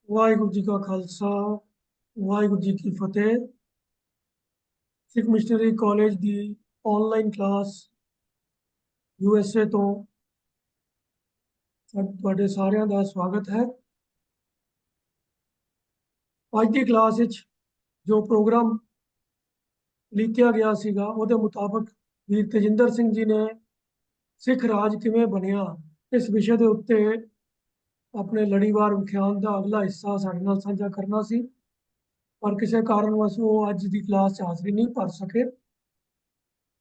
ਵਾਹਿਗੁਰੂ ਜੀ ਕਾ ਖਾਲਸਾ ਵਾਹਿਗੁਰੂ ਜੀ ਕੀ ਫਤਿਹ। ਸਿੱਖ missionary college ਦੀ online class USA ਤੋਂ ਤੁਹਾਡੇ ਸਾਰਿਆਂ ਦਾ ਸਵਾਗਤ ਹੈ। ਅੱਜ ਦੀ ਕਲਾਸ ਵਿੱਚ ਜੋ ਪ੍ਰੋਗਰਾਮ ਲਿਖਿਆ ਗਿਆ ਸੀਗਾ ਉਹਦੇ ਮੁਤਾਬਕ ਵੀਰ ਤੇਜਿੰਦਰ ਸਿੰਘ ਜੀ ਨੇ ਸਿੱਖ ਰਾਜ ਕਿਵੇਂ ਬਣਿਆ ਇਸ ਵਿਸ਼ੇ ਦੇ ਉੱਤੇ ਆਪਣੇ ਲੜੀਵਾਰ ਵਿਖਿਆਨ ਦਾ ਅਗਲਾ ਹਿੱਸਾ ਸਾਡੇ ਨਾਲ ਸਾਂਝਾ ਕਰਨਾ ਸੀ, ਪਰ ਕਿਸੇ ਕਾਰਨ ਵਸ ਉਹ ਅੱਜ ਦੀ ਕਲਾਸ 'ਚ ਹਾਜ਼ਰੀ ਨਹੀਂ ਭਰ ਸਕੇ।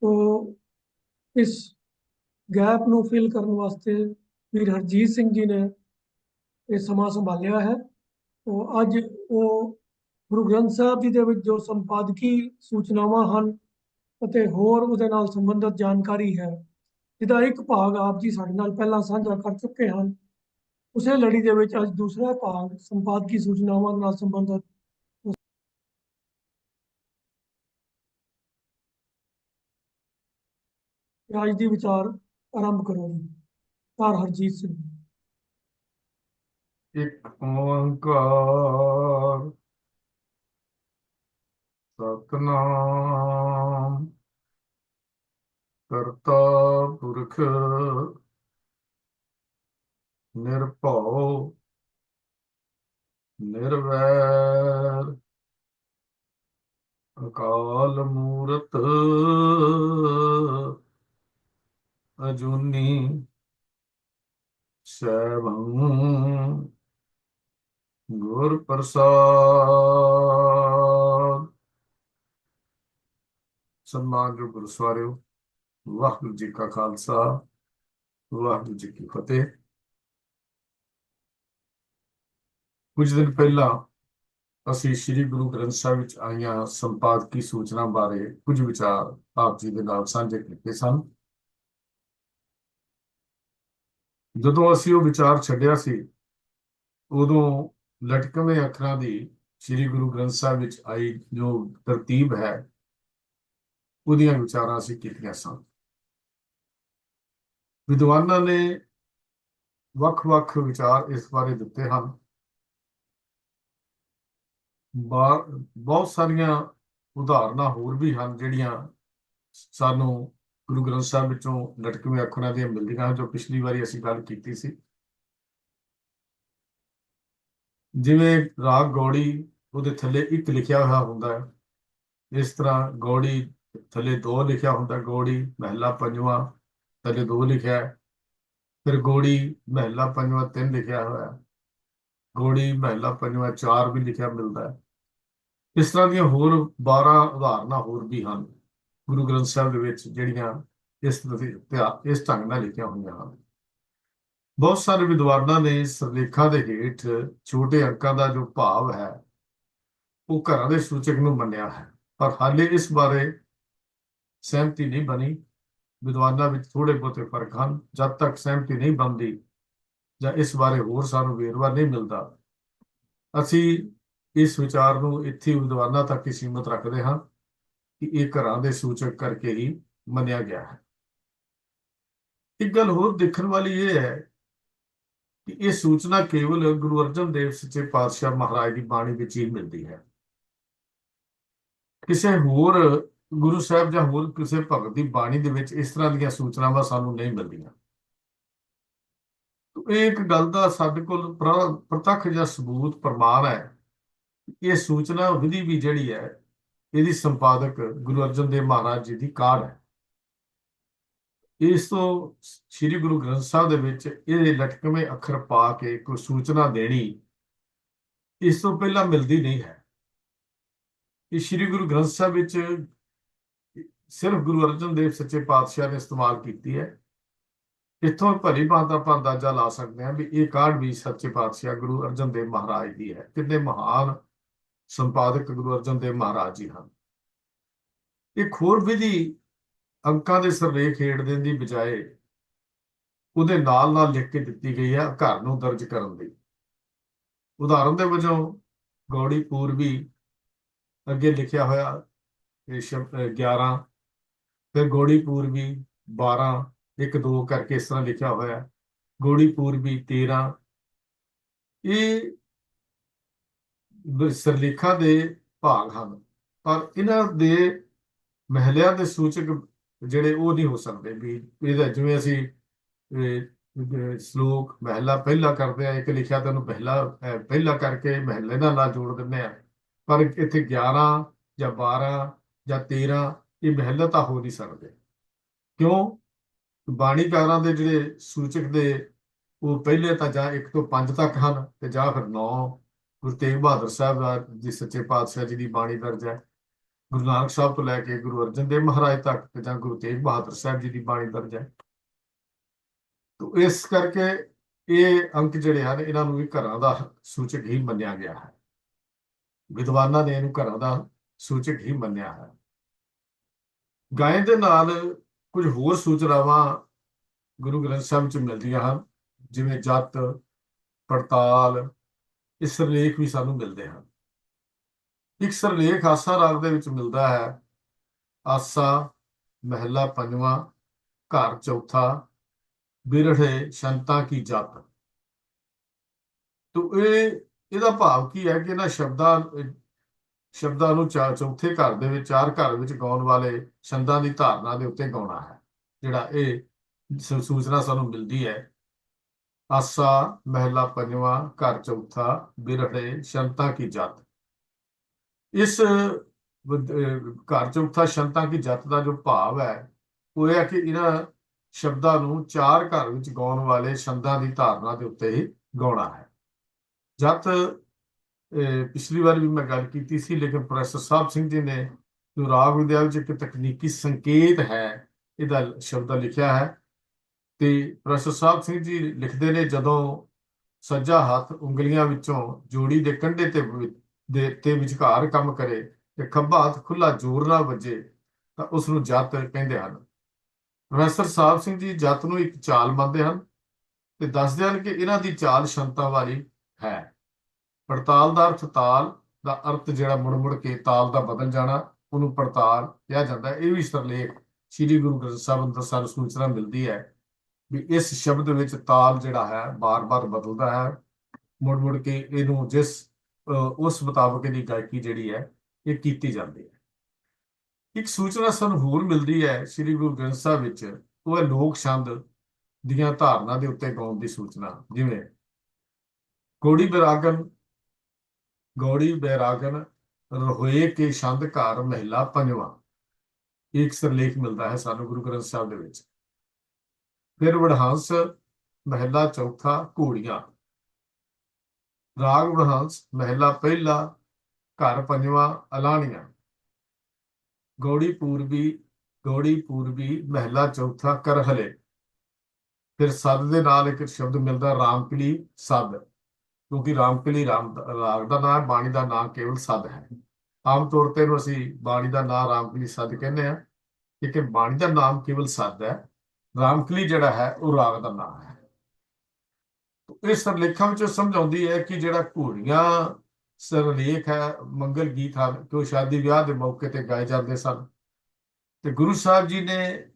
ਤੋ ਇਸ ਗੈਪ ਨੂੰ ਫਿਲ ਕਰਨ ਵਾਸਤੇ ਵੀਰ ਹਰਜੀਤ ਸਿੰਘ ਜੀ ਨੇ ਇਹ ਸਮਾਂ ਸੰਭਾਲਿਆ ਹੈ। ਤੋ ਅੱਜ ਉਹ ਗੁਰੂ ਗ੍ਰੰਥ ਸਾਹਿਬ ਜੀ ਦੇ ਵਿੱਚ ਜੋ ਸੰਪਾਦਕੀ ਸੂਚਨਾਵਾਂ ਹਨ ਅਤੇ ਹੋਰ ਉਹਦੇ ਨਾਲ ਸੰਬੰਧਿਤ ਜਾਣਕਾਰੀ ਹੈ, ਜਿਹਦਾ ਇੱਕ ਭਾਗ ਆਪ ਜੀ ਸਾਡੇ ਨਾਲ ਪਹਿਲਾਂ ਸਾਂਝਾ ਕਰ ਚੁੱਕੇ ਹਨ, ਉਸੇ ਲੜੀ ਦੇ ਵਿੱਚ ਅੱਜ ਦੂਸਰਾ ਭਾਗ ਸੰਪਾਦਕੀ ਸੂਚਨਾਵਾਂ ਨਾਲ ਸੰਬੰਧਿਤ ਅੱਜ ਦੀ ਵਿਚਾਰ ਆਰੰਭ ਕਰੋ ਜੀ। ਧੰਨ ਹਰਜੀਤ ਸਿੰਘ। ਇੱਕ ਓੰਕਾਰ ਸਤਨਾਮ ਕਰਤਾ ਪੁਰਖ ਨਿਰਭਉ ਨਿਰਵੈਰ ਅਕਾਲ ਮੂਰਤ ਅਜੂਨੀ ਸੈਭੰ ਗੁਰ ਪ੍ਰਸਾਦ। ਸਨਮਾਨਯੋਗ ਗੁਰੂ ਸਵਾਰਿਓ, ਵਾਹਿਗੁਰੂ ਜੀ ਕਾ ਖਾਲਸਾ ਵਾਹਿਗੁਰੂ ਜੀ ਕੀ ਫਤਿਹ। ਕੁਝ ਦਿਨ ਪਹਿਲਾਂ ਅਸੀਂ ਸ੍ਰੀ ਗੁਰੂ ਗ੍ਰੰਥ ਸਾਹਿਬ ਵਿੱਚ ਆਈਆਂ ਸੰਪਾਦਕੀ ਸੂਚਨਾ ਬਾਰੇ ਕੁਝ ਵਿਚਾਰ ਆਪ ਜੀ ਦੇ ਨਾਲ ਸਾਂਝੇ ਕੀਤੇ ਸਨ। ਜਦੋਂ ਅਸੀਂ ਉਹ ਵਿਚਾਰ ਛੱਡਿਆ ਸੀ, ਉਦੋਂ ਲਟਕਵੇਂ ਅੱਖਰਾਂ ਦੀ ਸ੍ਰੀ ਗੁਰੂ ਗ੍ਰੰਥ ਸਾਹਿਬ ਵਿੱਚ ਆਈ ਜੋ ਤਰਤੀਬ ਹੈ, ਉਹਦੀਆਂ ਵਿਚਾਰਾਂ ਅਸੀਂ ਕੀਤੀਆਂ ਸਨ। ਵਿਦਵਾਨਾਂ ਨੇ ਵੱਖ-ਵੱਖ ਵਿਚਾਰ ਇਸ ਬਾਰੇ ਦਿੱਤੇ ਹਨ। ਬਹੁਤ ਸਾਰੀਆਂ ਉਦਾਹਰਨਾਂ ਹੋਰ ਵੀ ਹਨ ਜਿਹੜੀਆਂ ਸਾਨੂੰ ਗੁਰੂ ਗ੍ਰੰਥ ਸਾਹਿਬ ਵਿੱਚੋਂ ਲਟਕਵੇਂ ਅੱਖਰਾਂ ਦੀਆਂ ਮਿਲਦੀਆਂ ਹਨ, ਜੋ ਪਿਛਲੀ ਵਾਰੀ ਅਸੀਂ ਗੱਲ ਕੀਤੀ ਸੀ। ਜਿਵੇਂ ਰਾਗ ਗੌੜੀ, ਉਹਦੇ ਥੱਲੇ ਇੱਕ ਲਿਖਿਆ ਹੋਇਆ ਹੁੰਦਾ ਹੈ, ਇਸ ਤਰ੍ਹਾਂ ਗੌੜੀ ਥੱਲੇ 2 ਲਿਖਿਆ ਹੁੰਦਾ, ਗੌੜੀ ਮਹਿਲਾ ਪੰਜਵਾਂ ਥੱਲੇ 2 ਲਿਖਿਆ ਹੈ, ਫਿਰ ਗੌੜੀ ਮਹਿਲਾ ਪੰਜਵਾਂ 3 ਲਿਖਿਆ ਹੋਇਆ, ਗੌੜੀ ਮਹਿਲਾ ਪੰਜਵਾਂ 4 ਵੀ ਲਿਖਿਆ ਮਿਲਦਾ ਹੈ। ਇਸ ਤਰ੍ਹਾਂ ਦੀਆਂ ਹੋਰ 12 ਉਦਾਹਰਨਾਂ ਹੋਰ ਵੀ ਹਨ ਗੁਰੂ ਗ੍ਰੰਥ ਸਾਹਿਬ ਦੇ ਵਿੱਚ, ਜਿਹੜੀਆਂ ਇਸ ਢੰਗ ਨਾਲ ਲਿਖੀਆਂ ਹੋਈਆਂ ਹਨ। ਬਹੁਤ ਸਾਰੇ ਵਿਦਵਾਨਾਂ ਨੇ ਸਿਰਲੇਖਾਂ ਦੇ ਹੇਠ ਛੋਟੇ ਅੰਕਾਂ ਦਾ ਜੋ ਭਾਵ ਹੈ ਉਹ ਘਰਾਂ ਦੇ ਸੂਚਕ ਨੂੰ ਮੰਨਿਆ ਹੈ, ਪਰ ਹਾਲੇ ਇਸ ਬਾਰੇ ਸਹਿਮਤੀ ਨਹੀਂ ਬਣੀ। ਵਿਦਵਾਨਾਂ ਵਿੱਚ ਥੋੜੇ ਬਹੁਤੇ ਫਰਕ ਹਨ। ਜਦ ਤੱਕ ਸਹਿਮਤੀ ਨਹੀਂ ਬਣਦੀ ਜਾਂ ਇਸ ਬਾਰੇ ਹੋਰ ਸਾਨੂੰ ਵੇਰਵਾ ਨਹੀਂ ਮਿਲਦਾ, ਅਸੀਂ ਇਸ ਵਿਚਾਰ ਨੂੰ ਇੱਥੇ ਵਿਦਵਾਨਾਂ ਤੱਕ ਹੀ ਸੀਮਤ ਰੱਖਦੇ ਹਾਂ ਕਿ ਇਹ ਘਰਾਂ ਦੇ ਸੂਚਕ ਕਰਕੇ ਹੀ ਮੰਨਿਆ ਗਿਆ ਹੈ। ਇੱਕ ਗੱਲ ਹੋਰ ਦੇਖਣ ਵਾਲੀ ਇਹ ਹੈ ਕਿ ਇਹ ਸੂਚਨਾ ਕੇਵਲ ਗੁਰੂ ਅਰਜਨ ਦੇਵ ਸੱਚੇ ਪਾਤਸ਼ਾਹ ਮਹਾਰਾਜ ਦੀ ਬਾਣੀ ਵਿੱਚ ਹੀ ਮਿਲਦੀ ਹੈ। ਕਿਸੇ ਹੋਰ ਗੁਰੂ ਸਾਹਿਬ ਜਾਂ ਹੋਰ ਕਿਸੇ ਭਗਤ ਦੀ ਬਾਣੀ ਦੇ ਵਿੱਚ ਇਸ ਤਰ੍ਹਾਂ ਦੀਆਂ ਸੂਚਨਾਵਾਂ ਸਾਨੂੰ ਨਹੀਂ ਮਿਲਦੀਆਂ। ਇਹ ਇੱਕ ਗੱਲ ਦਾ ਸਾਡੇ ਕੋਲ ਪ੍ਰਤੱਖ ਜਾਂ ਸਬੂਤ ਪ੍ਰਮਾਣ ਹੈ। ਇਹ ਸੂਚਨਾ ਵਿਧੀ ਵੀ ਜਿਹੜੀ ਹੈ, ਇਹਦੀ ਸੰਪਾਦਕ ਗੁਰੂ ਅਰਜਨ ਦੇਵ ਮਹਾਰਾਜ ਜੀ ਦੀ ਕਾਢ ਹੈ। ਇਸ ਤੋਂ ਸ੍ਰੀ ਗੁਰੂ ਗ੍ਰੰਥ ਸਾਹਿਬ ਦੇ ਵਿੱਚ ਇਹ ਲਟਕਵੇਂ ਅੱਖਰ ਪਾ ਕੇ ਕੋਈ ਸੂਚਨਾ ਦੇਣੀ ਇਸ ਤੋਂ ਪਹਿਲਾਂ ਮਿਲਦੀ ਨਹੀਂ ਹੈ। ਇਹ ਸ੍ਰੀ ਗੁਰੂ ਗ੍ਰੰਥ ਸਾਹਿਬ ਵਿੱਚ ਸਿਰਫ ਗੁਰੂ ਅਰਜਨ ਦੇਵ ਸੱਚੇ ਪਾਤਸ਼ਾਹ ਨੇ ਇਸਤੇਮਾਲ ਕੀਤੀ ਹੈ। ਇੱਥੋਂ ਭਲੀ ਭਾਂਤ ਆਪਾਂ ਅੰਦਾਜ਼ਾ ਲਾ ਸਕਦੇ ਹਾਂ ਵੀ ਇਹ ਕਾਢ ਵੀ ਸੱਚੇ ਪਾਤਸ਼ਾਹ ਗੁਰੂ ਅਰਜਨ ਦੇਵ ਮਹਾਰਾਜ ਦੀ ਹੈ। ਕਿੰਨੇ ਮਹਾਨ ਸੰਪਾਦਕ ਗੁਰੂ ਅਰਜਨ ਦੇਵ ਮਹਾਰਾਜ ਜੀ ਹਨ। ਇੱਕ ਹੋਰ ਵਿਧੀ ਅੰਕਾਂ ਦੇ ਸਿਰਲੇਖ ਹੇਠ ਦੇਣ ਦੀ ਬਜਾਏ ਉਹਦੇ ਨਾਲ ਨਾਲ ਲਿਖ ਕੇ ਦਿੱਤੀ ਗਈ ਹੈ ਘਰ ਨੂੰ ਦਰਜ ਕਰਨ ਲਈ। ਉਦਾਹਰਨ ਦੇ ਵਜੋਂ ਗੌੜੀ ਪੂਰਬੀ ਅੱਗੇ ਲਿਖਿਆ ਹੋਇਆ 11, ਫਿਰ ਗੌੜੀ ਪੂਰਬੀ 12, 1 2 ਕਰਕੇ ਇਸ ਤਰ੍ਹਾਂ ਲਿਖਿਆ ਹੋਇਆ, ਗੌੜੀ ਪੂਰਬੀ 13। ਇਹ ਸਿਰਲੇਖਾਂ ਦੇ ਭਾਗ ਹਨ, ਪਰ ਇਹਨਾਂ ਦੇ ਮਹਿਲਿਆਂ ਦੇ ਸੂਚਕ ਜਿਹੜੇ ਉਹ ਨਹੀਂ ਹੋ ਸਕਦੇ। ਵੀ ਇਹਦਾ ਜਿਵੇਂ ਅਸੀਂ ਸ਼ਲੋਕ ਮਹਿਲਾ ਪਹਿਲਾ ਕਰਦੇ ਆ, ਇੱਕ ਲਿਖਿਆ ਤੈਨੂੰ ਪਹਿਲਾ ਕਰਕੇ ਮਹਿਲੇ ਦਾ ਨਾਂ ਜੋੜ ਦਿੰਦੇ ਆ, ਪਰ ਇੱਥੇ 11 ਜਾਂ 12 ਜਾਂ 13 ਇਹ ਮਹਿਲਾ ਤਾਂ ਹੋ ਨਹੀਂ ਸਕਦੇ। ਕਿਉਂ? ਬਾਣੀਕਾਰਾਂ ਦੇ ਜਿਹੜੇ ਸੂਚਕ ਦੇ ਉਹ ਪਹਿਲੇ ਤਾਂ ਜਾਂ 1 ਤੋਂ 5 ਤੱਕ ਹਨ, ਤੇ ਜਾਂ ਫਿਰ 9 ਗੁਰੂ ਤੇਗ ਬਹਾਦਰ ਸਾਹਿਬ ਦਾ ਜੀ ਸੱਚੇ ਪਾਤਸ਼ਾਹ ਜੀ ਦੀ ਬਾਣੀ ਦਰਜ ਹੈ। ਗੁਰੂ ਨਾਨਕ ਸਾਹਿਬ ਤੋਂ ਲੈ ਕੇ ਗੁਰੂ ਅਰਜਨ ਦੇਵ ਮਹਾਰਾਜ ਤੱਕ, ਤੇ ਜਾਂ ਗੁਰੂ ਤੇਗ ਬਹਾਦਰ ਸਾਹਿਬ ਜੀ ਦੀ ਬਾਣੀ ਦਰਜ ਹੈ। ਤੋ ਇਸ ਕਰਕੇ ਇਹ ਅੰਕ ਜਿਹੜੇ ਹਨ ਇਹਨਾਂ ਨੂੰ ਵੀ ਘਰਾਂ ਦਾ ਸੂਚਕ ਹੀ ਮੰਨਿਆ ਗਿਆ ਹੈ। ਵਿਦਵਾਨਾਂ ਨੇ ਇਹਨੂੰ ਘਰਾਂ ਦਾ ਸੂਚਕ ਹੀ ਮੰਨਿਆ ਹੈ। ਗਾਇਨ ਦੇ ਨਾਲ ਕੁਝ ਹੋਰ ਸੂਚਨਾਵਾਂ ਗੁਰੂ ਗ੍ਰੰਥ ਸਾਹਿਬ ਵਿੱਚ ਮਿਲਦੀਆਂ ਹਨ, ਜਿਵੇਂ ਜਤ, ਪੜਤਾਲ। ਇਹ ਸਿਰਲੇਖ ਵੀ ਸਾਨੂੰ ਮਿਲਦੇ ਹਨ। ਇੱਕ ਸਿਰਲੇਖ ਆਸਾ ਰਾਗ ਦੇ ਵਿੱਚ ਮਿਲਦਾ ਹੈ। ਆਸਾ ਮਹਿਲਾ ਪੰਜਵਾਂ, ਘਰ ਚੌਥਾ, ਬਿਰਹੜੇ ਸ਼ੰਤਾਂ ਕੀ ਜਤ। ਤੋ ਇਹਦਾ ਭਾਵ ਕੀ ਹੈ ਕਿ ਇਹਨਾਂ ਸ਼ਬਦਾਂ ਨੂੰ ਚੌਥੇ ਘਰ ਦੇ ਵਿੱਚ, 4 ਘਰ ਵਿੱਚ ਗਾਉਣ ਵਾਲੇ ਛੰਦਾਂ ਦੀ ਧਾਰਨਾ ਦੇ ਉੱਤੇ ਗਾਉਣਾ ਹੈ। ਜਿਹੜਾ ਇਹ ਸੂਚਨਾ ਸਾਨੂੰ ਮਿਲਦੀ ਹੈ, ਆਸਾ ਮਹਿਲਾ ਪੰਜਵਾਂ, ਘਰ ਚੌਥਾ, ਬਿਰਹੜੇ ਸ਼ੰਤਾਂ ਕੀ ਜਤ। ਇਸ ਘਰ ਚੌਥਾ ਸ਼ੰਤਾਂ ਕੀ ਜਤ ਦਾ ਜੋ ਭਾਵ ਹੈ ਉਹ ਇਹ ਹੈ ਕਿ ਇਹਨਾਂ ਸ਼ਬਦਾਂ ਨੂੰ 4 ਘਰ ਵਿੱਚ ਗਾਉਣ ਵਾਲੇ ਛੰਦਾਂ ਦੀ ਧਾਰਨਾ ਦੇ ਉੱਤੇ ਹੀ ਗਾਉਣਾ ਹੈ। ਜਤ ਪਿਛਲੀ ਵਾਰ ਵੀ ਮੈਂ ਗੱਲ ਕੀਤੀ ਸੀ, ਲੇਕਿਨ ਪ੍ਰੋਫੈਸਰ ਸਾਹਿਬ ਸਿੰਘ ਜੀ ਨੇ ਜੋ ਰਾਗ ਵਿਦਿਆ ਵਿੱਚ ਇੱਕ ਤਕਨੀਕੀ ਸੰਕੇਤ ਹੈ ਇਹਦਾ ਸ਼ਬਦ ਲਿਖਿਆ ਹੈ। ਤੇ ਪ੍ਰੋਫੈਸਰ ਸਾਹਿਬ ਸਿੰਘ ਜੀ ਲਿਖਦੇ ਨੇ, ਜਦੋਂ ਸੱਜਾ ਹੱਥ ਉਂਗਲੀਆਂ ਵਿੱਚੋਂ ਜੋੜੀ ਦੇ ਕੰਢੇ ਤੇ ਵਿਚਕਾਰ ਕੰਮ ਕਰੇ ਤੇ ਖੱਬਾ ਹੱਥ ਖੁੱਲਾ ਜ਼ੋਰ ਨਾਲ ਵੱਜੇ ਤਾਂ ਉਸ ਨੂੰ ਜਤ ਕਹਿੰਦੇ ਹਨ। ਪ੍ਰੋਫੈਸਰ ਸਾਹਿਬ ਸਿੰਘ ਜੀ ਜਤ ਨੂੰ ਇੱਕ ਚਾਲ ਮੰਨਦੇ ਹਨ ਤੇ ਦੱਸਦੇ ਹਨ ਕਿ ਇਹਨਾਂ ਦੀ ਚਾਲ ਸ਼ੰਤਾਂ ਵਾਲੀ ਹੈ। ਪੜਤਾਲ ਦਾ ਅਰਥ, ਤਾਲ ਦਾ ਅਰਥ ਜਿਹੜਾ ਮੁੜ ਕੇ ਤਾਲ ਦਾ ਬਦਲ ਜਾਣਾ, ਉਹਨੂੰ ਪੜਤਾਲ ਕਿਹਾ ਜਾਂਦਾ ਹੈ। ਇਹ ਵੀ ਸਿਰਲੇਖ ਸ੍ਰੀ ਗੁਰੂ ਗ੍ਰੰਥ ਸਾਹਿਬ ਅੰਦਰ ਸਾਨੂੰ ਸੂਚਨਾ ਮਿਲਦੀ ਹੈ ਵੀ ਇਸ ਸ਼ਬਦ ਵਿੱਚ ਤਾਲ ਜਿਹੜਾ ਹੈ ਬਾਰ-ਬਾਰ ਬਦਲਦਾ ਹੈ, ਮੁੜ ਕੇ ਇਹਨੂੰ ਉਸ ਮੁਤਾਬਕ ਇਹਦੀ ਗਾਇਕੀ ਜਿਹੜੀ ਹੈ ਇਹ ਕੀਤੀ ਜਾਂਦੀ ਹੈ। ਇੱਕ ਸੂਚਨਾ ਸਾਨੂੰ ਹੋਰ ਮਿਲਦੀ ਹੈ ਸ੍ਰੀ ਗੁਰੂ ਗ੍ਰੰਥ ਸਾਹਿਬ ਵਿੱਚ, ਉਹ ਹੈ ਲੋਕ ਛੰਦ ਦੀਆਂ ਧਾਰਨਾ ਦੇ ਉੱਤੇ ਗਾਉਣ ਦੀ ਸੂਚਨਾ। ਜਿਵੇਂ ਗੌੜੀ ਬੈਰਾਗਨ ਰहोए ਕੇ ਛੰਦ ਘਰ ਮਹਿਲਾ ਪੰਜਵਾਂ, ਇੱਕ ਸਿਰਲੇਖ ਮਿਲਦਾ ਹੈ ਸਾਨੂੰ ਗੁਰੂ ਗ੍ਰੰਥ ਸਾਹਿਬ ਦੇ ਵਿੱਚ। ਫਿਰ ਵਡਹੰਸ ਮਹਿਲਾ ਚੌਥਾ, ਘੋੜੀਆਂ। ਰਾਗ ਵਡਹੰਸ ਮਹਿਲਾ ਪਹਿਲਾ, ਘਰ ਪੰਜਵਾਂ, ਅਲਾਣੀਆਂ। ਗੌੜੀ ਪੂਰਬੀ ਮਹਿਲਾ ਚੌਥਾ, ਕਰਹਲੇ। ਫਿਰ ਸੱਦ ਦੇ ਨਾਲ ਇੱਕ ਸ਼ਬਦ ਮਿਲਦਾ ਰਾਮਕਲੀ ਸੱਦ, ਕਿਉਂਕਿ ਰਾਮਕਲੀ ਰਾਗ ਦਾ ਨਾਮ ਹੈ, ਬਾਣੀ ਦਾ ਨਾਮ ਕੇਵਲ ਸੱਦ ਹੈ। ਆਮ ਤੌਰ ਤੇ ਇਹਨੂੰ ਅਸੀਂ ਬਾਣੀ ਦਾ ਨਾਮ ਰਾਮਕਲੀ ਸੱਦ ਕਹਿੰਦੇ ਹਾਂ, ਲੇਕਿਨ ਬਾਣੀ ਦਾ ਨਾਮ ਕੇਵਲ ਸੱਦ ਹੈ। ਰਾਮਕਲੀ ਜਿਹੜਾ ਹੈ ਉਹ ਰਾਗ ਦਾ ਨਾਮ ਹੈ। ਇਸ ਸਿਰਲੇਖਾਂ ਵਿੱਚ ਸਮਝਾਉਂਦੀ ਹੈ ਕਿ ਜਿਹੜਾ ਘੋੜੀਆਂ ਸਿਰਲੇਖ ਹੈ, ਮੰਗਲ ਗੀਤ ਹਨ ਕਿ ਉਹ ਸ਼ਾਦੀ ਵਿਆਹ ਦੇ ਮੌਕੇ ਤੇ ਗਾਏ ਜਾਂਦੇ ਸਨ, ਤੇ ਗੁਰੂ ਸਾਹਿਬ ਜੀ ਨੇ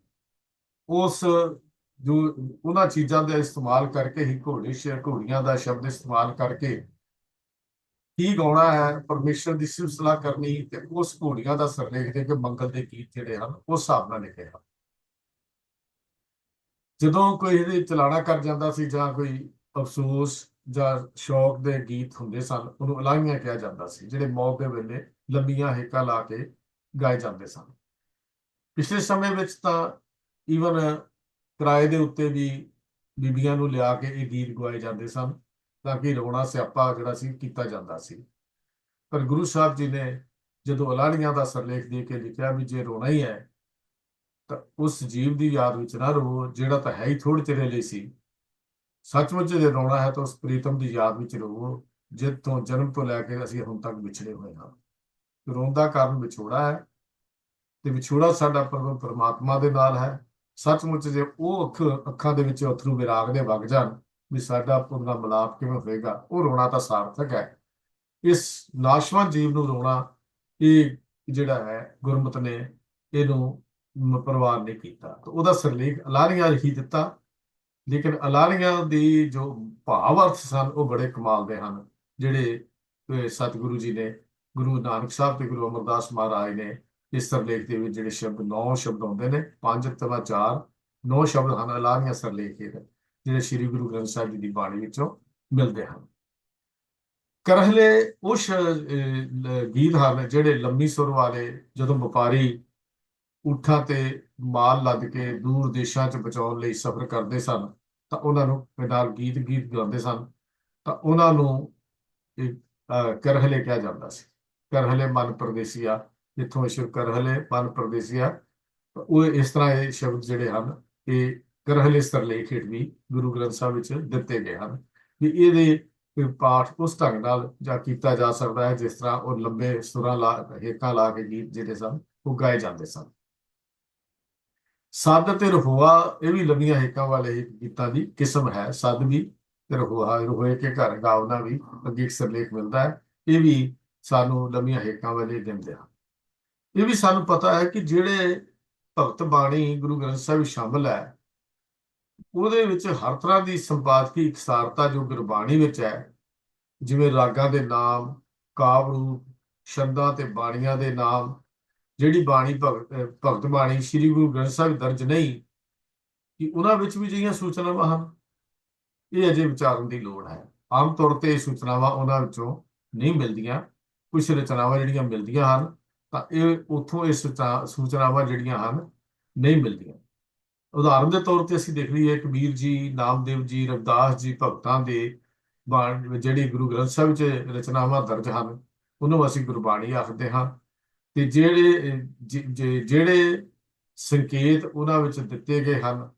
ਉਹਨਾਂ ਚੀਜ਼ਾਂ ਦਾ ਇਸਤੇਮਾਲ ਕਰਕੇ ਹੀ ਘੋੜੀਆਂ ਦਾ ਸ਼ਬਦ ਇਸਤੇਮਾਲ ਕਰਕੇ ਕੀ ਗਾਉਣਾ ਹੈ, ਪਰਮੇਸ਼ਰ ਦੀ ਸਿਫਤ ਸਲਾਹ ਕਰਨੀ, ਤੇ ਉਸ ਘੋੜੀਆਂ ਦਾ ਸਿਰਲੇਖ ਦੇ ਕੇ ਮੰਗਲ ਦੇ ਗੀਤ ਜਿਹੜੇ ਹਨ ਉਸ ਹਿਸਾਬ ਨਾਲ ਲਿਖੇ ਹਨ। ਜਦੋਂ ਕੋਈ ਇਹਦੇ ਚਲਾਣਾ ਕਰ ਜਾਂਦਾ ਸੀ ਜਾਂ ਕੋਈ ਅਫਸੋਸ ਜਾਂ ਸ਼ੌਕ ਦੇ ਗੀਤ ਹੁੰਦੇ ਸਨ, ਉਹਨੂੰ ਅਲਾਹੀਆਂ ਕਿਹਾ ਜਾਂਦਾ ਸੀ, ਜਿਹੜੇ ਮੌਤ ਦੇ ਵੇਲੇ ਲੰਬੀਆਂ ਹੇਕਾਂ ਲਾ ਕੇ ਗਾਏ ਜਾਂਦੇ ਸਨ। ਪਿਛਲੇ ਸਮੇਂ ਵਿੱਚ ਤਾਂ ਈਵਨ ਕਿਰਾਏ ਦੇ ਉੱਤੇ ਵੀ ਬੀਬੀਆਂ ਨੂੰ ਲਿਆ ਕੇ ਇਹ ਗੀਤ ਗਵਾਏ ਜਾਂਦੇ ਸਨ, ਤਾਂ ਕਿ ਰੋਣਾ ਸਿਆਪਾ ਜਿਹੜਾ ਸੀ ਕੀਤਾ ਜਾਂਦਾ ਸੀ। ਪਰ ਗੁਰੂ ਸਾਹਿਬ ਜੀ ਨੇ ਜਦੋਂ ਅਲਾਹੀਆਂ ਦਾ ਸਿਰਲੇਖ ਦੇ ਕੇ ਲਿਖਿਆ ਵੀ ਜੇ ਰੋਣਾ ਹੀ ਹੈ ਤਾਂ ਉਸ ਜੀਵ ਦੀ ਯਾਦ ਵਿੱਚ ਨਾ ਰੋ ਜਿਹੜਾ ਤਾਂ ਹੈ ਹੀ ਥੋੜ੍ਹੇ ਚਿਰ ਲਈ ਸੀ। ਸੱਚਮੁੱਚ ਜੇ ਰੋਣਾ ਹੈ ਤਾਂ ਉਸ ਪ੍ਰੀਤਮ ਦੀ ਯਾਦ ਵਿੱਚ ਰੋ ਜਿੱਥੋਂ ਜਨਮ ਤੋਂ ਲੈ ਕੇ ਅਸੀਂ ਹੁਣ ਤੱਕ ਵਿਛੜੇ ਹੋਏ ਹਾਂ। ਰੋਣ ਦਾ ਕਾਰਨ ਵਿਛੋੜਾ ਹੈ, ਤੇ ਵਿਛੋੜਾ ਸਾਡਾ ਪਰਮਾਤਮਾ ਦੇ ਨਾਲ ਹੈ। ਸੱਚਮੁੱਚ ਜੇ ਉਹ ਅੱਖਾਂ ਦੇ ਵਿੱਚ ਅਥਰੂ ਵਿਰਾਗ ਦੇ ਵਗ ਜਾਣ ਵੀ ਸਾਡਾ ਉਹਦਾ ਮਿਲਾਪ ਕਿਵੇਂ ਹੋਏਗਾ, ਉਹ ਰੋਣਾ ਤਾਂ ਸਾਰਥਕ ਹੈ। ਇਸ ਨਾਸ਼ਵਾਨ ਜੀਵ ਨੂੰ ਰੋਣਾ, ਇਹ ਜਿਹੜਾ ਹੈ ਗੁਰਮਤਿ ਨੇ ਇਹਨੂੰ ਪ੍ਰਵਾਨ ਨਹੀਂ ਕੀਤਾ। ਤਾਂ ਉਹਦਾ ਸਿਰਲੇਖ ਅਲਾਹੀਆਂ ਹੀ ਦਿੱਤਾ, ਲੇਕਿਨ ਅਲਾਹੀਆਂ ਦੀ ਜੋ ਭਾਵ ਅਰਥ ਸਨ ਉਹ ਬੜੇ ਕਮਾਲ ਦੇ ਹਨ, ਜਿਹੜੇ ਸਤਿਗੁਰੂ ਜੀ ਨੇ, ਗੁਰੂ ਨਾਨਕ ਸਾਹਿਬ ਤੇ ਗੁਰੂ ਅਮਰਦਾਸ ਮਹਾਰਾਜ ਨੇ ਇਸ ਸਰਲੇਖ ਦੇ ਵਿੱਚ ਜਿਹੜੇ ਸ਼ਬਦ 9 ਸ਼ਬਦ ਆਉਂਦੇ ਨੇ, 5 ਤਵਾ 4 9 ਸ਼ਬਦ ਹਨ ਅਲਾਰੀਆਂ ਸਰਲੇਖ ਦੇ, ਜਿਹੜੇ ਸ੍ਰੀ ਗੁਰੂ ਗ੍ਰੰਥ ਸਾਹਿਬ ਜੀ ਦੀ ਬਾਣੀ ਵਿੱਚੋਂ ਮਿਲਦੇ ਹਨ। ਕਰਹਲੇ ਉਸ ਗੀਤ ਹਨ ਜਿਹੜੇ ਲੰਮੀ ਸੁਰ ਵਾਲੇ, ਜਦੋਂ ਵਪਾਰੀ ਊਠਾਂ ਤੇ ਮਾਲ ਲੱਦ ਕੇ ਦੂਰ ਦੇਸ਼ਾਂ 'ਚ ਪਹੁੰਚਾਉਣ ਲਈ ਸਫ਼ਰ ਕਰਦੇ ਸਨ, ਤਾਂ ਉਹਨਾਂ ਨੂੰ ਨਾਲ ਗੀਤ ਗਾਉਂਦੇ ਸਨ, ਤਾਂ ਉਹਨਾਂ ਨੂੰ ਕਰਹਲੇ ਕਿਹਾ ਜਾਂਦਾ ਸੀ। ਕਰਹਲੇ ਮਨ ਪਰਦੇਸੀਆ, ਜਿੱਥੋਂ ਸ਼ਿਵ ਕਰਹਲੇ ਮਨ ਪਰਦੇਸੀਆ, ਉਹ ਇਸ ਤਰ੍ਹਾਂ ਇਹ ਸ਼ਬਦ ਜਿਹੜੇ ਹਨ ਇਹ ਕਰਹਲੇ ਸਰਲੇਖ ਹੇਠ ਵੀ ਗੁਰੂ ਗ੍ਰੰਥ ਸਾਹਿਬ ਵਿੱਚ ਦਿੱਤੇ ਗਏ ਹਨ, ਵੀ ਇਹਦੇ ਪਾਠ ਉਸ ਢੰਗ ਨਾਲ ਜਾਂ ਕੀਤਾ ਜਾ ਸਕਦਾ ਹੈ ਜਿਸ ਤਰ੍ਹਾਂ ਉਹ ਲੰਬੇ ਸੁਰਾਂ ਹੇਕਾਂ ਲਾ ਕੇ ਗੀਤ ਜਿਹੜੇ ਸਨ ਉਹ ਗਾਏ ਜਾਂਦੇ ਸਨ। ਸੱਦ ਤੇ ਰਹੁਆ, ਇਹ ਵੀ ਲੰਬੀਆਂ ਹੇਕਾਂ ਵਾਲੇ ਗੀਤਾਂ ਦੀ ਕਿਸਮ ਹੈ। ਸੱਦ ਵੀ ਤੇ ਰਹੁਆ, ਰਹੁਏ ਕੇ ਘਰ ਗਾਉਣਾ ਵੀ ਅੱਗੇ ਇੱਕ ਸਰਲੇਖ ਮਿਲਦਾ ਹੈ, ਇਹ ਵੀ ਸਾਨੂੰ ਲੰਬੀਆਂ ਹੇਕਾਂ ਵਾਲੇ ਦਿੰਦੇ ਹਨ। ਇਹ ਵੀ ਸਾਨੂੰ ਪਤਾ ਹੈ ਕਿ ਜਿਹੜੇ ਭਗਤ ਬਾਣੀ ਗੁਰੂ ਗ੍ਰੰਥ ਸਾਹਿਬ ਵਿੱਚ ਸ਼ਾਮਲ ਹੈ, ਉਹਦੇ ਵਿੱਚ ਹਰ ਤਰ੍ਹਾਂ ਦੀ ਸੰਪਾਦਕੀ ਇਕਸਾਰਤਾ ਜੋ ਗੁਰਬਾਣੀ ਵਿੱਚ ਹੈ, ਜਿਵੇਂ ਰਾਗਾਂ ਦੇ ਨਾਮ, ਕਾਵਿ ਰੂਪ, ਛੰਦਾਂ ਤੇ ਬਾਣੀਆਂ ਦੇ ਨਾਮ, ਜਿਹੜੀ ਬਾਣੀ ਭਗਤ ਬਾਣੀ ਸ੍ਰੀ ਗੁਰੂ ਗ੍ਰੰਥ ਸਾਹਿਬ ਦਰਜ ਨਹੀਂ, ਕਿ ਉਹਨਾਂ ਵਿੱਚ ਵੀ ਜਿਹੜੀਆਂ ਸੂਚਨਾਵਾਂ ਹਨ ਇਹ ਅਜੇ ਵਿਚਾਰਨ ਦੀ ਲੋੜ ਹੈ। ਆਮ ਤੌਰ ਤੇ ਇਹ ਸੂਚਨਾਵਾਂ ਉਹਨਾਂ ਵਿੱਚੋਂ ਨਹੀਂ ਮਿਲਦੀਆਂ। ਕੁਝ ਰਚਨਾਵਾਂ ਜਿਹੜੀਆਂ ਮਿਲਦੀਆਂ ਹਨ ਤਾਂ ਇਹ ਉੱਥੋਂ ਇਹ ਸੂਚਨਾਵਾਂ ਜਿਹੜੀਆਂ ਹਨ ਨਹੀਂ ਮਿਲਦੀਆਂ। ਉਦਾਹਰਨ ਦੇ ਤੌਰ ਤੇ ਅਸੀਂ ਦੇਖ ਲਈਏ ਕਬੀਰ ਜੀ, ਨਾਮਦੇਵ ਜੀ, ਰਵਿਦਾਸ ਜੀ ਭਗਤਾਂ ਦੇ ਜਿਹੜੀ ਗੁਰੂ ਗ੍ਰੰਥ ਸਾਹਿਬ 'ਚ ਰਚਨਾਵਾਂ ਦਰਜ ਹਨ ਉਹਨੂੰ ਅਸੀਂ ਗੁਰਬਾਣੀ ਆਖਦੇ ਹਾਂ, ਤੇ ਜਿਹੜੇ ਸੰਕੇਤ ਉਹਨਾਂ ਵਿੱਚ ਦਿੱਤੇ ਗਏ ਹਨ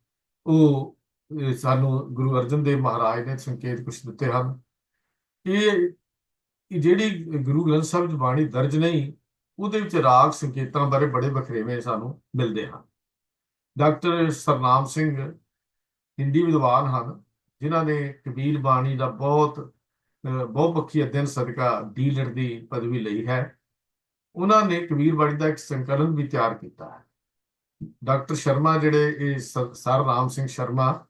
ਉਹ ਸਾਨੂੰ ਗੁਰੂ ਅਰਜਨ ਦੇਵ ਮਹਾਰਾਜ ਨੇ ਸੰਕੇਤ ਕੁਝ ਦਿੱਤੇ ਹਨ। ਇਹ ਜਿਹੜੀ ਗੁਰੂ ਗ੍ਰੰਥ ਸਾਹਿਬ 'ਚ ਬਾਣੀ ਦਰਜ ਨਹੀਂ, ਉਹਦੇ ਵਿੱਚ ਰਾਗ ਸੰਕੇਤਾਂ ਬਾਰੇ ਬੜੇ ਵਖਰੇਵੇਂ ਸਾਨੂੰ ਮਿਲਦੇ ਹਨ। ਡਾਕਟਰ ਸਰਨਾਮ ਸਿੰਘ ਹਿੰਦੀ ਵਿਦਵਾਨ ਹਨ, ਜਿਨ੍ਹਾਂ ਨੇ ਕਬੀਰ ਬਾਣੀ ਦਾ ਬਹੁਪੱਖੀ ਅਧਿਐਨ ਸਦਕਾ ਡੀ.ਲਿਟ ਦੀ ਪਦਵੀ ਲਈ ਹੈ। ਉਹਨਾਂ ਨੇ ਕਬੀਰ ਬਾਣੀ ਦਾ ਇੱਕ ਸੰਕਲਨ ਵੀ ਤਿਆਰ ਕੀਤਾ ਹੈ। ਡਾਕਟਰ ਸ਼ਰਮਾ ਜਿਹੜੇ ਇਹ ਸਰ ਰਾਮ ਸਿੰਘ ਸ਼ਰਮਾ,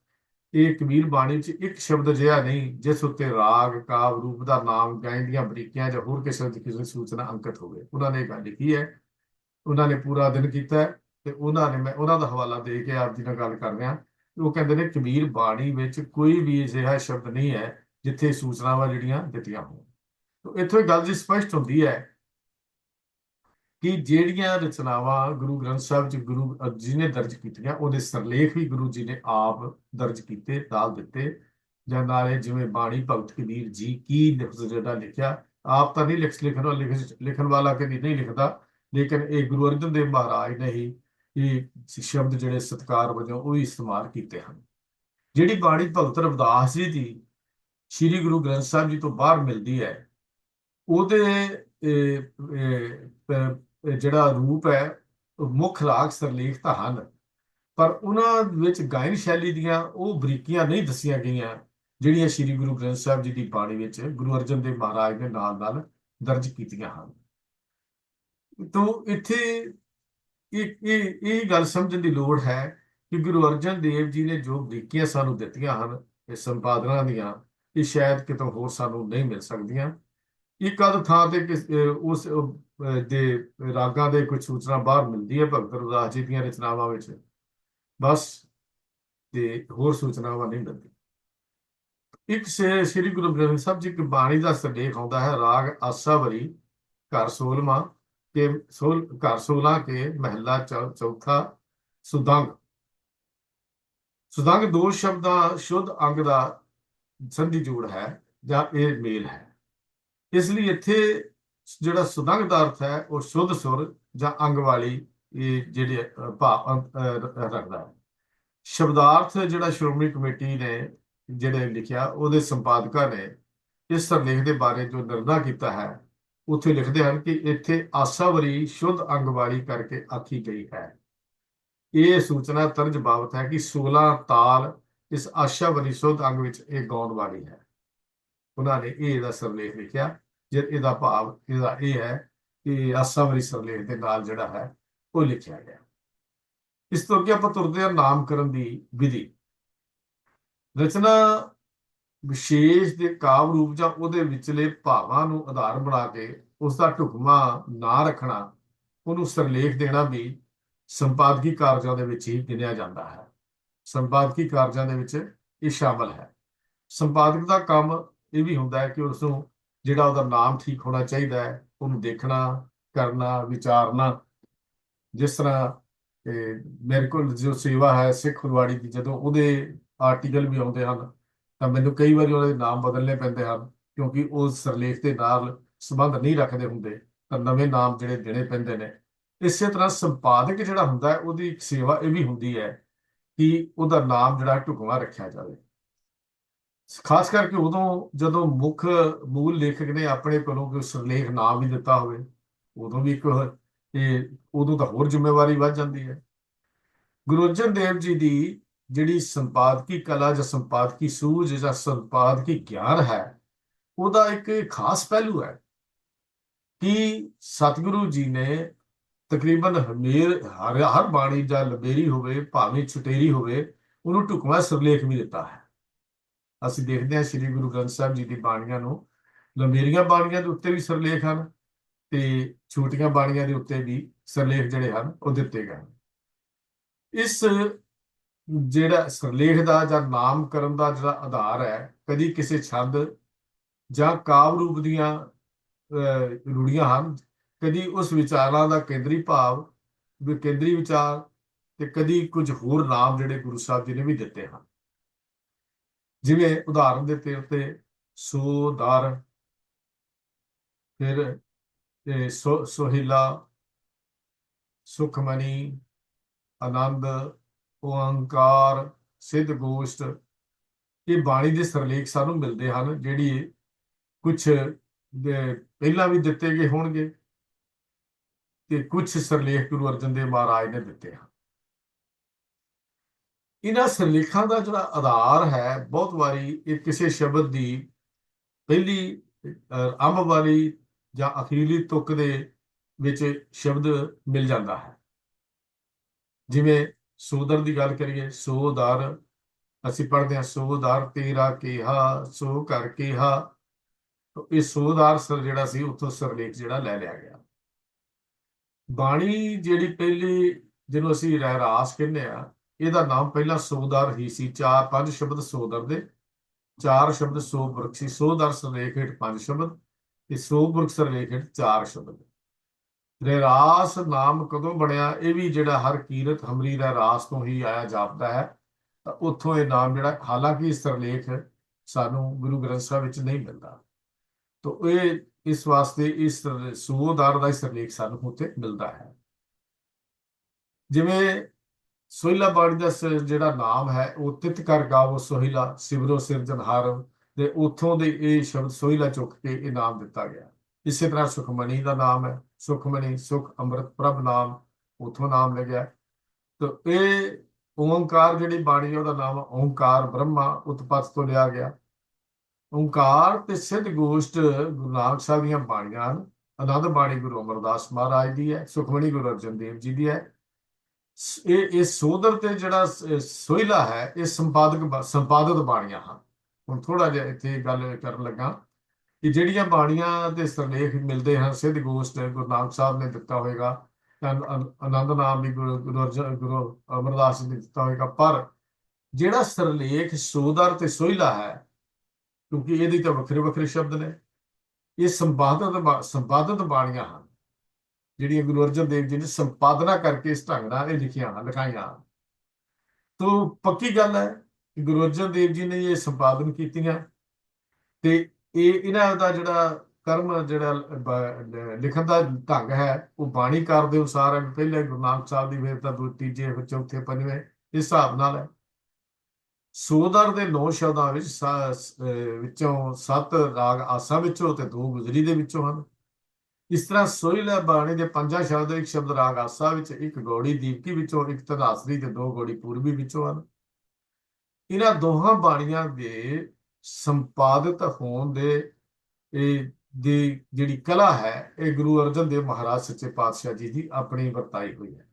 ਇਹ ਕਬੀਰ ਬਾਣੀ 'ਚ ਇੱਕ ਸ਼ਬਦ ਅਜਿਹਾ ਨਹੀਂ ਜਿਸ ਉੱਤੇ ਰਾਗ, ਕਾਵਿ ਰੂਪ ਦਾ ਨਾਮ, ਗਾਇਨ ਦੀਆਂ ਬਰੀਕੀਆਂ ਜਾਂ ਹੋਰ ਕਿਸੇ ਸੂਚਨਾ ਅੰਕਿਤ ਹੋਵੇ। ਉਹਨਾਂ ਨੇ ਇਹ ਗੱਲ ਲਿਖੀ ਹੈ, ਉਹਨਾਂ ਨੇ ਪੂਰਾ ਅਧਿਐਨ ਕੀਤਾ ਹੈ, ਤੇ ਮੈਂ ਉਹਨਾਂ ਦਾ ਹਵਾਲਾ ਦੇ ਕੇ ਆਪ ਜੀ ਨਾਲ ਗੱਲ ਕਰ ਰਿਹਾ। ਉਹ ਕਹਿੰਦੇ ਨੇ ਕਬੀਰ ਬਾਣੀ ਵਿੱਚ ਕੋਈ ਵੀ ਅਜਿਹਾ ਸ਼ਬਦ ਨਹੀਂ ਹੈ ਜਿੱਥੇ ਸੂਚਨਾਵਾਂ ਜਿਹੜੀਆਂ ਦਿੱਤੀਆਂ ਹੋਣ। ਇੱਥੋਂ ਇਹ ਗੱਲ ਜੀ ਸਪਸ਼ਟ ਹੁੰਦੀ ਹੈ ਕਿ ਜਿਹੜੀਆਂ ਰਚਨਾਵਾਂ ਗੁਰੂ ਗ੍ਰੰਥ ਸਾਹਿਬ 'ਚ ਗੁਰੂ ਜੀ ਨੇ ਦਰਜ ਕੀਤੀਆਂ, ਉਹਦੇ ਸਰਲੇਖ ਵੀ ਗੁਰੂ ਜੀ ਨੇ ਆਪ ਦਰਜ ਕੀਤੇ, ਡਾਲ ਦਿੱਤੇ। ਜਾਂ ਨਾਲੇ ਜਿਵੇਂ ਬਾਣੀ ਭਗਤ ਕਬੀਰ ਜੀ ਕੀ ਲਫ਼ਜ਼ ਜਿਹੜਾ ਲਿਖਿਆ, ਆਪ ਤਾਂ ਨਹੀਂ ਲਿਖਣ ਵਾਲਾ ਕਦੀ ਨਹੀਂ ਲਿਖਦਾ, ਲੇਕਿਨ ਇਹ ਗੁਰੂ ਅਰਜਨ ਦੇਵ ਮਹਾਰਾਜ ਨੇ ਹੀ ਇਹ ਸ਼ਬਦ ਜਿਹੜੇ ਸਤਿਕਾਰ ਵਜੋਂ ਉਹ ਇਸਤੇਮਾਲ ਕੀਤੇ ਹਨ। ਜਿਹੜੀ ਬਾਣੀ ਭਗਤ ਰਵਿਦਾਸ ਜੀ ਦੀ ਸ੍ਰੀ ਗੁਰੂ ਗ੍ਰੰਥ ਸਾਹਿਬ ਜੀ ਤੋਂ ਬਾਹਰ ਮਿਲਦੀ ਹੈ, ਉਹਦੇ ਜਿਹੜਾ ਰੂਪ ਹੈ ਮੁੱਖ ਰਾਗ ਸਰਲੇਖ ਤਾਂ ਹਨ, ਪਰ ਉਹਨਾਂ ਵਿੱਚ ਗਾਇਨ ਸ਼ੈਲੀ ਦੀਆਂ ਉਹ ਬਰੀਕੀਆਂ ਨਹੀਂ ਦੱਸੀਆਂ ਗਈਆਂ ਜਿਹੜੀਆਂ ਸ੍ਰੀ ਗੁਰੂ ਗ੍ਰੰਥ ਸਾਹਿਬ ਜੀ ਦੀ ਬਾਣੀ ਵਿੱਚ ਗੁਰੂ ਅਰਜਨ ਦੇਵ ਮਹਾਰਾਜ ਨੇ ਨਾਲ ਦਰਜ ਕੀਤੀਆਂ ਹਨ। ਤਾਂ ਇੱਥੇ ਇਹ ਗੱਲ ਸਮਝਣ ਦੀ ਲੋੜ ਹੈ ਕਿ ਗੁਰੂ ਅਰਜਨ ਦੇਵ ਜੀ ਨੇ ਜੋ ਬਰੀਕੀਆਂ ਸਾਨੂੰ ਦਿੱਤੀਆਂ ਹਨ ਇਹ ਸੰਪਾਦਨਾ ਦੀਆਂ, ਇਹ ਸ਼ਾਇਦ ਕਿਤੋਂ ਹੋਰ ਸਾਨੂੰ ਨਹੀਂ ਮਿਲ ਸਕਦੀਆਂ। ਇੱਕ ਅੱਧ ਥਾਂ ਤੇ ਉਸ ਦੇ ਰਾਗਾਂ ਦੇ ਕੁਝ ਸੂਚਨਾ ਬਾਹਰ ਮਿਲਦੀ ਹੈ ਭਗਤ ਰਵਿਦਾਸ ਜੀ ਦੀਆਂ ਰਚਨਾਵਾਂ ਵਿੱਚ, ਬਸ, ਤੇ ਹੋਰ ਸੂਚਨਾਵਾਂ ਨਹੀਂ ਮਿਲਦੀ। ਇੱਕ ਸ੍ਰੀ ਗੁਰੂ ਗ੍ਰੰਥ ਸਾਹਿਬ ਜੀ ਦੀ ਬਾਣੀ ਦਾ ਸਰਲੇਖ ਆਉਂਦਾ ਹੈ, ਰਾਗ ਆਸਾਵਰੀ, ਘਰ 16ਵਾਂ ਘਰ 16 ਕੇ ਮਹਿਲਾ ਚੌਥਾ, ਸੁਦੰਗ। ਸੁਦੰਗ ਦੋ ਸ਼ਬਦਾਂ ਸ਼ੁੱਧ ਅੰਗ ਦਾ ਸੰਧੀ ਜੋੜ ਹੈ ਜਾਂ ਇਹ ਮੇਲ ਹੈ। ਇਸ ਲਈ ਇੱਥੇ ਜਿਹੜਾ ਸੁਦੰਗ ਦਾ ਅਰਥ ਹੈ ਉਹ ਸ਼ੁੱਧ ਸੁਰ ਜਾਂ ਅੰਗ ਵਾਲੀ ਇਹ ਜਿਹੜੇ ਭਾਵ ਰੱਖਦਾ ਹੈ। ਸ਼ਬਦਾਰਥ ਜਿਹੜਾ ਸ਼੍ਰੋਮਣੀ ਕਮੇਟੀ ਨੇ ਜਿਹੜੇ ਲਿਖਿਆ, ਉਹਦੇ ਸੰਪਾਦਕਾਂ ਨੇ ਇਸ ਸਰਲੇਖ ਦੇ ਬਾਰੇ ਜੋ ਨਿਰਣਾ ਕੀਤਾ ਹੈ, ਉੱਥੇ ਲਿਖਦੇ ਹਨ ਕਿ ਇੱਥੇ ਆਸਾਵਰੀ ਸ਼ੁੱਧ ਅੰਗ ਵਾਲੀ ਕਰਕੇ ਆਖੀ ਗਈ ਹੈ। ਇਹ ਸੂਚਨਾ ਤਰਜ ਬਾਬਤ ਹੈ ਕਿ 16 ਤਾਲ ਇਸ ਆਸ਼ਾਵਰੀ ਸ਼ੁੱਧ ਅੰਗ ਵਿੱਚ ਇਹ ਗਾਉਣ ਵਾਲੀ ਹੈ। ਉਹਨਾਂ ਨੇ ਇਹਦਾ ਸਰਲੇਖ ਲਿਖਿਆ, ਇਹਦਾ ਭਾਵ ਇਹਦਾ ਇਹ ਹੈ ਕਿ ਆਸਾਵਰੀ ਸਰਲੇਖ ਦੇ ਨਾਲ ਜਿਹੜਾ ਹੈ ਉਹ ਲਿਖਿਆ ਗਿਆ। ਇਸ ਤੋਂ ਅੱਗੇ ਆਪਾਂ ਤੁਰਦੇ ਹਾਂ ਨਾਮਕਰਨ ਦੀ ਵਿਧੀ। ਰਚਨਾ ਵਿਸ਼ੇਸ਼ ਦੇ ਕਾਵਿ ਰੂਪ ਜਾਂ ਉਹਦੇ ਵਿਚਲੇ ਭਾਵਾਂ ਨੂੰ ਆਧਾਰ ਬਣਾ ਕੇ ਉਸ ਦਾ ਢੁਕਵਾਂ ਨਾ ਰੱਖਣਾ, ਉਹਨੂੰ ਸਿਰਲੇਖ ਦੇਣਾ ਵੀ ਸੰਪਾਦਕੀ ਕਾਰਜਾਂ ਦੇ ਵਿੱਚ ਹੀ ਗਿਣਿਆ ਜਾਂਦਾ ਹੈ। ਸੰਪਾਦਕੀ ਕਾਰਜਾਂ ਦੇ ਵਿੱਚ ਇਹ ਸ਼ਾਮਲ ਹੈ। ਸੰਪਾਦਕ ਦਾ ਕੰਮ ਇਹ ਵੀ ਹੁੰਦਾ ਹੈ ਕਿ ਉਸ ਨੂੰ ਜਿਹੜਾ ਉਹਦਾ ਨਾਮ ਠੀਕ ਹੋਣਾ ਚਾਹੀਦਾ ਹੈ, ਉਹਨੂੰ ਦੇਖਣਾ, ਕਰਨਾ, ਵਿਚਾਰਨਾ। ਜਿਸ ਤਰ੍ਹਾਂ ਮੇਰੇ ਕੋਲ ਜੋ ਸੇਵਾ ਹੈ ਸਿੱਖ ਫੁਲਵਾੜੀ ਦੀ, ਜਦੋਂ ਉਹਦੇ ਆਰਟੀਕਲ ਵੀ ਆਉਂਦੇ ਹਨ ਤਾਂ ਮੈਨੂੰ ਕਈ ਵਾਰੀ ਉਹਨਾਂ ਦੇ ਨਾਮ ਬਦਲਣੇ ਪੈਂਦੇ ਹਨ, ਕਿਉਂਕਿ ਉਹ ਸਿਰਲੇਖ ਦੇ ਨਾਲ ਸੰਬੰਧ ਨਹੀਂ ਰੱਖਦੇ ਹੁੰਦੇ, ਤਾਂ ਨਵੇਂ ਨਾਮ ਜਿਹੜੇ ਦੇਣੇ ਪੈਂਦੇ ਨੇ। ਇਸੇ ਤਰ੍ਹਾਂ ਸੰਪਾਦਕ ਜਿਹੜਾ ਹੁੰਦਾ ਹੈ, ਉਹਦੀ ਇੱਕ ਸੇਵਾ ਇਹ ਵੀ ਹੁੰਦੀ ਹੈ ਕਿ ਉਹਦਾ ਨਾਮ ਜਿਹੜਾ ਢੁਕਵਾਂ ਰੱਖਿਆ ਜਾਵੇ। ਖਾਸ ਕਰਕੇ ਉਦੋਂ ਜਦੋਂ ਮੁੱਖ ਮੂਲ ਲੇਖਕ ਨੇ ਆਪਣੇ ਕੋਲੋਂ ਕੋਈ ਸਿਰਲੇਖ ਨਾਮ ਵੀ ਦਿੱਤਾ ਹੋਵੇ, ਉਦੋਂ ਵੀ ਇੱਕ ਇਹ ਉਦੋਂ ਤਾਂ ਹੋਰ ਜ਼ਿੰਮੇਵਾਰੀ ਵੱਧ ਜਾਂਦੀ ਹੈ। ਗੁਰੂ ਅਰਜਨ ਦੇਵ ਜੀ ਦੀ ਜਿਹੜੀ ਸੰਪਾਦਕੀ ਕਲਾ ਜਾਂ ਸੰਪਾਦਕੀ ਸੂਝ ਜਾਂ ਸੰਪਾਦਕੀ ਗਿਆਨ ਹੈ, ਉਹਦਾ ਇੱਕ ਖਾਸ ਪਹਿਲੂ ਹੈ ਕਿ ਸਤਿਗੁਰੂ ਜੀ ਨੇ ਤਕਰੀਬਨ ਹਰ ਬਾਣੀ ਜਾਂ ਲੰਬੇਰੀ ਹੋਵੇ ਭਾਵੇਂ ਛੁਟੇਰੀ ਹੋਵੇ, ਉਹਨੂੰ ਢੁਕਵਾਂ ਸਿਰਲੇਖ ਵੀ ਦਿੱਤਾ ਹੈ। ਅਸੀਂ ਦੇਖਦੇ ਹਾਂ ਸ੍ਰੀ ਗੁਰੂ ਗ੍ਰੰਥ ਸਾਹਿਬ ਜੀ ਦੀ ਬਾਣੀਆਂ ਨੂੰ, ਲੰਬੇਰੀਆਂ ਬਾਣੀਆਂ ਦੇ ਉੱਤੇ ਵੀ ਸਿਰਲੇਖ ਹਨ ਤੇ ਛੋਟੀਆਂ ਬਾਣੀਆਂ ਦੇ ਉੱਤੇ ਵੀ ਸਿਰਲੇਖ ਜਿਹੜੇ ਹਨ ਉਹ ਦਿੱਤੇ ਗਏ ਹਨ। ਇਸ ਜਿਹੜਾ ਸਿਰਲੇਖ ਦਾ ਜਾਂ ਨਾਮਕਰਨ ਦਾ ਜਿਹੜਾ ਆਧਾਰ ਹੈ, ਕਦੀ ਕਿਸੇ ਛੰਦ ਜਾਂ ਕਾਵਿ ਰੂਪ ਦੀਆਂ ਰੂੜੀਆਂ ਹਨ, ਕਦੀ ਉਸ ਵਿਚਾਰਾਂ ਦਾ ਕੇਂਦਰੀ ਭਾਵ, ਕੇਂਦਰੀ ਵਿਚਾਰ, ਤੇ ਕਦੀ ਕੁਝ ਹੋਰ ਨਾਮ ਜਿਹੜੇ ਗੁਰੂ ਸਾਹਿਬ ਜੀ ਨੇ ਵੀ ਦਿੱਤੇ ਹਨ। ਜਿਵੇਂ ਉਦਾਹਰਨ ਦੇ ਤੌਰ ਤੇ ਸੋ ਦਰ, ਫਿਰ ਸੋਹਿਲਾ, ਸੁਖਮਨੀ, ਆਨੰਦ, ਓੰਕਾਰ, ਸਿੱਧ ਗੋਸ਼ਟ, ਇਹ ਬਾਣੀ ਦੇ ਸਿਰਲੇਖ ਸਾਨੂੰ ਮਿਲਦੇ ਹਨ, ਜਿਹੜੀ ਕੁਝ ਪਹਿਲਾਂ ਵੀ ਦਿੱਤੇ ਗਏ ਹੋਣਗੇ ਤੇ ਕੁਝ ਸਿਰਲੇਖ ਗੁਰੂ ਅਰਜਨ ਦੇਵ ਮਹਾਰਾਜ ਨੇ ਦਿੱਤੇ ਹਨ। ਇਹਨਾਂ ਸਿਰਲੇਖਾਂ ਦਾ ਜਿਹੜਾ ਆਧਾਰ ਹੈ, ਬਹੁਤ ਵਾਰੀ ਇਹ ਕਿਸੇ ਸ਼ਬਦ ਦੀ ਪਹਿਲੀ ਅੰਬ ਵਾਲੀ ਜਾਂ ਅਖੀਰਲੀ ਤੁਕ ਦੇ ਵਿੱਚ ਸ਼ਬਦ ਮਿਲ ਜਾਂਦਾ ਹੈ। ਜਿਵੇਂ ਸੋਦਰ ਦੀ ਗੱਲ ਕਰੀਏ, ਸੋ ਦਰ, ਅਸੀਂ ਪੜ੍ਹਦੇ ਹਾਂ ਸੋ ਦਰ ਤੇਰਾ ਕਿਹਾ ਸੋ ਕਰ ਕਿਹਾ, ਇਹ ਸੋ ਦਰ ਸਰ ਜਿਹੜਾ ਸੀ ਉੱਥੋਂ ਸਿਰਲੇਖ ਜਿਹੜਾ ਲੈ ਲਿਆ ਗਿਆ। ਬਾਣੀ ਜਿਹੜੀ ਪਹਿਲੀ, ਜਿਹਨੂੰ ਅਸੀਂ ਰਹਿਰਾਸ ਕਹਿੰਦੇ ਆ, ਇਹਦਾ ਨਾਮ ਪਹਿਲਾਂ ਸੋਦਰ ਹੀ ਸੀ। 4-5 ਸ਼ਬਦ ਸੋਦਰ ਦੇ, 4 ਸ਼ਬਦ ਸੋ ਪੁਰਖ ਸੀ। ਸੋਦਰ ਸਿਰਲੇਖ ਹੇਠ 5 ਸ਼ਬਦ ਤੇ ਸੋ ਪੁਰਖ ਸਿਰਲੇਖ ਹੇਠ 4 ਸ਼ਬਦ। ਰਹਿਰਾਸ ਨਾਮ ਕਦੋਂ ਬਣਿਆ, ਇਹ ਵੀ ਜਿਹੜਾ ਹਰ ਕੀਰਤ ਹਮਰੀ ਰਹਿਰਾਸ ਤੋਂ ਹੀ ਆਇਆ ਜਾਪਦਾ ਹੈ, ਤਾਂ ਉੱਥੋਂ ਇਹ ਨਾਮ ਜਿਹੜਾ, ਹਾਲਾਂਕਿ ਇਸ ਸਿਰਲੇਖ ਸਾਨੂੰ ਗੁਰੂ ਗ੍ਰੰਥ ਸਾਹਿਬ ਵਿੱਚ ਨਹੀਂ ਮਿਲਦਾ, ਤਾਂ ਇਹ ਇਸ ਵਾਸਤੇ ਇਸ ਸੋਦਰ ਦਾ ਸਿਰਲੇਖ ਸਾਨੂੰ ਉੱਥੇ ਮਿਲਦਾ ਹੈ। ਜਿਵੇਂ ਸੋਹਿਲਾ ਬਾਣੀ ਦਾ ਜਿਹੜਾ ਨਾਮ ਹੈ, ਉਹ ਤਿਤ ਕਰ ਗਾਵੋ ਸੋਹਿਲਾ ਸਿਮਰੋ ਸਿਰਜਣਹਾਰ, ਤੇ ਉੱਥੋਂ ਦੇ ਇਹ ਸ਼ਬਦ ਸੋਹਿਲਾ ਚੁੱਕ ਕੇ ਇਹ ਨਾਮ ਦਿੱਤਾ ਗਿਆ। ਇਸੇ ਤਰ੍ਹਾਂ ਸੁਖਮਨੀ ਦਾ ਨਾਮ ਹੈ, ਸੁਖਮਨੀ, ਸੁਖ ਅੰਮ੍ਰਿਤ ਪ੍ਰਭ ਨਾਮ, ਉੱਥੋਂ ਨਾਮ ਲੱਗਿਆ। ਤਾਂ ਇਹ ਓੰਕਾਰ ਜਿਹੜੀ ਬਾਣੀ ਹੈ, ਉਹਦਾ ਨਾਮ ਓੰਕਾਰ ਬ੍ਰਹਮਾ ਉਤਪਤ ਤੋਂ ਲਿਆ ਗਿਆ। ਓੰਕਾਰ ਤੇ ਸਿੱਧ ਗੋਸ਼ਟ ਗੁਰੂ ਨਾਨਕ ਸਾਹਿਬ ਦੀਆਂ ਬਾਣੀਆਂ ਹਨ। ਆਨੰਦ ਬਾਣੀ ਗੁਰੂ ਅਮਰਦਾਸ ਮਹਾਰਾਜ ਦੀ ਹੈ, ਸੁਖਮਨੀ ਗੁਰੂ ਅਰਜਨ ਦੇਵ ਜੀ ਦੀ ਹੈ। ਇਹ ਸੋਦਰ ਤੇ ਜਿਹੜਾ ਸੋਹਿਲਾ ਹੈ, ਇਹ ਸੰਪਾਦਿਤ ਬਾਣੀਆਂ ਹਨ। ਹੁਣ ਥੋੜਾ ਜਿਹਾ ਇੱਥੇ ਗੱਲ ਕਰਨ ਲੱਗਾ ਕਿ ਜਿਹੜੀਆਂ ਬਾਣੀਆਂ ਦੇ ਸਿਰਲੇਖ ਮਿਲਦੇ ਹਨ, ਸਿੱਧ ਗੋਸ਼ਟ ਗੁਰੂ ਨਾਨਕ ਸਾਹਿਬ ਨੇ ਦਿੱਤਾ ਹੋਵੇਗਾ, ਆਨੰਦ ਨਾਮ ਵੀ ਗੁਰੂ ਅਮਰਦਾਸ ਜੀ ਨੇ ਦਿੱਤਾ ਹੋਵੇਗਾ, ਪਰ ਜਿਹੜਾ ਸਿਰਲੇਖ ਸੋਦਰ ਤੇ ਸੋਹਿਲਾ ਹੈ, ਕਿਉਂਕਿ ਇਹਦੇ ਤਾਂ ਵੱਖਰੇ ਵੱਖਰੇ ਸ਼ਬਦ ਨੇ, ਇਹ ਸੰਪਾਦਿਤ ਬਾਣੀਆਂ ਹਨ, ਜਿਹੜੀਆਂ ਗੁਰੂ ਅਰਜਨ ਦੇਵ ਜੀ ਨੇ ਸੰਪਾਦਨਾ ਕਰਕੇ ਇਸ ਢੰਗ ਨਾਲ ਇਹ ਲਿਖਾਈਆਂ। ਤੋਂ ਪੱਕੀ ਗੱਲ ਹੈ ਕਿ ਗੁਰੂ ਅਰਜਨ ਦੇਵ ਜੀ ਨੇ ਇਹ ਸੰਪਾਦਨ ਕੀਤੀਆਂ, ਤੇ ਇਹਨਾਂ ਦਾ ਜਿਹੜਾ ਕਰਮ, ਜਿਹੜਾ ਲਿਖਣ ਦਾ ਢੰਗ ਹੈ, ਉਹ ਬਾਣੀ ਕਾਰ ਦੇ ਅਨੁਸਾਰ ਹੈ। ਪਹਿਲੇ ਗੁਰੂ ਨਾਨਕ ਸਾਹਿਬ ਦੀ, ਫਿਰ ਤਾਂ ਤੀਜੇ, ਫਿਰ ਚੌਥੇ, ਪੰਜਵੇਂ, ਇਸ ਹਿਸਾਬ ਨਾਲ ਹੈ। ਸੋਦਰ ਦੇ 9 ਸ਼ਬਦਾਂ ਵਿੱਚੋਂ 7 ਰਾਗ ਆਸਾ ਵਿੱਚੋਂ ਤੇ 2 ਗੁਜਰੀ ਦੇ ਵਿੱਚੋਂ ਹਨ। ਇਸ ਤਰ੍ਹਾਂ ਸੋਹਿਲਾ ਬਾਣੀ ਦੇ 5 ਸ਼ਬਦ, 1 ਸ਼ਬਦ ਰਾਗ ਆਸਾ ਵਿੱਚ, 1 ਗੌੜੀ ਦੀਪਕੀ ਵਿੱਚੋਂ, 1 ਧਨਾਸਰੀ ਤੇ 2 ਗੌੜੀ ਪੂਰਬੀ ਵਿੱਚੋਂ ਹਨ। ਇਹਨਾਂ ਦੋਹਾਂ ਬਾਣੀਆਂ ਦੇ ਸੰਪਾਦਿਤ ਹੋਣ ਦੀ ਜਿਹੜੀ ਕਲਾ ਹੈ, ਇਹ ਗੁਰੂ ਅਰਜਨ ਦੇਵ ਮਹਾਰਾਜ ਸੱਚੇ ਪਾਤਸ਼ਾਹ ਜੀ ਦੀ ਆਪਣੀ ਵਰਤਾਈ ਹੋਈ ਹੈ।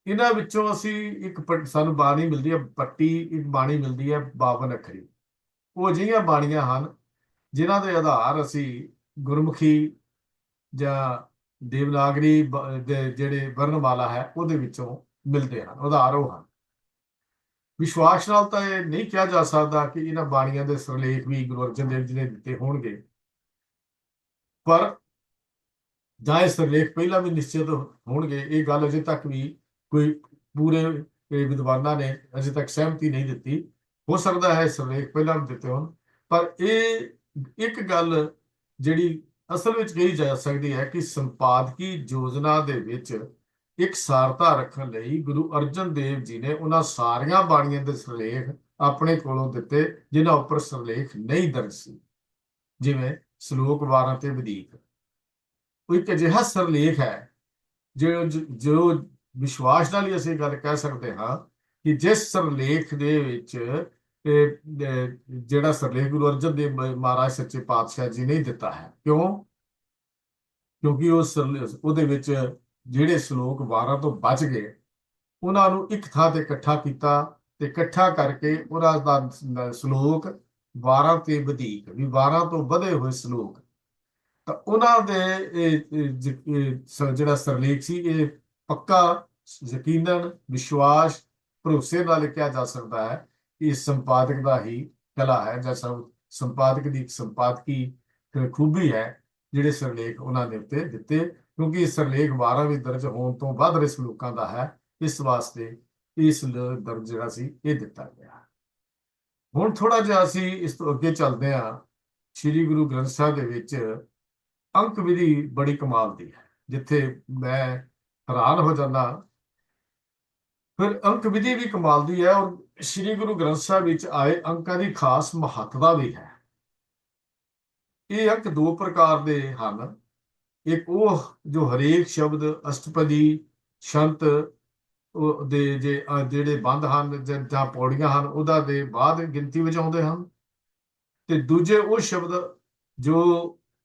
ਇਹਨਾਂ ਵਿੱਚੋਂ ਅਸੀਂ ਸਾਨੂੰ ਬਾਣੀ ਮਿਲਦੀ ਹੈ ਪੱਟੀ, ਇੱਕ ਬਾਣੀ ਮਿਲਦੀ ਹੈ 52 ਅੱਖਰੀ। ਉਹ ਅਜਿਹੀਆਂ ਬਾਣੀਆਂ ਹਨ ਜਿਨ੍ਹਾਂ ਦੇ ਆਧਾਰ ਅਸੀਂ ਗੁਰਮੁਖੀ ਜਾਂ ਦੇਵਨਾਗਰੀ ਦੇ ਜਿਹੜੇ ਵਰਣਮਾਲਾ ਹੈ ਉਹਦੇ ਵਿੱਚੋਂ ਮਿਲਦੇ ਹਨ, ਆਧਾਰ ਉਹ ਹਨ। ਵਿਸ਼ਵਾਸ ਨਾਲ ਤਾਂ ਇਹ ਨਹੀਂ ਕਿਹਾ ਜਾ ਸਕਦਾ ਕਿ ਇਹਨਾਂ ਬਾਣੀਆਂ ਦੇ ਸਿਰਲੇਖ ਵੀ ਗੁਰੂ ਅਰਜਨ ਦੇਵ ਜੀ ਨੇ ਦਿੱਤੇ ਹੋਣਗੇ, ਪਰ ਜਾਂ ਇਹ ਸਿਰਲੇਖ ਪਹਿਲਾਂ ਵੀ ਨਿਸ਼ਚਿਤ ਹੋਣਗੇ, ਇਹ ਗੱਲ ਅਜੇ ਤੱਕ ਵੀ ਕੋਈ ਪੂਰੇ ਵਿਦਵਾਨਾਂ ਨੇ ਅਜੇ ਤੱਕ ਸਹਿਮਤੀ ਨਹੀਂ ਦਿੱਤੀ। ਹੋ ਸਕਦਾ ਹੈ ਸਿਰਲੇਖ ਪਹਿਲਾਂ ਵੀ ਦਿੱਤੇ ਹੋਣ, ਪਰ ਇਹ ਇੱਕ ਗੱਲ ਜਿਹੜੀ ਅਸਲ ਵਿੱਚ ਕਹੀ ਜਾ ਸਕਦੀ ਹੈ ਕਿ ਸੰਪਾਦਕੀ ਯੋਜਨਾ ਦੇ ਵਿੱਚ ਇੱਕ ਸਾਰਤਾ ਰੱਖਣ ਲਈ ਗੁਰੂ ਅਰਜਨ ਦੇਵ ਜੀ ਨੇ ਉਹਨਾਂ ਸਾਰੀਆਂ ਬਾਣੀਆਂ ਦੇ ਸਿਰਲੇਖ ਆਪਣੇ ਕੋਲੋਂ ਦਿੱਤੇ ਜਿਨ੍ਹਾਂ ਉੱਪਰ ਸਿਰਲੇਖ ਨਹੀਂ ਦਰਜ ਸੀ, ਜਿਵੇਂ ਸ਼ਲੋਕ ਵਾਰਾਂ ਤੇ ਵਧੀਕ। ਉਹ ਇੱਕ ਅਜਿਹਾ ਸਿਰਲੇਖ ਹੈ ਜੋ ਵਿਸ਼ਵਾਸ ਨਾਲ ਹੀ ਅਸੀਂ ਗੱਲ ਕਹਿ ਸਕਦੇ ਹਾਂ ਕਿ ਜਿਸ ਸਿਰਲੇਖ ਦੇ ਵਿੱਚ ਜਿਹੜਾ ਸਿਰਲੇਖ ਗੁਰੂ ਅਰਜਨ ਦੇਵ ਮਹਾਰਾਜ ਸੱਚੇ ਪਾਤਸ਼ਾਹ ਜੀ ਨੇ ਦਿੱਤਾ ਹੈ। ਕਿਉਂ? ਕਿਉਂਕਿ ਉਹਦੇ ਵਿੱਚ ਜਿਹੜੇ ਸ਼ਲੋਕ 12 ਤੋਂ ਬਚ ਗਏ ਉਹਨਾਂ ਨੂੰ ਇੱਕ ਥਾਂ ਤੇ ਇਕੱਠਾ ਕੀਤਾ ਤੇ ਇਕੱਠਾ ਕਰਕੇ ਉਹਨਾਂ ਦਾ ਸ਼ਲੋਕ 12 ਤੇ ਵਧੀਕ ਵੀ 12 ਤੋਂ ਵਧੇ ਹੋਏ ਸ਼ਲੋਕ, ਤਾਂ ਉਹਨਾਂ ਦੇ ਜਿਹੜਾ ਸਿਰਲੇਖ ਸੀ ਇਹ ਪੱਕਾ ਯਕੀਨਨ ਵਿਸ਼ਵਾਸ ਭਰੋਸੇ ਨਾਲ ਕਿਹਾ ਜਾ ਸਕਦਾ ਹੈ ਕਿ ਸੰਪਾਦਕ ਦਾ ਹੀ ਕਲਾ ਹੈ ਜਾਂ ਸੰਪਾਦਕ ਦੀ ਸੰਪਾਦਕੀ ਖੂਬੀ ਹੈ ਜਿਹੜੇ ਸਿਰਲੇਖ ਉਹਨਾਂ ਦੇ ਉੱਤੇ ਦਿੱਤੇ, ਕਿਉਂਕਿ ਇਹ ਸਿਰਲੇਖ 12 ਵੀ ਦਰਜ ਹੋਣ ਤੋਂ ਵੱਧ ਰਹੇ ਸ਼ਲੋਕਾਂ ਦਾ ਹੈ, ਇਸ ਵਾਸਤੇ ਇਸ ਦਰਜ ਜਿਹੜਾ ਸੀ ਇਹ ਦਿੱਤਾ ਗਿਆ। ਹੁਣ ਥੋੜਾ ਜਿਹਾ ਅਸੀਂ ਇਸ ਤੋਂ ਅੱਗੇ ਚੱਲਦੇ ਹਾਂ। ਸ੍ਰੀ ਗੁਰੂ ਗ੍ਰੰਥ ਸਾਹਿਬ ਦੇ ਵਿੱਚ ਅੰਕ ਵਿਧੀ ਬੜੀ ਕਮਾਲ ਦੀ ਹੈ, ਜਿੱਥੇ ਮੈਂ ਹੈਰਾਨ ਹੋ ਜਾਂਦਾ। ਫਿਰ ਅੰਕ ਵਿਧੀ ਵੀ ਕਮਾਲ ਦੀ ਹੈ ਔਰ ਸ੍ਰੀ ਗੁਰੂ ਗ੍ਰੰਥ ਸਾਹਿਬ ਵਿੱਚ ਆਏ ਅੰਕਾਂ ਦੀ ਖਾਸ ਮਹੱਤਤਾ ਵੀ ਹੈ। ਇਹ ਅੰਕ ਦੋ ਪ੍ਰਕਾਰ ਦੇ ਹਨ। ਇੱਕ ਉਹ ਜੋ ਹਰੇਕ ਸ਼ਬਦ ਅਸ਼ਟਪਦੀ ਸ਼ੰਤ ਦੇ ਜਿਹੜੇ ਬੰਦ ਹਨ ਜਾਂ ਪੌੜੀਆਂ ਹਨ ਉਹਦਾ ਦੇ ਬਾਅਦ ਗਿਣਤੀ ਵਿੱਚ ਆਉਂਦੇ ਹਨ, ਤੇ ਦੂਜੇ ਉਹ ਸ਼ਬਦ ਜੋ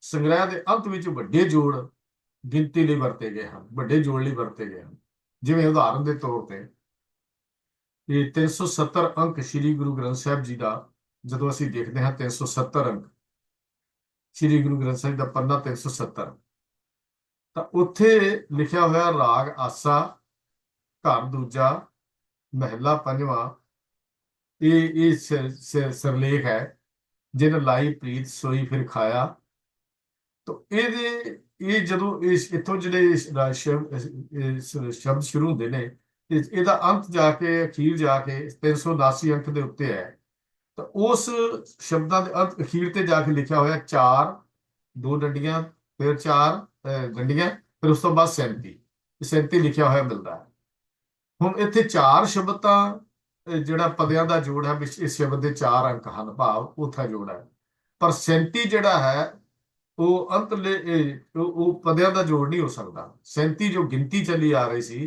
ਸੰਗ੍ਰਹਿ ਦੇ ਅੰਤ ਵਿੱਚ ਵੱਡੇ ਜੋੜ ਗਿਣਤੀ ਲਈ ਵਰਤੇ ਗਏ ਹਨ, ਵੱਡੇ ਜੋੜ ਲਈ ਵਰਤੇ ਗਏ ਹਨ। ਜਿਵੇਂ ਉਦਾਹਰਨ ਦੇ ਤੌਰ ਤੇ ਇਹ 370 ਅੰਕ ਸ੍ਰੀ ਗੁਰੂ ਗ੍ਰੰਥ ਸਾਹਿਬ ਜੀ ਦਾ ਜਦੋਂ ਅਸੀਂ ਦੇਖਦੇ ਹਾਂ 370 ਅੰਕ ਸ੍ਰੀ ਗੁਰੂ ਗ੍ਰੰਥ ਸਾਹਿਬ ਦਾ ਪੰਨਾ 370, ਤਾਂ ਉੱਥੇ ਲਿਖਿਆ ਹੋਇਆ ਰਾਗ ਆਸਾ ਘਰ ਦੂਜਾ ਮਹਿਲਾ ਪੰਜਵਾਂ ਇਹ ਸਿਰਲੇਖ ਹੈ। ਜਿਨ ਲਾਈ ਪ੍ਰੀਤ ਸੋਈ ਫਿਰ ਖਾਇਆ। ਤਾਂ ਇਹ ਜਦੋਂ ਇੱਥੋਂ ਜਿਹੜੇ ਸ਼ਬਦ ਸ਼ੁਰੂ ਹੁੰਦੇ ਨੇ ਇਹਦਾ ਅੰਤ ਜਾ ਕੇ ਅਖੀਰ ਜਾ ਕੇ 379 ਅੰਕ ਦੇ ਉੱਤੇ ਹੈ, ਤਾਂ ਉਸ ਸ਼ਬਦਾਂ ਦੇ ਅੰਤ ਅਖੀਰ ਤੇ ਜਾ ਕੇ ਲਿਖਿਆ ਹੋਇਆ 4 2 ਡੰਡੀਆਂ ਫਿਰ 4 ਡੰਡੀਆਂ ਫਿਰ ਉਸ ਤੋਂ ਬਾਅਦ 37 ਲਿਖਿਆ ਹੋਇਆ ਮਿਲਦਾ ਹੈ। ਹੁਣ ਇੱਥੇ 4 ਸ਼ਬਦ ਤਾਂ ਜਿਹੜਾ ਪਦਿਆਂ ਦਾ ਜੋੜ ਹੈ ਇਸ ਸ਼ਬਦ ਦੇ 4 ਅੰਕ ਹਨ, ਭਾਵ ਉੱਥਾ ਜੋੜ ਹੈ, ਪਰ 37 ਜਿਹੜਾ ਹੈ ਉਹ ਅੰਤਲੇ ਉਹ ਪਦਿਆਂ ਦਾ ਜੋੜ ਨਹੀਂ ਹੋ ਸਕਦਾ। 37 ਜੋ ਗਿਣਤੀ ਚੱਲੀ ਆ ਰਹੀ ਸੀ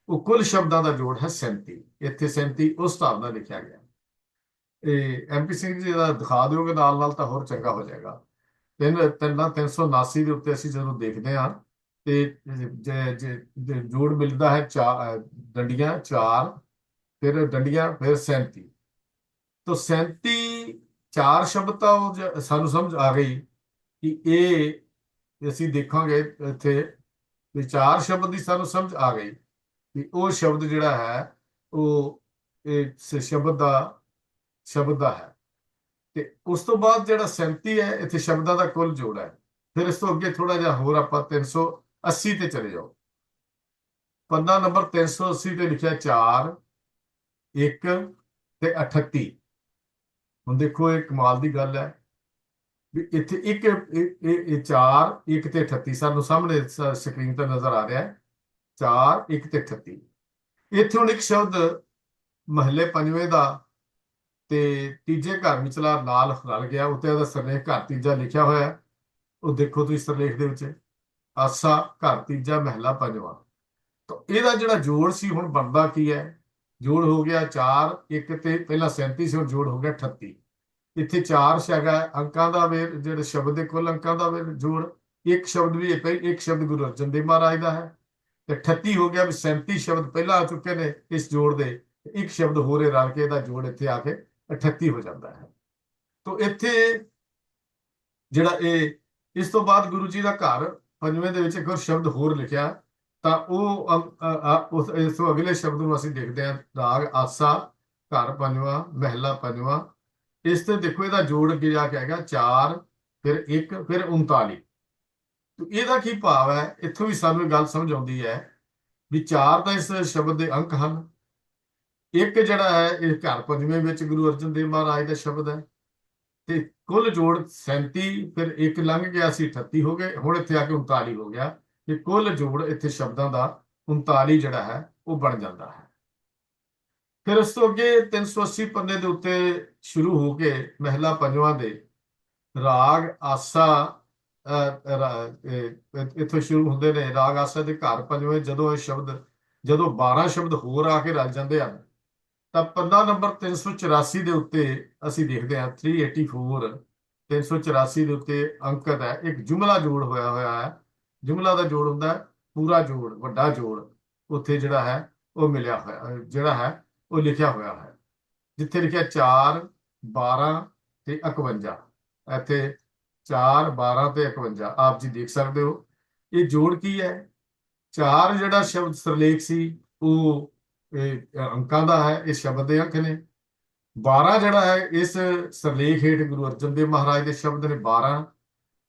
ਉਹ ਕੁੱਲ ਸ਼ਬਦਾਂ ਦਾ ਜੋੜ ਹੈ 37। ਇੱਥੇ 37 ਉਸ ਹਿਸਾਬ ਨਾਲ ਲਿਖਿਆ ਗਿਆ। ਇਹ MP ਸਿੰਘ ਜੀ ਦਾ ਦਿਖਾ ਦਿਓਗੇ ਨਾਲ ਤਾਂ ਹੋਰ ਚੰਗਾ ਹੋ ਜਾਏਗਾ। 379 ਦੇ ਉੱਤੇ ਅਸੀਂ ਜਦੋਂ ਦੇਖਦੇ ਹਾਂ ਤੇ ਜੋੜ ਮਿਲਦਾ ਹੈ 4 ਡੰਡੀਆਂ 4 ਫਿਰ ਡੰਡੀਆਂ ਫਿਰ 37। ਤਾਂ 37 4 ਸ਼ਬਦ ਤਾਂ ਸਾਨੂੰ ਸਮਝ ਆ ਗਈ ਕਿ ਇਹ ਅਸੀਂ ਦੇਖਾਂਗੇ ਇੱਥੇ 4 ਸ਼ਬਦ ਦੀ ਸਾਨੂੰ ਸਮਝ ਆ ਗਈ ਕਿ ਉਹ ਸ਼ਬਦ ਜਿਹੜਾ ਹੈ ਉਹ ਇਸ ਸ਼ਬਦ ਦਾ ਹੈ। ਤੇ ਉਸ ਤੋਂ ਬਾਅਦ ਜਿਹੜਾ 37 ਹੈ ਇੱਥੇ ਸ਼ਬਦਾਂ ਦਾ ਕੁੱਲ ਜੋੜ ਹੈ। ਫਿਰ ਇਸ ਤੋਂ ਅੱਗੇ ਥੋੜਾ ਜਿਹਾ ਹੋਰ ਆਪਾਂ 380 ਤੇ ਚਲੇ ਜਾਓ। ਪੰਨਾ ਨੰਬਰ 380 ਤੇ ਲਿਖਿਆ 4 1 ਤੇ 38। ਹੁਣ ਦੇਖੋ ਇਹ ਕਮਾਲ ਦੀ ਗੱਲ ਹੈ ਵੀ ਇੱਥੇ ਇਹ 4 1 ਤੇ 38 ਸਾਨੂੰ ਸਾਹਮਣੇ ਸਕਰੀਨ ਤੇ ਨਜ਼ਰ ਆ ਰਿਹਾ ਹੈ। 4 1 ਤੇ 38। ਇੱਥੇ ਹੁਣ ਇੱਕ ਸ਼ਬਦ ਮਹੱਲੇ ਪੰਜਵੇਂ ਦਾ ਤੇ ਤੀਜੇ ਘਰ ਵਿਚਲਾ ਨਾਲ ਰਲ ਗਿਆ, ਉੱਤੇ ਉਹਦਾ ਸਿਰਲੇਖ ਘਰ ਤੀਜਾ ਲਿਖਿਆ ਹੋਇਆ। ਉਹ ਦੇਖੋ ਤੁਸੀਂ ਸਿਰਲੇਖ ਦੇ ਵਿੱਚ ਆਸਾ ਘਰ ਤੀਜਾ ਮਹਿਲਾ ਪੰਜਵਾਂ। ਤਾਂ ਇਹਦਾ ਜਿਹੜਾ ਜੋੜ ਸੀ ਹੁਣ ਬਣਦਾ ਕੀ ਹੈ? ਜੋੜ ਹੋ ਗਿਆ 4 1 ਤੇ ਪਹਿਲਾਂ 37 ਸੀ, ਹੁਣ ਜੋੜ ਹੋ ਗਿਆ 38। ਇੱਥੇ 4 ਹੈਗਾ ਅੰਕਾਂ ਦਾ ਵੇਰ, ਜਿਹੜੇ ਸ਼ਬਦ ਦੇ ਕੁੱਲ ਅੰਕਾਂ ਦਾ ਵੇਰ ਜੋੜ। ਇੱਕ ਸ਼ਬਦ ਵੀ ਇੱਕ ਸ਼ਬਦ ਗੁਰੂ ਅਰਜਨ ਦੇਵ ਮਹਾਰਾਜ ਦਾ ਹੈ, ਤੇ 38 ਹੋ ਗਿਆ ਵੀ 37 ਸ਼ਬਦ ਪਹਿਲਾਂ ਆ ਚੁੱਕੇ ਨੇ ਇਸ ਜੋੜ ਦੇ, ਇੱਕ ਸ਼ਬਦ ਹੋਰ ਰਲ ਕੇ ਇਹਦਾ ਜੋੜ ਇੱਥੇ ਆ ਕੇ 38 ਹੋ ਜਾਂਦਾ ਹੈ। ਤੋ ਇੱਥੇ ਜਿਹੜਾ ਇਹ ਇਸ ਤੋਂ ਬਾਅਦ ਗੁਰੂ ਜੀ ਦਾ ਘਰ ਪੰਜਵੇਂ ਦੇ ਵਿੱਚ ਇੱਕ ਹੋਰ ਸ਼ਬਦ ਹੋਰ ਲਿਖਿਆ, ਤਾਂ ਉਹ ਉਸ ਇਸ ਤੋਂ ਅਗਲੇ ਸ਼ਬਦ ਨੂੰ ਅਸੀਂ ਦੇਖਦੇ ਹਾਂ, ਰਾਗ ਆਸਾ, ਘਰ ਪੰਜਵਾਂ, ਮਹਿਲਾ ਪੰਜਵਾਂ। ਇਸ ਤੇ ਦੇਖੋ ਇਹਦਾ ਜੋੜ ਅੱਗੇ ਜਾ ਕੇ ਆਏਗਾ 4, ਫਿਰ 1, ਫਿਰ 39। ਤੋ ਇਹਦਾ ਕੀ ਭਾਵ ਹੈ? ਇੱਥੋਂ ਵੀ ਸਾਨੂੰ ਇਹ ਗੱਲ ਸਮਝ ਆਉਂਦੀ ਹੈ ਵੀ 4 ਤਾਂ ਇਸ ਸ਼ਬਦ ਦੇ ਅੰਕ ਹਨ, ਇੱਕ ਜਿਹੜਾ ਹੈ ਇਹ ਘਰ ਪੰਜਵੇਂ ਵਿੱਚ ਗੁਰੂ ਅਰਜਨ ਦੇਵ ਮਹਾਰਾਜ ਦਾ ਸ਼ਬਦ ਹੈ, ਤੇ ਕੁੱਲ ਜੋੜ 37, ਫਿਰ ਇੱਕ ਲੰਘ ਗਿਆ ਸੀ 38 ਹੋ ਗਏ, ਹੁਣ ਇੱਥੇ ਆ ਕੇ 39 ਹੋ ਗਿਆ। ਇਹ ਕੁੱਲ ਜੋੜ ਇੱਥੇ ਸ਼ਬਦਾਂ ਦਾ 39 ਜਿਹੜਾ ਹੈ ਉਹ ਬਣ ਜਾਂਦਾ ਹੈ। ਫਿਰ ਉਸ ਤੋਂ ਅੱਗੇ 380 ਪੰਨੇ ਦੇ ਉੱਤੇ ਸ਼ੁਰੂ ਹੋ ਕੇ ਮਹਿਲਾ ਪੰਜਵਾਂ ਦੇ ਰਾਗ ਆਸਾ, ਇੱਥੋਂ ਸ਼ੁਰੂ ਹੁੰਦੇ ਨੇ ਰਾਗ ਆਸਾ ਦੇ ਘਰ ਪੰਜਵੇਂ। ਜਦੋਂ ਇਹ ਸ਼ਬਦ, ਜਦੋਂ 12 ਸ਼ਬਦ ਹੋਰ ਆ ਕੇ ਰਲ ਜਾਂਦੇ ਹਨ, ਤਾਂ ਪੰਨਾ ਨੰਬਰ 384 ਦੇ ਉੱਤੇ ਅਸੀਂ ਦੇਖਦੇ ਹਾਂ 384, 384 ਦੇ ਉੱਤੇ ਅੰਕਤ ਹੈ, ਇੱਕ ਜੁਮਲਾ ਜੋੜ ਹੋਇਆ ਹੈ। ਜੁਮਲਾ ਦਾ ਜੋੜ ਹੁੰਦਾ ਹੈ ਪੂਰਾ ਜੋੜ, ਵੱਡਾ ਜੋੜ, ਉੱਥੇ ਜਿਹੜਾ ਹੈ ਉਹ ਮਿਲਿਆ ਹੋਇਆ, ਜਿਹੜਾ ਹੈ ਉਹ ਲਿਖਿਆ ਹੋਇਆ ਹੈ, ਜਿੱਥੇ ਲਿਖਿਆ 4, 12 ਤੇ 51। ਇੱਥੇ 4, 12 ਤੇ 51 ਆਪ ਜੀ ਦੇਖ ਸਕਦੇ ਹੋ। ਇਹ ਜੋੜ ਕੀ ਹੈ? 4 ਜਿਹੜਾ ਸ਼ਬਦ ਸਰਲੇਖ ਸੀ ਉਹ ਅੰਕਾਂ ਦਾ ਹੈ, ਇਹ ਸ਼ਬਦ ਦੇ ਅੰਕ ਨੇ। 12 ਜਿਹੜਾ ਹੈ ਇਸ ਸਰਲੇਖ ਹੇਠ ਗੁਰੂ ਅਰਜਨ ਦੇਵ ਮਹਾਰਾਜ ਦੇ ਸ਼ਬਦ ਨੇ 12,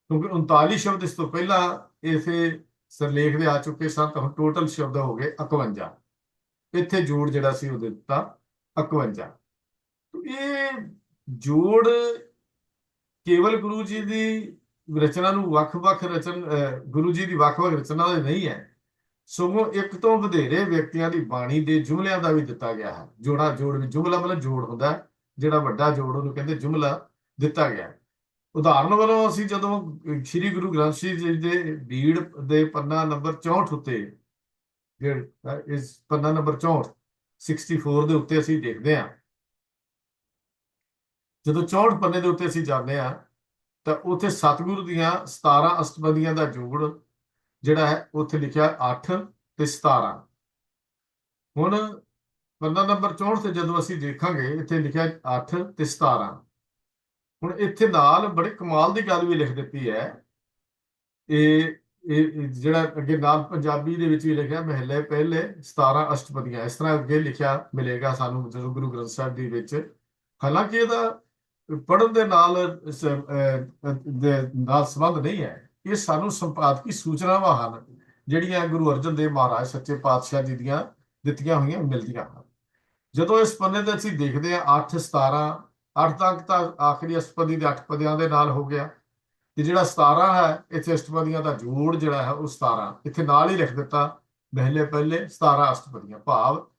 ਕਿਉਂਕਿ 39 ਸ਼ਬਦ ਇਸ ਤੋਂ ਪਹਿਲਾਂ ਇਸੇ ਸਰਲੇਖ ਦੇ ਆ ਚੁੱਕੇ ਸਨ, ਤਾਂ ਹੁਣ ਟੋਟਲ ਸ਼ਬਦ ਹੋ ਗਏ 51। ਇੱਥੇ ਜੋੜ ਜਿਹੜਾ ਸੀ ਉਹ ਦਿੱਤਾ 51। ਇਹ ਜੋੜ ਕੇਵਲ ਗੁਰੂ ਜੀ ਦੀ ਰਚਨਾ ਨੂੰ ਵੱਖ-ਵੱਖ ਗੁਰੂ ਜੀ ਦੀ ਵੱਖ-ਵੱਖ ਰਚਨਾ ਦੇ ਨਹੀਂ ਹੈ, ਸਗੋਂ ਇੱਕ ਤੋਂ ਵਧੇਰੇ ਵਿਅਕਤੀਆਂ ਦੀ ਬਾਣੀ ਦੇ ਜੁਮਲਿਆਂ ਦਾ ਵੀ ਦਿੱਤਾ ਗਿਆ ਹੈ। ਜੋੜ ਵੀ, ਜੁਮਲਾ ਮਤਲਬ ਜੋੜ ਹੁੰਦਾ ਹੈ, ਜਿਹੜਾ ਵੱਡਾ ਜੋੜ ਉਹਨੂੰ ਕਹਿੰਦੇ ਜੁਮਲਾ ਦਿੱਤਾ ਗਿਆ। ਉਦਾਹਰਨ ਵੱਲੋਂ ਅਸੀਂ ਜਦੋਂ ਸ੍ਰੀ ਗੁਰੂ ਗ੍ਰੰਥ ਸਾਹਿਬ ਜੀ ਦੇ ਬੀੜ ਦੇ ਪੰਨਾ ਨੰਬਰ 64 ਉੱਤੇ, ਇਸ ਪੰਨਾ ਨੰਬਰ 64, 64 ਦੇ ਉੱਤੇ ਅਸੀਂ ਦੇਖਦੇ ਹਾਂ, ਜਦੋਂ 64 ਪੰਨੇ ਦੇ ਉੱਤੇ ਅਸੀਂ ਜਾਂਦੇ ਹਾਂ, ਤਾਂ ਉੱਥੇ ਸਤਿਗੁਰੂ ਦੀਆਂ 17 ਅਸ਼ਟਪਦੀਆਂ ਦਾ ਜੋੜ ਜਿਹੜਾ ਹੈ ਉੱਥੇ ਲਿਖਿਆ 8 ਤੇ 17। ਹੁਣ ਪੰਨਾ ਨੰਬਰ 64 ਤੇ ਜਦੋਂ ਅਸੀਂ ਦੇਖਾਂਗੇ, ਇੱਥੇ ਲਿਖਿਆ 8 ਤੇ 17। ਹੁਣ ਇੱਥੇ ਨਾਲ ਬੜੇ ਕਮਾਲ ਦੀ ਗੱਲ ਵੀ ਲਿਖ ਦਿੱਤੀ ਹੈ, ਇਹ ਜਿਹੜਾ ਅੱਗੇ ਨਾਲ ਪੰਜਾਬੀ ਦੇ ਵਿੱਚ ਵੀ ਲਿਖਿਆ ਮਹੱਲੇ ਪਹਿਲੇ 17 ਅਸ਼ਟਪਦੀਆਂ, ਇਸ ਤਰ੍ਹਾਂ ਅੱਗੇ ਲਿਖਿਆ ਮਿਲੇਗਾ ਸਾਨੂੰ ਜਦੋਂ ਗੁਰੂ ਗ੍ਰੰਥ ਸਾਹਿਬ ਦੇ ਵਿੱਚ। ਹਾਲਾਂਕਿ ਇਹਦਾ ਪੜ੍ਹਨ ਦੇ ਨਾਲ ਸੰਬੰਧ ਨਹੀਂ ਹੈ, ਇਹ ਸਾਨੂੰ ਸੰਪਾਦਕੀ ਸੂਚਨਾਵਾਂ ਹਨ ਜਿਹੜੀਆਂ ਗੁਰੂ ਅਰਜਨ ਦੇਵ ਮਹਾਰਾਜ ਸੱਚੇ ਪਾਤਸ਼ਾਹ ਜੀ ਦੀਆਂ ਦਿੱਤੀਆਂ ਹੋਈਆਂ ਮਿਲਦੀਆਂ ਹਨ। ਜਦੋਂ ਇਸ ਪੰਨੇ ਤੇ ਅਸੀਂ ਦੇਖਦੇ ਹਾਂ 8, 17, 8 ਤੱਕ ਤਾਂ ਆਖਰੀ ਅਸ਼ਟਪਦੀ ਦੇ 8 ਪਦਿਆਂ ਦੇ ਨਾਲ ਹੋ ਗਿਆ, ਤੇ ਜਿਹੜਾ 17 ਹੈ ਇੱਥੇ ਅਸ਼ਟਪਦੀਆਂ ਦਾ ਜੋੜ ਜਿਹੜਾ ਹੈ ਉਹ 17 ਇੱਥੇ ਨਾਲ ਹੀ ਲਿਖ ਦਿੱਤਾ, ਮਹਿਲੇ ਪਹਿਲੇ 17 ਅਸ਼ਟਪਦੀਆਂ, ਭਾਵ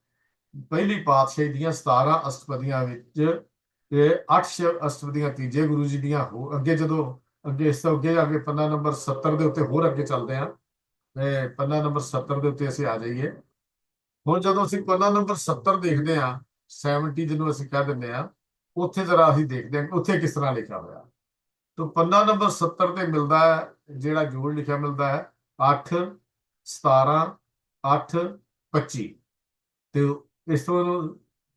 ਪਹਿਲੀ ਪਾਤਸ਼ਾਹੀ ਦੀਆਂ 17 ਅਸ਼ਟਪਦੀਆਂ ਵਿੱਚ ਇਹ 8 ਅਸ਼ਟਪਦੀਆਂ ਤੀਜੇ ਗੁਰੂ ਜੀ ਦੀਆਂ ਹੋ। ਅੱਗੇ ਜਦੋਂ ਇਸ ਤੋਂ ਅੱਗੇ ਪੰਨਾ ਨੰਬਰ 70 ਦੇ ਉੱਤੇ ਹੋਰ ਅੱਗੇ ਚੱਲਦੇ ਹਾਂ, ਪੰਨਾ ਨੰਬਰ 70 ਦੇ ਉੱਤੇ ਅਸੀਂ ਆ ਜਾਈਏ। ਹੁਣ ਜਦੋਂ ਅਸੀਂ ਪੰਨਾ ਨੰਬਰ 70 ਦੇਖਦੇ ਹਾਂ, 70 ਜਿਹਨੂੰ ਅਸੀਂ ਕਹਿ ਦਿੰਦੇ ਹਾਂ, ਉੱਥੇ ਜਰਾ ਅਸੀਂ ਦੇਖਦੇ ਹਾਂ ਉੱਥੇ ਕਿਸ ਤਰ੍ਹਾਂ ਲਿਖਿਆ ਹੋਇਆ। ਤਾਂ ਪੰਨਾ ਨੰਬਰ 70 ਤੇ ਮਿਲਦਾ ਹੈ, ਜਿਹੜਾ ਜੋੜ ਲਿਖਿਆ ਮਿਲਦਾ ਹੈ 8, 17, 8, 25। ਤੇ ਇਸ ਤੋਂ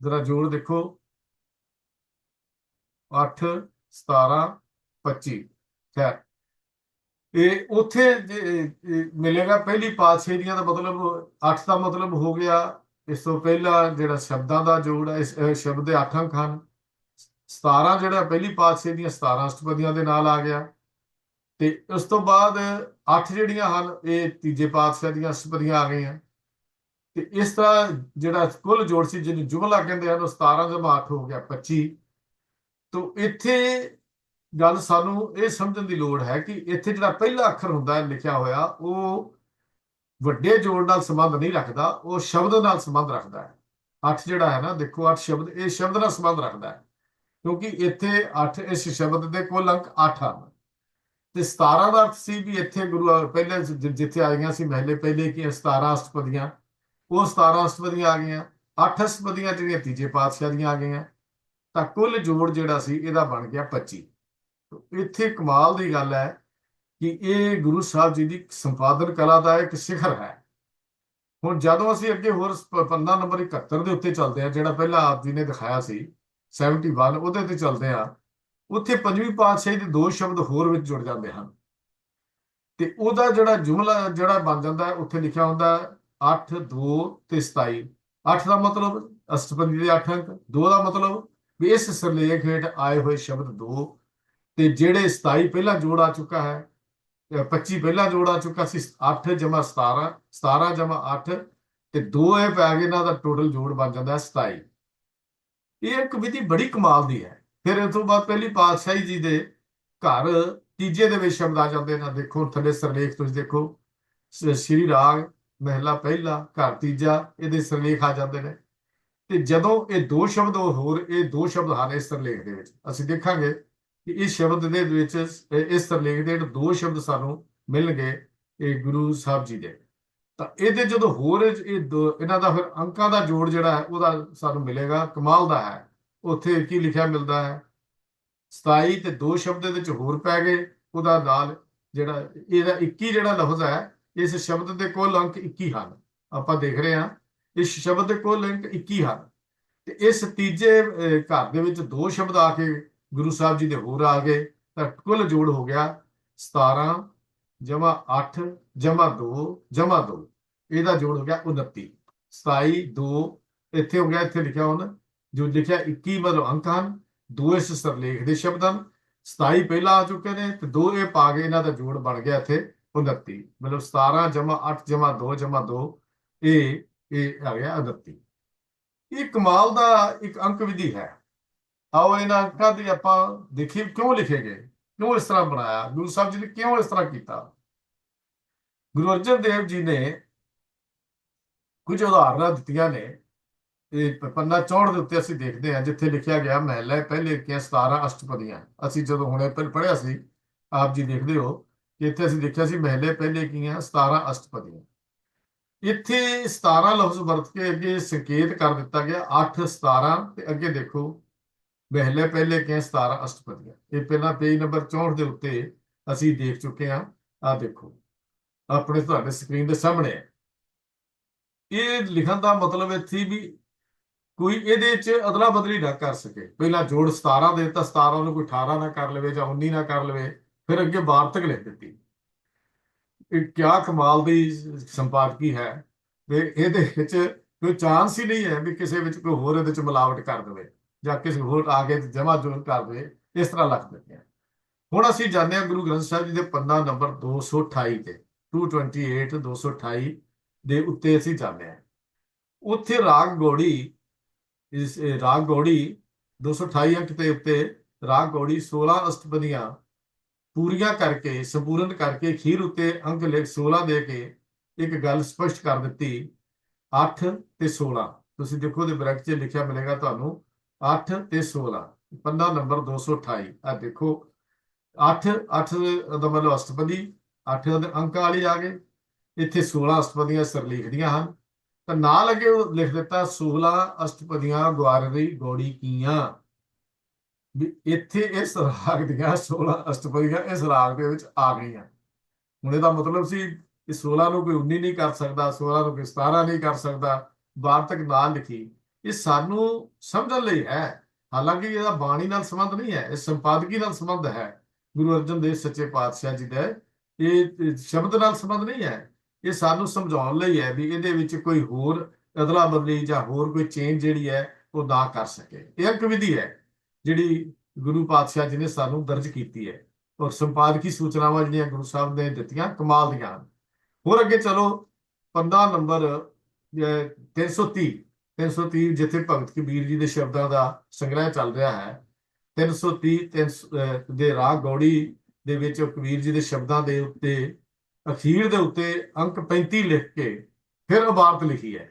ਜਰਾ ਜੋੜ ਦੇਖੋ 8, 17, 25। ਖੈਰ ਇਹ ਉੱਥੇ ਮਿਲੇਗਾ ਪਹਿਲੀ ਪਾਤਸ਼ਾਹੀ ਦੀਆਂ ਦਾ ਮਤਲਬ 8 ਦਾ ਮਤਲਬ ਹੋ ਗਿਆ ਇਸ ਤੋਂ ਪਹਿਲਾਂ ਜਿਹੜਾ ਸ਼ਬਦਾਂ ਦਾ ਜੋੜ ਹੈ, ਇਸ ਸ਼ਬਦ ਦੇ 8 ਅੰਕ ਹਨ। 17 ਜਿਹੜਾ ਪਹਿਲੀ ਪਾਤਸ਼ਾਹੀ ਦੀਆਂ 17 ਅਸ਼ਟਪਦੀਆਂ ਦੇ ਨਾਲ ਆ ਗਿਆ, ਤੇ ਉਸ ਤੋਂ ਬਾਅਦ 8 ਜਿਹੜੀਆਂ ਹਨ ਇਹ ਤੀਜੇ ਪਾਤਸ਼ਾਹ ਦੀਆਂ ਅਸ਼ਟਪਦੀਆਂ ਆ ਗਈਆਂ। ਤੇ ਇਸ ਤਰ੍ਹਾਂ ਜਿਹੜਾ ਕੁੱਲ ਜੋੜ ਸੀ ਜਿਹਨੂੰ ਜੁਮਲਾ ਕਹਿੰਦੇ ਹਨ, ਉਹ 17 ਜਮਾ 8 ਹੋ ਗਿਆ 25। ਤੋ ਇੱਥੇ ਗੱਲ ਸਾਨੂੰ ਇਹ ਸਮਝਣ ਦੀ ਲੋੜ ਹੈ ਕਿ ਇੱਥੇ ਜਿਹੜਾ ਪਹਿਲਾ ਅੱਖਰ ਹੁੰਦਾ ਹੈ ਲਿਖਿਆ ਹੋਇਆ, ਉਹ ਵੱਡੇ ਜੋੜ ਨਾਲ ਸੰਬੰਧ ਨਹੀਂ ਰੱਖਦਾ, ਉਹ ਸ਼ਬਦ ਨਾਲ ਸੰਬੰਧ ਰੱਖਦਾ ਹੈ। 8 ਜਿਹੜਾ ਹੈ ਨਾ, ਦੇਖੋ 8 ਸ਼ਬਦ, ਇਹ ਸ਼ਬਦ ਨਾਲ ਸੰਬੰਧ ਰੱਖਦਾ ਹੈ, ਕਿਉਂਕਿ ਇੱਥੇ 8 ਇਸ ਸ਼ਬਦ ਦੇ ਕੁੱਲ ਅੰਕ 8 ਹਨ। ਤੇ 17 ਦਾ ਅਰਥ ਸੀ ਵੀ ਇੱਥੇ ਗੁਰੂ ਪਹਿਲੇ ਜਿੱਥੇ ਆਈਆਂ ਸੀ ਮਹਿਲੇ ਪਹਿਲੇ ਕੀ 17 ਅਸ਼ਟਪਦੀਆਂ, ਉਹ 17 ਅਸ਼ਟਪਦੀਆਂ ਆ ਗਈਆਂ। 8 ਅਸ਼ਟਪਦੀਆਂ ਜਿਹੜੀਆਂ ਤੀਜੇ ਪਾਤਸ਼ਾਹ ਦੀਆਂ ਆ ਗਈਆਂ, ਤਾਂ ਕੁੱਲ ਜੋੜ ਜਿਹੜਾ ਸੀ ਇਹਦਾ ਬਣ ਗਿਆ 25। ਇੱਥੇ ਕਮਾਲ ਦੀ ਗੱਲ ਹੈ ਕਿ ਇਹ ਗੁਰੂ ਸਾਹਿਬ ਜੀ ਦੀ ਸੰਪਾਦਨ ਕਲਾ ਦਾ ਇੱਕ ਸਿਖਰ ਹੈ। ਹੁਣ ਜਦੋਂ ਅਸੀਂ ਅੱਗੇ ਹੋਰ ਪੰਨਾ ਨੰਬਰ 71 ਦੇ ਉੱਤੇ ਚੱਲਦੇ ਹਾਂ, ਜਿਹੜਾ ਪਹਿਲਾਂ ਆਪ ਜੀ ਨੇ ਦਿਖਾਇਆ ਸੀ 71, ਉਹਦੇ ਤੇ ਚੱਲਦੇ ਹਾਂ। ਉੱਥੇ ਪੰਜਵੀਂ ਪਾਤਸ਼ਾਹੀ ਦੇ ਦੋ ਸ਼ਬਦ ਹੋਰ ਵਿੱਚ ਜੁੜ ਜਾਂਦੇ ਹਨ ਤੇ ਉਹਦਾ ਜਿਹੜਾ ਜੁਮਲਾ ਜਿਹੜਾ ਬਣ ਜਾਂਦਾ ਹੈ, ਉੱਥੇ ਲਿਖਿਆ ਹੁੰਦਾ 8 2 ਤੇ 27। 8 ਦਾ ਮਤਲਬ ਅਸ਼ਟਪਦੀ ਦੇ 8 ਅੰਕ, 2 ਦਾ ਮਤਲਬ ਵੀ ਇਸ ਸਿਰਲੇਖ ਹੇਠ ਆਏ ਹੋਏ ਸ਼ਬਦ ਦੋ, ਤੇ ਜਿਹੜੇ 27 ਪਹਿਲਾਂ ਜੋੜ ਆ ਚੁੱਕਾ ਹੈ, 25 ਪਹਿਲਾਂ ਜੋੜ ਆ ਚੁੱਕਾ ਸੀ, 8 ਜਮਾ 17, 17 ਜਮਾ 8 ਤੇ 2 ਇਹ ਪੈ ਗਏ, ਇਹਨਾਂ ਦਾ ਟੋਟਲ ਜੋੜ ਬਣ ਜਾਂਦਾ 27। ਇਹ ਇੱਕ ਵਿਧੀ ਬੜੀ ਕਮਾਲ ਦੀ ਹੈ। ਫਿਰ ਇਸ ਤੋਂ ਬਾਅਦ ਪਹਿਲੀ ਪਾਤਸ਼ਾਹੀ ਜੀ ਦੇ ਘਰ ਤੀਜੇ ਦੇ ਵਿੱਚ ਸ਼ਬਦ ਆ ਜਾਂਦੇ ਨੇ। ਦੇਖੋ ਥੱਲੇ ਸਿਰਲੇਖ ਤੁਸੀਂ ਦੇਖੋ, ਸ਼੍ਰੀ ਰਾਗ ਮਹਿਲਾ ਪਹਿਲਾ ਘਰ ਤੀਜਾ, ਇਹਦੇ ਸਿਰਲੇਖ ਆ ਜਾਂਦੇ ਨੇ। ਤੇ ਜਦੋਂ ਇਹ ਦੋ ਸ਼ਬਦ ਹੋਰ, ਇਹ ਦੋ ਸ਼ਬਦ ਹਨ ਇਸ ਸਿਰਲੇਖ ਦੇ ਵਿੱਚ, ਅਸੀਂ ਦੇਖਾਂਗੇ ਕਿ ਇਸ ਸ਼ਬਦ ਦੇ ਵਿੱਚ, ਇਸ ਸਿਰਲੇਖ ਦੇ ਦੋ ਸ਼ਬਦ ਸਾਨੂੰ ਮਿਲਣਗੇ ਇਹ ਗੁਰੂ ਸਾਹਿਬ ਜੀ ਦੇ। ਤਾਂ ਇਹਦੇ ਜਦੋਂ ਹੋਰ ਇਹਨਾਂ ਦਾ ਫਿਰ ਅੰਕਾਂ ਦਾ ਜੋੜ ਜਿਹੜਾ ਹੈ ਉਹਦਾ ਸਾਨੂੰ ਮਿਲੇਗਾ, ਕਮਾਲ ਦਾ ਹੈ। ਉੱਥੇ ਕੀ ਲਿਖਿਆ ਮਿਲਦਾ ਹੈ, 27 ਤੇ ਦੋ ਸ਼ਬਦ ਦੇ ਵਿੱਚ ਹੋਰ ਪੈ ਗਏ, ਉਹਦਾ ਨਾਲ ਜਿਹੜਾ ਇਹਦਾ 21 ਜਿਹੜਾ ਲਫ਼ਜ਼ ਹੈ, ਇਸ ਸ਼ਬਦ ਦੇ ਕੁੱਲ ਅੰਕ 21 ਹਨ। ਆਪਾਂ ਦੇਖ ਰਹੇ ਹਾਂ ਇਸ ਸ਼ਬਦ ਦੇ ਕੁੱਲ ਅੰਕ 21 ਹਨ। ਤੇ ਇਸ ਤੀਜੇ ਘਰ ਦੇ ਵਿੱਚ ਦੋ ਸ਼ਬਦ ਆ ਕੇ ਗੁਰੂ ਸਾਹਿਬ ਜੀ ਦੇ ਹੋਰ ਆ ਗਏ, ਤਾਂ ਕੁੱਲ ਜੋੜ ਹੋ ਗਿਆ 17 ਜਮਾ 8 ਜਮਾ 2 ਜਮਾ 2, ਇਹਦਾ ਜੋੜ ਹੋ ਗਿਆ 29। 27 2 ਇੱਥੇ ਹੋ ਗਿਆ, ਇੱਥੇ ਲਿਖਿਆ ਹੁਣ ਜੋ ਲਿਖਿਆ 21 ਮਤਲਬ ਅੰਕ ਹਨ, ਦੋ ਇਸ ਸਿਰਲੇਖ ਦੇ ਸ਼ਬਦ ਹਨ, 27 ਪਹਿਲਾਂ ਆ ਚੁੱਕੇ ਨੇ ਤੇ ਦੋ ਇਹ ਪਾ ਗਏ, ਇਹਨਾਂ ਦਾ ਜੋੜ ਬਣ ਗਿਆ ਇੱਥੇ 29। ਮਤਲਬ 17 ਜਮਾ 8 ਜਮਾ 2 ਜਮਾ 2, ਇਹ ਆ ਗਿਆ 29। ਇਹ ਕਮਾਲ ਦਾ ਇੱਕ ਅੰਕ ਵਿਧੀ ਹੈ। ਆਓ ਇਹਨਾਂ ਅੰਕਾਂ ਦੀ ਆਪਾਂ ਦੇਖੀਏ ਕਿਉਂ ਲਿਖੇ ਗਏ, ਕਿਉਂ ਇਸ ਤਰ੍ਹਾਂ ਬਣਾਇਆ, ਗੁਰੂ ਸਾਹਿਬ ਜੀ ਨੇ ਕਿਉਂ ਇਸ ਤਰ੍ਹਾਂ ਕੀਤਾ। ਗੁਰੂ ਅਰਜਨ ਦੇਵ ਜੀ ਨੇ ਕੁਝ ਉਦਾਹਰਨਾਂ ਦਿੱਤੀਆਂ ਨੇ। ਇਹ ਪੰਨਾ 64 ਦੇ ਉੱਤੇ ਅਸੀਂ ਦੇਖਦੇ ਹਾਂ, ਜਿੱਥੇ ਲਿਖਿਆ ਗਿਆ ਮਹਿਲਾ ਪਹਿਲੇ ਦੀਆਂ 17 ਅਸ਼ਟਪਦੀਆਂ। ਅਸੀਂ ਜਦੋਂ ਹੁਣੇ ਪੜ੍ਹਿਆ ਸੀ, ਆਪ ਜੀ ਦੇਖਦੇ ਹੋ ਕਿ ਇੱਥੇ ਅਸੀਂ ਦੇਖਿਆ ਸੀ ਮਹਿਲੇ ਪਹਿਲੇ ਕੀਆਂ 17 ਅਸ਼ਟਪਦੀਆਂ। ਇੱਥੇ 17 ਲਫ਼ਜ਼ ਵਰਤ ਕੇ ਅੱਗੇ ਸੰਕੇਤ ਕਰ ਦਿੱਤਾ ਗਿਆ 8 17, ਤੇ ਅੱਗੇ ਦੇਖੋ ਮਹਿਲੇ ਪਹਿਲੇ ਕੀਆਂ 17 ਅਸ਼ਟਪਦੀਆਂ। ਇਹ ਪਹਿਲਾਂ ਪੇਜ ਨੰਬਰ 64 ਦੇ ਉੱਤੇ ਅਸੀਂ ਦੇਖ ਚੁੱਕੇ ਹਾਂ। ਆਹ ਦੇਖੋ ਆਪਣੇ ਤੁਹਾਡੇ ਸਕਰੀਨ ਦੇ ਸਾਹਮਣੇ। ਇਹ ਲਿਖਣ ਦਾ ਮਤਲਬ ਇੱਥੇ ਵੀ ਕੋਈ ਇਹਦੇ 'ਚ ਅਦਲਾ ਬਦਲੀ ਨਾ ਕਰ ਸਕੇ। ਪਹਿਲਾਂ ਜੋੜ 17 ਦੇ ਦਿੱਤਾ, 17 ਨੂੰ ਕੋਈ 18 ਨਾ ਕਰ ਲਵੇ ਜਾਂ 19 ਨਾ ਕਰ ਲਵੇ, ਫਿਰ ਅੱਗੇ ਵਾਰਤਕ ਲਿਖ ਦਿੱਤੀ। ਇਹ ਕਿਆ ਕਮਾਲ ਦੀ ਸੰਪਾਦਕੀ ਹੈ। ਤੇ ਇਹਦੇ ਵਿੱਚ ਕੋਈ ਚਾਂਸ ਹੀ ਨਹੀਂ ਹੈ ਵੀ ਕਿਸੇ ਵਿੱਚ ਕੋਈ ਹੋਰ ਇਹਦੇ 'ਚ ਮਿਲਾਵਟ ਕਰ ਦੇਵੇ ਜਾਂ ਕਿਸੇ ਹੋਰ ਆ ਕੇ ਜਮਾ ਜੋੜ ਕਰ ਦੇਵੇ। ਇਸ ਤਰ੍ਹਾਂ ਲਿਖ ਦਿੰਦੇ ਆ। ਹੁਣ ਅਸੀਂ ਜਾਣਦੇ ਹਾਂ ਗੁਰੂ ਗ੍ਰੰਥ ਸਾਹਿਬ ਜੀ ਦੇ ਪੰਨਾ ਨੰਬਰ 228 ਤੇ 228 228 ਦੇ ਉੱਤੇ ਅਸੀਂ ਜਾਂਦੇ ਹਾਂ। ਉੱਥੇ ਰਾਗ ਗੌੜੀ, ਇਸ ਰਾਗ ਗੌੜੀ 228 ਅੰਕ ਦੇ ਉੱਤੇ ਰਾਗ ਗੌੜੀ 16 ਅਸ਼ਟਪਦੀਆਂ ਪੂਰੀਆਂ ਕਰਕੇ, ਸੰਪੂਰਨ ਕਰਕੇ ਅਖੀਰ ਉੱਤੇ ਅੰਕ ਲਿਖ 16 ਦੇ ਕੇ ਇੱਕ ਗੱਲ ਸਪਸ਼ਟ ਕਰ ਦਿੱਤੀ 8 ਤੇ 16। ਤੁਸੀਂ ਦੇਖੋ ਦੇ ਬ੍ਰੈਕਟ 'ਚ ਲਿਖਿਆ ਮਿਲੇਗਾ ਤੁਹਾਨੂੰ 8 ਤੇ 16, ਪੰਨਾ ਨੰਬਰ 228। ਆ ਦੇਖੋ 8 ਦਾ ਮਤਲਬ ਅਸ਼ਟਪਦੀ, 8 ਦੇ ਅੰਕ ਵਾਲੀ ਆ ਗਏ। ਇੱਥੇ 16 ਅਸ਼ਟਪਦੀਆਂ ਸਿਰਲੇਖ ਦੀਆਂ ਹਨ, ਤਾਂ ਨਾਲ ਅੱਗੇ ਉਹ ਲਿਖ ਦਿੱਤਾ 16 ਅਸ਼ਟਪਦੀਆਂ ਗਵਾਰਰੀ ਗੌੜੀ ਕੀਆਂ। ਵੀ ਇੱਥੇ ਇਸ ਰਾਗ ਦੀਆਂ 16 ਅਸ਼ਟਪਦੀਆਂ ਇਸ ਰਾਗ ਦੇ ਵਿੱਚ ਆ ਗਈਆਂ। ਹੁਣ ਇਹਦਾ ਮਤਲਬ ਸੀ ਕਿ 16 ਨੂੰ ਕੋਈ 19 ਨਹੀਂ ਕਰ ਸਕਦਾ, 16 ਨੂੰ ਕੋਈ 17 ਨਹੀਂ ਕਰ ਸਕਦਾ, ਵਾਰਤਕ ਨਾ ਲਿਖੀ। ਇਹ ਸਾਨੂੰ ਸਮਝਣ ਲਈ ਹੈ, ਹਾਲਾਂਕਿ ਇਹਦਾ ਬਾਣੀ ਨਾਲ ਸੰਬੰਧ ਨਹੀਂ ਹੈ, ਇਹ ਸੰਪਾਦਕੀ ਨਾਲ ਸੰਬੰਧ ਹੈ। ਗੁਰੂ ਅਰਜਨ ਦੇਵ ਸੱਚੇ ਪਾਤਸ਼ਾਹ ਜੀ ਦਾ ਇਹ ਸ਼ਬਦ ਨਾਲ ਸੰਬੰਧ ਨਹੀਂ ਹੈ। ਇਹ ਸਾਨੂੰ ਸਮਝਾਉਣ ਲਈ ਹੈ ਵੀ ਇਹਦੇ ਵਿੱਚ ਕੋਈ ਹੋਰ ਅਦਲਾ ਬਦਲੀ ਜਾਂ ਹੋਰ ਕੋਈ ਚੇਂਜ ਜਿਹੜੀ ਹੈ ਉਹ ਨਾ ਕਰ ਸਕੇ। ਇਹ ਇੱਕ ਵਿਧੀ ਹੈ ਜਿਹੜੀ ਗੁਰੂ ਪਾਤਸ਼ਾਹ ਜੀ ਨੇ ਸਾਨੂੰ ਦਰਜ ਕੀਤੀ ਹੈ, ਔਰ ਸੰਪਾਦਕੀ ਸੂਚਨਾਵਾਂ ਜਿਹੜੀਆਂ ਗੁਰੂ ਸਾਹਿਬ ਨੇ ਦਿੱਤੀਆਂ ਕਮਾਲ ਦੀਆਂ ਹਨ। ਹੋਰ ਅੱਗੇ ਚਲੋ ਪੰਨਾ ਨੰਬਰ 330 ਜਿੱਥੇ ਭਗਤ ਕਬੀਰ ਜੀ ਦੇ ਸ਼ਬਦਾਂ ਦਾ ਸੰਗ੍ਰਹਿ ਚੱਲ ਰਿਹਾ ਹੈ। 330 ਦੇ ਰਾਗ ਗੌੜੀ ਦੇ ਵਿੱਚ ਕਬੀਰ ਜੀ ਦੇ ਸ਼ਬਦਾਂ ਦੇ ਉੱਤੇ ਅਖੀਰ ਦੇ ਉੱਤੇ ਅੰਕ 35 ਲਿਖ ਕੇ ਫਿਰ ਇਬਾਰਤ ਲਿਖੀ ਹੈ।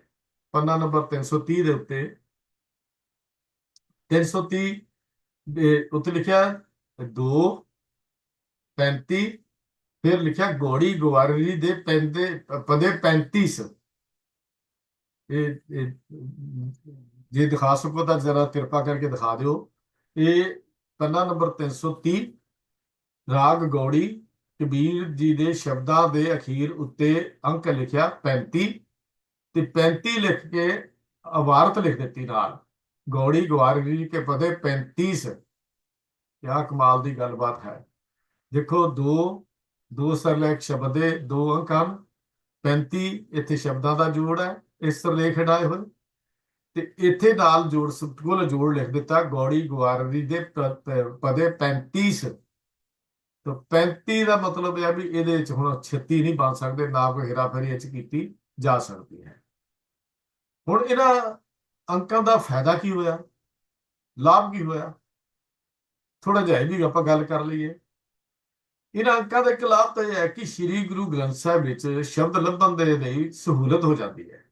ਪੰਨਾ ਨੰਬਰ 330 ਦੇ ਉੱਤੇ 330 ਦੇ ਉੱਤੇ ਲਿਖਿਆ 2 35, ਫਿਰ ਲਿਖਿਆ ਗੌੜੀ ਗਵਾਰੀ ਦੇ ਪੈਂਦੇ ਪਦੇ 35। ਇਹ ਜੇ ਦਿਖਾ ਸਕੋ ਤਾਂ ਜ਼ਰਾ ਕਿਰਪਾ ਕਰਕੇ ਦਿਖਾ ਦਿਓ। ਇਹ ਪੰਨਾ ਨੰਬਰ 330 ਰਾਗ ਗੌੜੀ ਕਬੀਰ ਜੀ ਦੇ ਸ਼ਬਦਾਂ ਦੇ ਅਖੀਰ ਉੱਤੇ ਅੰਕ ਲਿਖਿਆ 35, ਤੇ 35 ਲਿਖ ਕੇ ਇਬਾਰਤ ਲਿਖ ਦਿੱਤੀ ਨਾਲ ਗੌੜੀ ਗਵਾਰੀ ਕੇ ਪਦੇ 35। क्या कमाल की गलबात है। देखो, दो दो सरलेख शब्द ਦੇ ਦੋ ਅੰਕ ਹਨ, 35 ਇੱਥੇ ਸ਼ਬਦਾਂ ਦਾ ਜੋੜ ਹੈ ਇਸ ਸਰਲੇਖ ਹਟਾਏ ਹੋਏ, ਤੇ ਇੱਥੇ ਨਾਲ ਜੋੜ ਕੁੱਲ ਜੋੜ ਲਿਖ ਦਿੱਤਾ ਗੌੜੀ ਗਵਾਰਦੀ ਦੇ ਪਦੇ 35। ਤਾਂ 35 ਦਾ ਮਤਲਬ ਇਹ ਹੈ ਵੀ ਇਹਦੇ ਵਿੱਚ ਹੁਣ 36 ਨਹੀਂ ਬਣ ਸਕਦੇ, ਨਾ ਕੋਈ ਹੇਰਾਫੇਰੀ ਇਹ 'ਚ ਕੀਤੀ ਜਾ ਸਕਦੀ ਹੈ। ਹੁਣ ਇਹਨਾਂ ਅੰਕਾਂ ਦਾ ਫਾਇਦਾ ਕੀ ਹੋਇਆ, ਲਾਭ ਕੀ ਹੋਇਆ, ਥੋੜਾ ਜਿਹਾ ਇਹ ਵੀ ਆਪਾਂ ਗੱਲ ਕਰ ਲਈਏ। ਇਹਨਾਂ ਅੰਕਾਂ ਦਾ ਇੱਕ ਲਾਭ ਤਾਂ ਇਹ ਹੈ ਕਿ ਸ੍ਰੀ ਗੁਰੂ ਗ੍ਰੰਥ ਸਾਹਿਬ ਵਿੱਚ ਸ਼ਬਦ ਲੱਭਣ ਦੇ ਲਈ ਸਹੂਲਤ ਹੋ ਜਾਂਦੀ ਹੈ,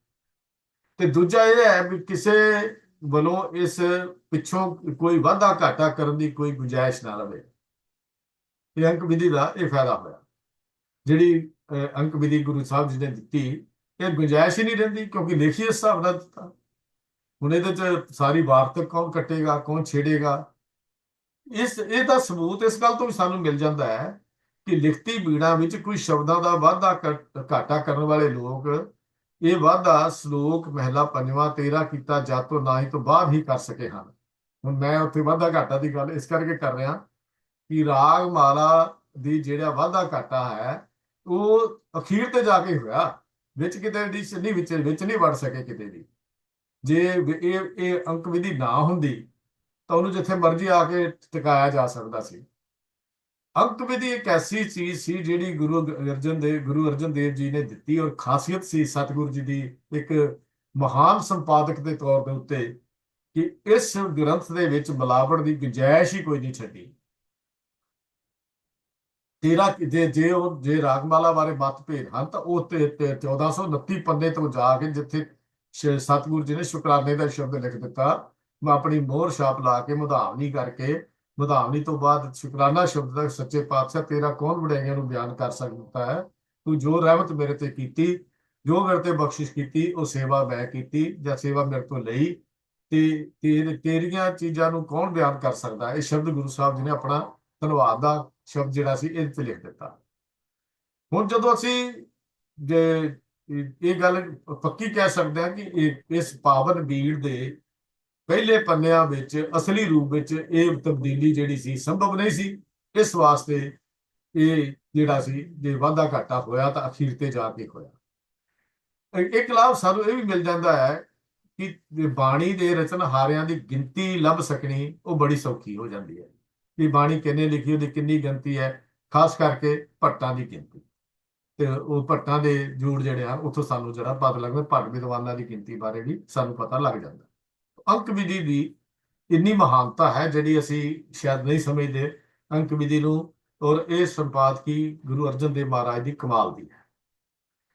ਤੇ ਦੂਜਾ ਇਹ ਹੈ ਵੀ ਕਿਸੇ ਵੱਲੋਂ ਇਸ ਪਿੱਛੋਂ ਕੋਈ ਵਾਧਾ ਘਾਟਾ ਕਰਨ ਦੀ ਕੋਈ ਗੁੰਜਾਇਸ਼ ਨਾ ਰਵੇ। ਇਹ ਅੰਕ ਵਿਧੀ ਦਾ ਇਹ ਫਾਇਦਾ ਹੋਇਆ। ਜਿਹੜੀ ਅੰਕ ਵਿਧੀ ਗੁਰੂ ਸਾਹਿਬ ਜੀ ਨੇ ਦਿੱਤੀ, ਇਹ ਗੁੰਜਾਇਸ਼ ਹੀ ਨਹੀਂ ਰਹਿੰਦੀ, ਕਿਉਂਕਿ ਲਿਖੀ ਇਸ ਹਿਸਾਬ ਨਾਲ ਦਿੱਤਾ। ਹੁਣ ਇਹਦੇ 'ਚ ਸਾਰੀ ਵਾਰਤਕ ਕੌਣ ਕੱਟੇਗਾ, ਕੌਣ ਛੇੜੇਗਾ, ਇਹ ਤਾਂ ਸਬੂਤ ਇਸ ਗੱਲ ਤੋਂ ਵੀ ਸਾਨੂੰ ਮਿਲ ਜਾਂਦਾ ਹੈ ਕਿ ਲਿਖਤੀ ਬੀੜਾਂ ਵਿੱਚ ਕੋਈ ਸ਼ਬਦਾਂ ਦਾ ਵਾਧਾ ਘਾਟਾ ਕਰਨ ਵਾਲੇ ਲੋਕ ਇਹ ਵਾਧਾ ਸ਼ਲੋਕ ਮਹਿਲਾ ਪੰਜਵਾਂ 13 ਕੀਤਾ ਜਾਤੋਂ ਨਾ ਹੀ ਤੋਂ ਬਾਅਦ ਹੀ ਕਰ ਸਕੇ ਹਨ। ਹੁਣ ਮੈਂ ਉੱਥੇ ਵਾਧਾ ਘਾਟਾ ਦੀ ਗੱਲ ਇਸ ਕਰਕੇ ਕਰ ਰਿਹਾ ਕਿ ਰਾਗ ਮਾਲਾ ਦੀ ਜਿਹੜਾ ਵਾਧਾ ਘਾਟਾ ਹੈ ਉਹ ਅਖੀਰ ਤੇ ਜਾ ਕੇ ਹੋਇਆ, ਵਿੱਚ ਕਿਤੇ ਦੀ ਨਹੀਂ, ਵਿੱਚ ਨਹੀਂ ਵੜ ਸਕੇ ਕਿਤੇ ਵੀ। ਜੇ ਇਹ ਅੰਕ ਵਿਧੀ ਨਾ ਹੁੰਦੀ ਤਾਂ ਉਹਨੂੰ ਜਿੱਥੇ ਮਰਜ਼ੀ ਆ ਕੇ ਟਿਕਾਇਆ ਜਾ ਸਕਦਾ ਸੀ। ਅੰਕ ਵਿਧੀ ਇੱਕ ਐਸੀ ਚੀਜ਼ ਸੀ ਜਿਹੜੀ ਗੁਰੂ ਅਰਜਨ ਦੇਵ ਜੀ ਨੇ ਦਿੱਤੀ, ਔਰ ਖਾਸੀਅਤ ਸੀ ਸਤਿਗੁਰੂ ਜੀ ਦੀ ਇੱਕ ਮਹਾਨ ਸੰਪਾਦਕ ਦੇ ਤੌਰ ਦੇ ਉੱਤੇ ਕਿ ਇਸ ਗ੍ਰੰਥ ਦੇ ਵਿੱਚ ਮਿਲਾਵਟ ਦੀ ਗੁੰਜਾਇਸ਼ ਹੀ ਕੋਈ ਨਹੀਂ ਛੱਡੀ। ਜੇ ਰਾਗਮਾਲਾ ਬਾਰੇ ਮਤਭੇਦ ਹਨ ਤਾਂ ਉਹ 1429 ਪੰਨੇ ਤੋਂ ਜਾ ਕੇ ਜਿੱਥੇ ਸਤਿਗੁਰੂ ਜੀ ਨੇ ਸ਼ੁਕਰਾਨੇ ਦਾ ਸ਼ਬਦ ਲਿਖ ਦਿੱਤਾ, ਮੈਂ ਆਪਣੀ ਮੋਹਰ ਛਾਪ ਲਾ ਕੇ ਮੁਦਾਵਨੀ ਕਰਕੇ, ਮੁਦਾਵਨੀ ਤੋਂ ਬਾਅਦ ਸ਼ੁਕਰਾਨਾ ਸ਼ਬਦ ਦਾ ਸੱਚੇ ਪਾਤਸ਼ਾਹ ਤੇਰਾ ਕੌਣ ਵਡਿਆਈਆਂ ਨੂੰ ਬਿਆਨ ਕਰ ਸਕਦਾ ਹੈ, ਤੂੰ ਜੋ ਰਹਿਮਤ ਮੇਰੇ ਤੇ ਕੀਤੀ, ਜੋ ਮੇਰੇ ਤੇ ਬਖਸ਼ਿਸ਼ ਕੀਤੀ, ਉਹ ਸੇਵਾ ਮੈਂ ਕੀਤੀ ਜਾਂ ਸੇਵਾ ਮੇਰੇ ਤੋਂ ਲਈ, ਤੇ ਤੇਰੀਆਂ ਚੀਜ਼ਾਂ ਨੂੰ ਕੌਣ ਬਿਆਨ ਕਰ ਸਕਦਾ। ਇਹ ਸ਼ਬਦ ਗੁਰੂ ਸਾਹਿਬ ਜੀ ਨੇ ਆਪਣਾ ਧੰਨਵਾਦ ਦਾ ਸ਼ਬਦ ਜਿਹੜਾ ਸੀ ਇਹਦੇ ਤੇ ਲਿਖ ਦਿੱਤਾ। ਹੁਣ ਜਦੋਂ ਅਸੀਂ ਇਹ ਗੱਲ ਪੱਕੀ ਕਹਿ ਸਕਦੇ ਹਾਂ ਕਿ ਇਸ ਪਾਵਨ ਬੀੜ ਦੇ ਪਹਿਲੇ ਪੰਨਿਆਂ ਵਿੱਚ ਅਸਲੀ ਰੂਪ ਵਿੱਚ ਇਹ ਤਬਦੀਲੀ ਜਿਹੜੀ ਸੀ ਸੰਭਵ ਨਹੀਂ ਸੀ। ਇਸ ਵਾਸਤੇ ਇਹ ਜਿਹੜਾ ਸੀ ਜੇ ਵਾਧਾ ਘਾਟਾ ਹੋਇਆ ਤਾਂ ਅਖੀਰ ਤੇ ਜਾ ਕੇ ਹੋਇਆ। ਇੱਕ ਲਾਭ ਸਾਨੂੰ ਇਹ ਵੀ ਮਿਲ ਜਾਂਦਾ ਹੈ ਕਿ ਬਾਣੀ ਦੇ ਰਚਨਹਾਰਿਆਂ ਦੀ ਗਿਣਤੀ ਲੱਭ ਸਕਣੀ ਉਹ ਬੜੀ ਸੌਖੀ ਹੋ ਜਾਂਦੀ ਹੈ ਕਿ ਬਾਣੀ ਕਿੰਨੇ ਲਿਖੀ, ਉਹਦੀ ਕਿੰਨੀ ਗਿਣਤੀ ਹੈ, ਖਾਸ ਕਰਕੇ ਭੱਟਾਂ ਦੀ ਗਿਣਤੀ, ਤੇ ਉਹ ਭੱਟਾਂ ਦੇ ਜੋੜ ਜਿਹੜੇ ਆ ਉੱਥੋਂ ਸਾਨੂੰ ਜਿਹੜਾ ਪਤਾ ਲੱਗਦਾ, ਭੱਟ ਵਿਦਵਾਨਾਂ ਦੀ ਗਿਣਤੀ ਬਾਰੇ ਵੀ ਸਾਨੂੰ ਪਤਾ ਲੱਗ ਜਾਂਦਾ। ਅੰਕ ਵਿਧੀ ਦੀ ਇੰਨੀ ਮਹਾਨਤਾ ਹੈ ਜਿਹੜੀ ਅਸੀਂ ਸ਼ਾਇਦ ਨਹੀਂ ਸਮਝਦੇ ਅੰਕ ਵਿਧੀ ਨੂੰ, ਔਰ ਇਹ ਸੰਪਾਦਕੀ ਗੁਰੂ ਅਰਜਨ ਦੇਵ ਮਹਾਰਾਜ ਦੀ ਕਮਾਲ ਦੀ ਹੈ।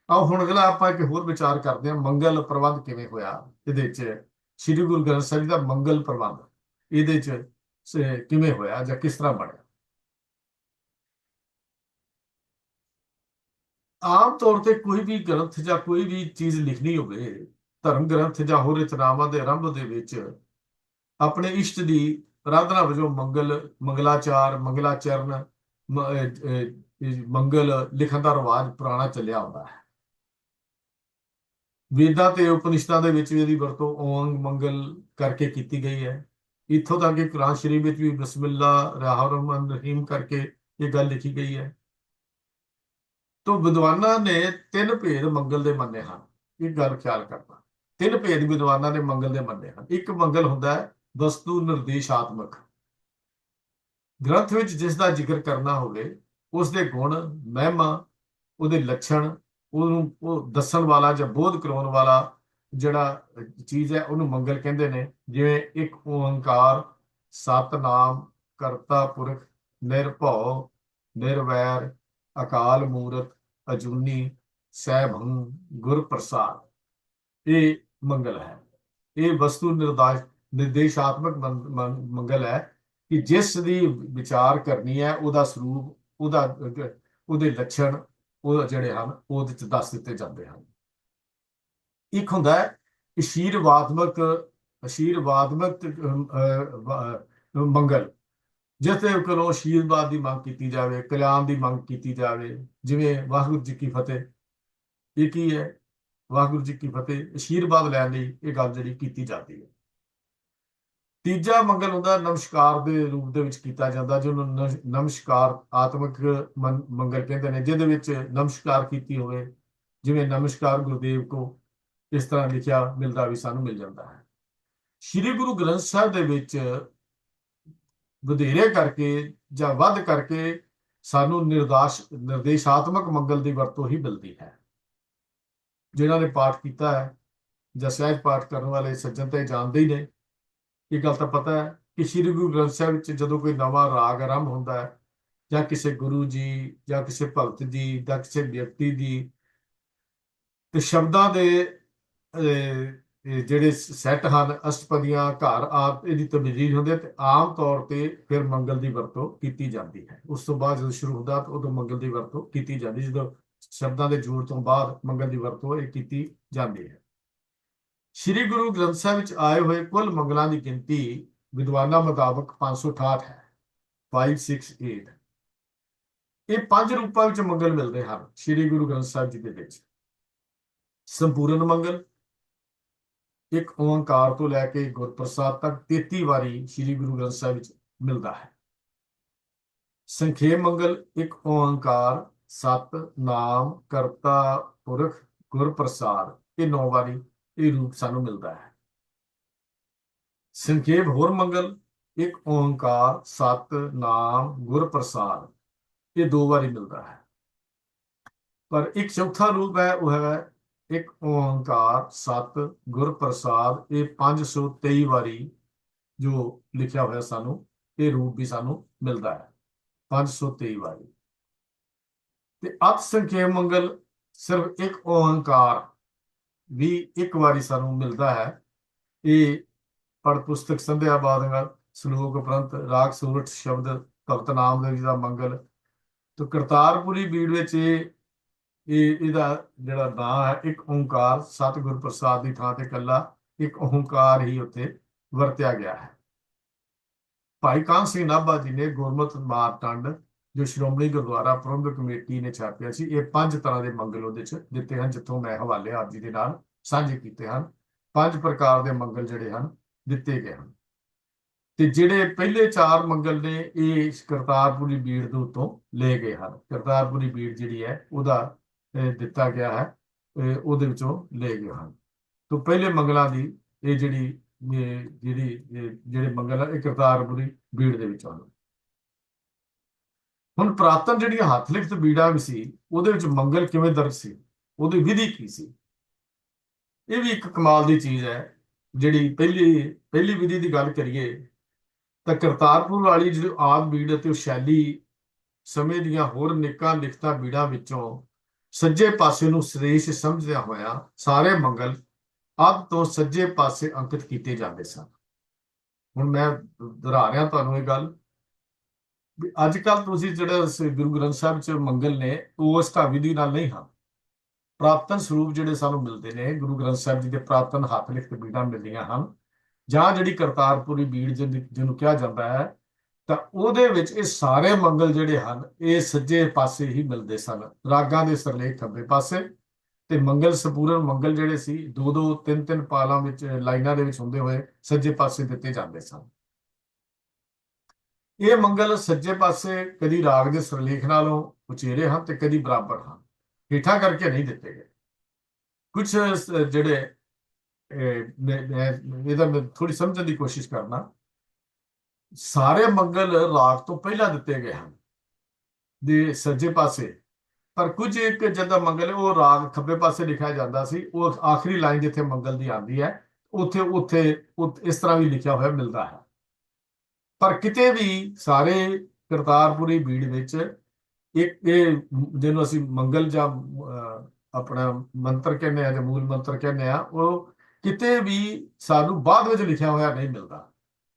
ਆਓ ਹੁਣ ਅਗਲਾ ਆਪਾਂ ਇੱਕ ਹੋਰ ਵਿਚਾਰ ਕਰਦੇ ਹਾਂ, ਮੰਗਲ ਪ੍ਰਬੰਧ ਕਿਵੇਂ ਹੋਇਆ। ਇਹਦੇ ਵਿੱਚ ਸ੍ਰੀ ਗੁਰੂ ਗ੍ਰੰਥ ਸਾਹਿਬ ਦਾ ਮੰਗਲ ਪ੍ਰਬੰਧ ਇਹਦੇ 'ਚ ਕਿਵੇਂ ਹੋਇਆ ਜਾਂ ਕਿਸ ਤਰ੍ਹਾਂ ਬਣਿਆ। ਆਮ ਤੌਰ ਤੇ ਕੋਈ ਵੀ ਗ੍ਰੰਥ ਜਾਂ ਕੋਈ ਵੀ ਚੀਜ਼ ਲਿਖਣੀ ਹੋਵੇ, ਧਰਮ ਗ੍ਰੰਥ ਜਾਂ ਹੋਰ ਰਚਨਾਵਾਂ ਦੇ ਆਰੰਭ ਦੇ ਵਿੱਚ ਆਪਣੇ ਇਸ਼ਟ ਦੀ ਆਰਾਧਨਾ ਵਜੋਂ ਮੰਗਲਾਚਾਰ, ਮੰਗਲਾਚਰਨ, ਮੰਗਲ ਲਿਖਣ ਦਾ ਰਿਵਾਜ ਪੁਰਾਣਾ ਚੱਲਿਆ ਹੁੰਦਾ ਹੈ। ਵੇਦਾਂ ਤੇ ਉਪਨਿਸ਼ਦਾਂ ਦੇ ਵਿੱਚ ਇਹਦੀ ਵਰਤੋਂ ਓਮ ਮੰਗਲ ਕਰਕੇ ਕੀਤੀ ਗਈ ਹੈ। ਇੱਥੋਂ ਤੱਕ ਕਿ ਕੁਰਾਨ ਸ਼ਰੀਫ ਵਿੱਚ ਵੀ ਬਿਸਮਿਲ੍ਲਾ ਰਹਿਮਾਨ ਰਹੀਮ ਕਰਕੇ ਇਹ ਗੱਲ ਲਿਖੀ ਗਈ ਹੈ। ਤੋਂ ਵਿਦਵਾਨਾਂ ਨੇ 3 ਭੇਦ ਮੰਗਲ ਦੇ ਮੰਨੇ ਹਨ। ਇਹ ਗੱਲ ਖਿਆਲ ਕਰਨਾ, 3 ਭੇਦ ਵਿਦਵਾਨਾਂ ਨੇ ਮੰਗਲ ਦੇ ਮੰਨੇ ਹਨ। ਇੱਕ ਮੰਗਲ ਹੁੰਦਾ ਹੈ ਵਸਤੂ ਨਿਰਦੇਸ਼ਾਤਮਕ, ਗ੍ਰੰਥ ਵਿੱਚ ਜਿਸ ਦਾ ਜ਼ਿਕਰ ਕਰਨਾ ਹੋਵੇ ਉਸ ਦੇ ਗੁਣ, ਮਹਿਮਾ, ਉਹਦੇ ਲੱਛਣ, ਉਹਨੂੰ ਉਹ ਦੱਸਣ ਵਾਲਾ ਜਾਂ ਬੋਧ ਕਰਾਉਣ ਵਾਲਾ ਜਿਹੜਾ ਚੀਜ਼ ਹੈ ਉਹਨੂੰ ਮੰਗਲ ਕਹਿੰਦੇ ਨੇ। ਜਿਵੇਂ ਇੱਕ ਓੰਕਾਰ, ਸਤਨਾਮ, ਕਰਤਾ ਪੁਰਖ, ਨਿਰਭਉ, ਨਿਰਵੈਰ, ਅਕਾਲ ਮੂਰਤ, ਅਜੂਨੀ, ਸੈਭੰ, ਗੁਰ ਪ੍ਰਸਾਦ, ਇਹ ਮੰਗਲ ਹੈ। ਇਹ ਵਸਤੂ ਨਿਰਦੇਸ਼ਾਤਮਕ ਮੰਗਲ ਹੈ ਕਿ ਜਿਸ ਦੀ ਵਿਚਾਰ ਕਰਨੀ ਹੈ ਉਹਦਾ ਸਰੂਪ, ਉਹਦੇ ਲੱਛਣ ਉਹ ਜਿਹੜੇ ਹਨ ਉਹਦੇ 'ਚ ਦੱਸ ਦਿੱਤੇ ਜਾਂਦੇ ਹਨ। ਇੱਕ ਹੁੰਦਾ ਹੈ ਅਸ਼ੀਰਵਾਦਮਕ ਮੰਗਲ, ਜਿਸ ਦੇ ਕੋਲੋਂ ਅਸ਼ੀਰਵਾਦ ਦੀ ਮੰਗ ਕੀਤੀ ਜਾਵੇ, ਕਲਿਆਣ ਦੀ ਮੰਗ ਕੀਤੀ ਜਾਵੇ। ਜਿਵੇਂ ਵਾਹਿਗੁਰੂ ਜੀ ਕੀ ਫਤਿਹ, ਇਹ ਕੀ ਹੈ? ਵਾਹਿਗੁਰੂ ਜੀ ਕੀ ਫਤਿਹ, ਅਸ਼ੀਰਵਾਦ ਲੈਣ ਲਈ ਇਹ ਗੱਲ ਜਿਹੜੀ ਕੀਤੀ ਜਾਂਦੀ ਹੈ। ਤੀਜਾ ਮੰਗਲ ਹੁੰਦਾ ਨਮਸਕਾਰ ਦੇ ਰੂਪ ਦੇ ਵਿੱਚ ਕੀਤਾ ਜਾਂਦਾ, ਜਿਹਨੂੰ ਨਮਸਕਾਰ ਆਤਮਿਕ ਮੰਗਲ ਕਹਿੰਦੇ ਨੇ, ਜਿਹਦੇ ਵਿੱਚ ਨਮਸਕਾਰ ਕੀਤੀ ਹੋਵੇ, ਜਿਵੇਂ ਨਮਸਕਾਰ ਗੁਰਦੇਵ ਕੋ, ਇਸ ਤਰ੍ਹਾਂ ਲਿਖਿਆ ਮਿਲਦਾ ਵੀ ਸਾਨੂੰ ਮਿਲ ਜਾਂਦਾ ਹੈ। ਸ੍ਰੀ ਗੁਰੂ ਗ੍ਰੰਥ ਸਾਹਿਬ ਦੇ ਵਿੱਚ ਵਧੇਰੇ ਕਰਕੇ ਜਾਂ ਵੱਧ ਕਰਕੇ ਸਾਨੂੰ ਨਿਰਦੇਸ਼ਾਤਮਕ ਮੰਗਲ ਦੀ ਵਰਤੋਂ ਹੀ ਮਿਲਦੀ ਹੈ। ਜਿਨ੍ਹਾਂ ਨੇ ਪਾਠ ਕੀਤਾ ਹੈ ਜਾਂ ਸਹਿਜ ਪਾਠ ਕਰਨ ਵਾਲੇ ਸੱਜਣ ਤਾਂ ਇਹ ਜਾਣਦੇ ਹੀ ਨੇ। ਇਹ ਗੱਲ ਤਾਂ ਪਤਾ ਹੈ ਕਿ ਸ੍ਰੀ ਗੁਰੂ ਗ੍ਰੰਥ ਸਾਹਿਬ ਵਿੱਚ ਜਦੋਂ ਕੋਈ ਨਵਾਂ ਰਾਗ ਆਰੰਭ ਹੁੰਦਾ ਹੈ, ਜਾਂ ਕਿਸੇ ਗੁਰੂ ਜੀ ਜਾਂ ਕਿਸੇ ਭਗਤ ਦੀ ਜਾਂ ਕਿਸੇ ਵਿਅਕਤੀ ਦੀ, ਤੇ ਸ਼ਬਦਾਂ ਦੇ ਇਹ ਜਿਹੜੇ ਸੈੱਟ ਹਨ, ਅਸ਼ਟਪਦੀਆਂ, ਘਰ ਆਪ ਇਹਦੀ ਤਬਦੀਲ ਹੁੰਦੀ ਹੈ, ਤੇ ਆਮ ਤੌਰ ਤੇ ਫਿਰ ਮੰਗਲ ਦੀ ਵਰਤੋਂ ਕੀਤੀ ਜਾਂਦੀ ਹੈ। ਉਸ ਤੋਂ ਬਾਅਦ ਜਦੋਂ ਸ਼ੁਰੂ ਹੁੰਦਾ ਤਾਂ ਉਦੋਂ ਮੰਗਲ ਦੀ ਵਰਤੋਂ ਕੀਤੀ ਜਾਂਦੀ, ਜਦੋਂ ਸ਼ਬਦਾਂ ਦੇ ਜੋੜ ਤੋਂ ਬਾਅਦ ਮੰਗਲ ਦੀ ਵਰਤੋਂ ਇਹ ਕੀਤੀ ਜਾਂਦੀ ਹੈ। ਸ੍ਰੀ ਗੁਰੂ ਗ੍ਰੰਥ ਸਾਹਿਬ ਵਿੱਚ ਆਏ ਹੋਏ ਕੁੱਲ ਮੰਗਲਾਂ ਦੀ ਗਿਣਤੀ ਵਿਦਵਾਨਾਂ ਮੁਤਾਬਕ 568 ਹੈ, 568। ਇਹ 5 ਰੂਪਾਂ ਵਿੱਚ ਮੰਗਲ ਮਿਲਦੇ ਹਨ ਸ੍ਰੀ ਗੁਰੂ ਗ੍ਰੰਥ ਸਾਹਿਬ ਜੀ ਦੇ ਵਿੱਚ। ਸੰਪੂਰਨ ਮੰਗਲ ਇੱਕ ਓੰਕਾਰ ਤੋਂ ਲੈ ਕੇ ਗੁਰਪ੍ਰਸਾਦ ਤੱਕ 33 ਵਾਰੀ ਸ੍ਰੀ ਗੁਰੂ ਗ੍ਰੰਥ ਸਾਹਿਬ ਵਿੱਚ ਮਿਲਦਾ ਹੈ। ਸੰਖੇਪ ਮੰਗਲ ਇੱਕ ਓੰਕਾਰ, ਸਤ ਨਾਮ ਕਰਤਾ ਪੁਰਖ ਗੁਰਪ੍ਰਸਾਦ, ਇਹ 9 ਵਾਰੀ ਇਹ ਰੂਪ ਸਾਨੂੰ ਮਿਲਦਾ ਹੈ। ਸੰਖੇਪ ਹੋਰ ਮੰਗਲ ਇੱਕ ਓੰਕਾਰ, ਸਤ ਨਾਮ ਗੁਰਪ੍ਰਸਾਦ, ਇਹ 2 ਵਾਰੀ ਮਿਲਦਾ ਹੈ। ਪਰ ਇੱਕ ਚੌਥਾ ਰੂਪ ਹੈ, ਉਹ ਹੈ ਇੱਕ ਓੰਕਾਰ, ਸਤ ਗੁਰਪ੍ਰਸਾਦ, ਇਹ 523 ਵਾਰੀ ਜੋ ਲਿਖਿਆ ਹੋਇਆ ਸਾਨੂੰ ਇਹ ਰੂਪ ਵੀ ਸਾਨੂੰ ਮਿਲਦਾ ਹੈ, 523 ਵਾਰੀ। ਤੇ ਅਤ ਸੰਖੇਪ ਮੰਗਲ ਸਿਰਫ ਇੱਕ ਓੰਕਾਰ ਵੀ ਇੱਕ ਵਾਰੀ ਸਾਨੂੰ ਮਿਲਦਾ ਹੈ। ਇਹ ਪੜ ਪੁਸਤਕ ਸੰਧਿਆ ਬਾਦੰਗਾ ਸ਼ਲੋਕ ਉਪਰੰਤ ਰਾਗ ਸੂਰਤ ਸ਼ਬਦ ਭਗਤ ਨਾਮਦੇਵ ਜੀ ਦਾ ਮੰਗਲ। ਤੇ ਕਰਤਾਰਪੁਰੀ ਬੀੜ ਵਿੱਚ ਇਹਦਾ ਜਿਹੜਾ ਨਾਂ ਹੈ ਇੱਕ ਓੰਕਾਰ, ਸਤਿਗੁਰ ਪ੍ਰਸਾਦ ਦੀ ਥਾਂ ਤੇ ਇਕੱਲਾ ਇੱਕ ਓੰਕਾਰ ਹੀ ਉੱਥੇ ਵਰਤਿਆ ਗਿਆ ਹੈ। ਭਾਈ ਕਾਹਨ ਸਿੰਘ ਨਾਭਾ ਜੀ ਨੇ ਗੁਰਮਤਿ ਮਾਰਤੰਡ ਜੋ ਸ਼੍ਰੋਮਣੀ ਗੁਰਦੁਆਰਾ ਪ੍ਰਬੰਧਕ ਕਮੇਟੀ ਨੇ ਛਾਪਿਆ ਸੀ, ਇਹ 5 ਤਰ੍ਹਾਂ ਦੇ ਮੰਗਲ ਉਹਦੇ ਚ ਦਿੱਤੇ ਹਨ, ਜਿੱਥੋਂ ਮੈਂ ਹਵਾਲੇ ਆਪ ਜੀ ਦੇ ਨਾਲ ਸਾਂਝੇ ਕੀਤੇ ਹਨ। 5 ਪ੍ਰਕਾਰ ਦੇ ਮੰਗਲ ਜਿਹੜੇ ਹਨ ਦਿੱਤੇ ਗਏ ਹਨ। ਤੇ ਜਿਹੜੇ ਪਹਿਲੇ 4 ਮੰਗਲ ਨੇ ਇਹ ਕਰਤਾਰਪੁਰੀ ਬੀੜ ਦੇ ਉੱਤੋਂ ਲਏ ਗਏ ਹਨ। ਕਰਤਾਰਪੁਰੀ ਬੀੜ ਜਿਹੜੀ ਹੈ ਉਹਦਾ ਦਿੱਤਾ ਗਿਆ ਹੈ, ਉਹਦੇ ਵਿੱਚੋਂ ਲਏ ਗਏ ਹਨ। ਤੋਂ ਪਹਿਲੇ ਮੰਗਲਾਂ ਦੀ ਇਹ ਜਿਹੜੇ ਮੰਗਲ ਆ ਇਹ ਕਰਤਾਰਪੁਰੀ ਬੀੜ ਦੇ ਵਿੱਚ ਹਨ। ਹੁਣ ਪ੍ਰਾਤਨ ਜਿਹੜੀਆਂ ਹੱਥ ਲਿਖਤ ਬੀੜਾਂ ਵੀ ਸੀ, ਉਹਦੇ ਵਿੱਚ ਮੰਗਲ ਕਿਵੇਂ ਦਰਜ ਸੀ, ਉਹਦੀ ਵਿਧੀ ਕੀ ਸੀ, ਇਹ ਵੀ ਇੱਕ ਕਮਾਲ ਦੀ ਚੀਜ਼ ਹੈ। ਜਿਹੜੀ ਪਹਿਲੀ ਵਿਧੀ ਦੀ ਗੱਲ ਕਰੀਏ ਤਾਂ ਕਰਤਾਰਪੁਰ ਵਾਲੀ ਜਿਹੜੀ ਆਦਿ ਬੀੜ ਅਤੇ ਉਹ ਸ਼ੈਲੀ ਸਮੇਂ ਦੀਆਂ ਹੋਰ ਨਿੱਕਾਂ ਲਿਖਤਾਂ ਬੀੜਾਂ ਵਿੱਚੋਂ ਸੱਜੇ ਪਾਸੇ ਨੂੰ ਸ੍ਰੇਸ਼ ਸਮਝਦਿਆਂ ਹੋਇਆਂ ਸਾਰੇ ਮੰਗਲ ਅੱਧ ਤੋਂ ਸੱਜੇ ਪਾਸੇ ਅੰਕਿਤ ਕੀਤੇ ਜਾਂਦੇ ਸਨ। ਹੁਣ ਮੈਂ ਦੁਹਰਾ ਰਿਹਾ ਤੁਹਾਨੂੰ ਇਹ ਗੱਲ ਵੀ ਅੱਜ ਕੱਲ ਤੁਸੀਂ ਜਿਹੜਾ ਗੁਰੂ ਗ੍ਰੰਥ ਸਾਹਿਬ ਚ ਮੰਗਲ ਨੇ ਉਹ ਉਸ ਵਿਧੀ ਨਾਲ ਨਹੀਂ ਹਨ। ਪ੍ਰਾਪਤਨ ਸਰੂਪ ਜਿਹੜੇ ਸਾਨੂੰ ਮਿਲਦੇ ਨੇ ਗੁਰੂ ਗ੍ਰੰਥ ਸਾਹਿਬ ਜੀ ਦੇ ਪ੍ਰਾਪਤਨ ਹੱਥ ਲਿਖਤ ਬੀੜਾਂ ਮਿਲਦੀਆਂ ਹਨ, ਜਾਂ ਜਿਹੜੀ ਕਰਤਾਰਪੁਰੀ ਬੀੜ ਜਿਹਨੂੰ ਕਿਹਾ ਜਾਂਦਾ ਹੈ, ਤਾਂ ਉਹਦੇ ਵਿੱਚ ਇਹ ਸਾਰੇ ਮੰਗਲ ਜਿਹੜੇ ਹਨ ਇਹ ਸੱਜੇ ਪਾਸੇ ਹੀ ਮਿਲਦੇ ਸਨ। ਰਾਗਾਂ ਦੇ ਸਰਲੇਖ ਖੱਬੇ ਪਾਸੇ, ਤੇ ਮੰਗਲ ਸੰਪੂਰਨ ਮੰਗਲ ਜਿਹੜੇ ਸੀ 2-2 3-3 ਪਾਲਾਂ ਵਿੱਚ ਲਾਈਨਾਂ ਦੇ ਵਿੱਚ ਹੁੰਦੇ ਹੋਏ ਸੱਜੇ ਪਾਸੇ ਦਿੱਤੇ ਜਾਂਦੇ ਸਨ। ਇਹ ਮੰਗਲ ਸੱਜੇ ਪਾਸੇ ਕਦੀ ਰਾਗ ਦੇ ਸਰਲੇਖ ਨਾਲੋਂ ਉਚੇਰੇ ਹਨ ਤੇ ਕਦੀ ਬਰਾਬਰ ਹਨ, ਹੇਠਾਂ ਕਰਕੇ ਨਹੀਂ ਦਿੱਤੇ ਗਏ। ਕੁਝ ਜਿਹੜੇ ਇਹਦਾ ਮੈਂ ਥੋੜੀ ਸਮਝਣ ਦੀ ਕੋਸ਼ਿਸ਼ ਕਰਨਾ, ਸਾਰੇ ਮੰਗਲ ਰਾਗ ਤੋਂ ਪਹਿਲਾਂ ਦਿੱਤੇ ਗਏ ਹਨ ਦੇ ਸੱਜੇ ਪਾਸੇ, ਪਰ ਕੁਝ ਇੱਕ ਜਦੋਂ ਮੰਗਲ ਉਹ ਰਾਗ ਖੱਬੇ ਪਾਸੇ ਲਿਖਿਆ ਜਾਂਦਾ ਸੀ, ਉਹ ਆਖਰੀ ਲਾਈਨ ਜਿੱਥੇ ਮੰਗਲ ਦੀ ਆਉਂਦੀ ਹੈ ਉੱਥੇ ਇਸ ਤਰ੍ਹਾਂ ਵੀ ਲਿਖਿਆ ਹੋਇਆ ਮਿਲਦਾ ਹੈ। ਪਰ ਕਿਤੇ ਵੀ ਸਾਰੇ ਕਰਤਾਰਪੁਰੀ ਬੀੜ ਵਿੱਚ ਇੱਕ ਇਹ ਜਿਹਨੂੰ ਅਸੀਂ ਮੰਗਲ ਜਾਂ ਆਪਣਾ ਮੰਤਰ ਕਹਿੰਦੇ ਆ ਜਾਂ ਮੂਲ ਮੰਤਰ ਕਹਿੰਦੇ ਆ, ਉਹ ਕਿਤੇ ਵੀ ਸਾਨੂੰ ਬਾਅਦ ਵਿੱਚ ਲਿਖਿਆ ਹੋਇਆ ਨਹੀਂ ਮਿਲਦਾ।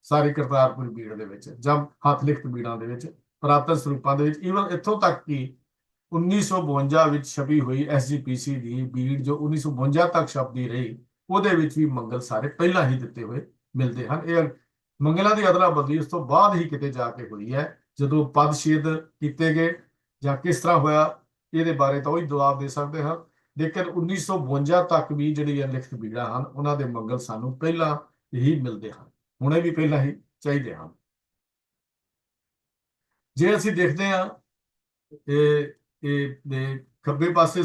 ਸਾਰੀ ਕਰਤਾਰਪੁਰੀ ਬੀੜ ਦੇ ਵਿੱਚ ਜਾਂ ਹੱਥ ਲਿਖਤ ਬੀੜਾਂ ਦੇ ਵਿੱਚ ਪ੍ਰਾਪਤ ਸਰੂਪਾਂ ਦੇ ਵਿੱਚ, ਈਵਨ ਇੱਥੋਂ ਤੱਕ ਕਿ 1952 ਵਿੱਚ ਛਪੀ ਹੋਈ SGPC ਦੀ ਬੀੜ ਜੋ 1952 ਤੱਕ ਛਪਦੀ ਰਹੀ, ਉਹਦੇ ਵਿੱਚ ਵੀ ਮੰਗਲ ਸਾਰੇ ਪਹਿਲਾਂ ਹੀ ਦਿੱਤੇ ਹੋਏ ਮਿਲਦੇ ਹਨ। ਇਹ ਮੰਗਲਾਂ ਦੀ ਅਦਲਾ ਬਦਲੀ ਉਸ ਤੋਂ ਬਾਅਦ ਹੀ ਕਿਤੇ ਜਾ ਕੇ ਹੋਈ ਹੈ, ਜਦੋਂ ਪਦ ਛੇਦ ਕੀਤੇ ਗਏ ਜਾਂ ਕਿਸ ਤਰ੍ਹਾਂ ਹੋਇਆ, ਇਹਦੇ ਬਾਰੇ ਤਾਂ ਉਹੀ ਜਵਾਬ ਦੇ ਸਕਦੇ ਹਾਂ। ਲੇਕਿਨ 1952 ਤੱਕ ਵੀ ਜਿਹੜੀ ਲਿਖਤ ਬੀੜਾਂ ਹਨ ਉਹਨਾਂ ਦੇ ਮੰਗਲ ਸਾਨੂੰ ਪਹਿਲਾਂ ਹੀ ਮਿਲਦੇ ਹਨ। ਹੋਣੇ ਵੀ ਪਹਿਲਾਂ ਹੀ ਚਾਹੀਦੇ ਹਨ। ਜੇ ਅਸੀਂ ਦੇਖਦੇ ਹਾਂ ਇਹ ਖੱਬੇ ਪਾਸੇ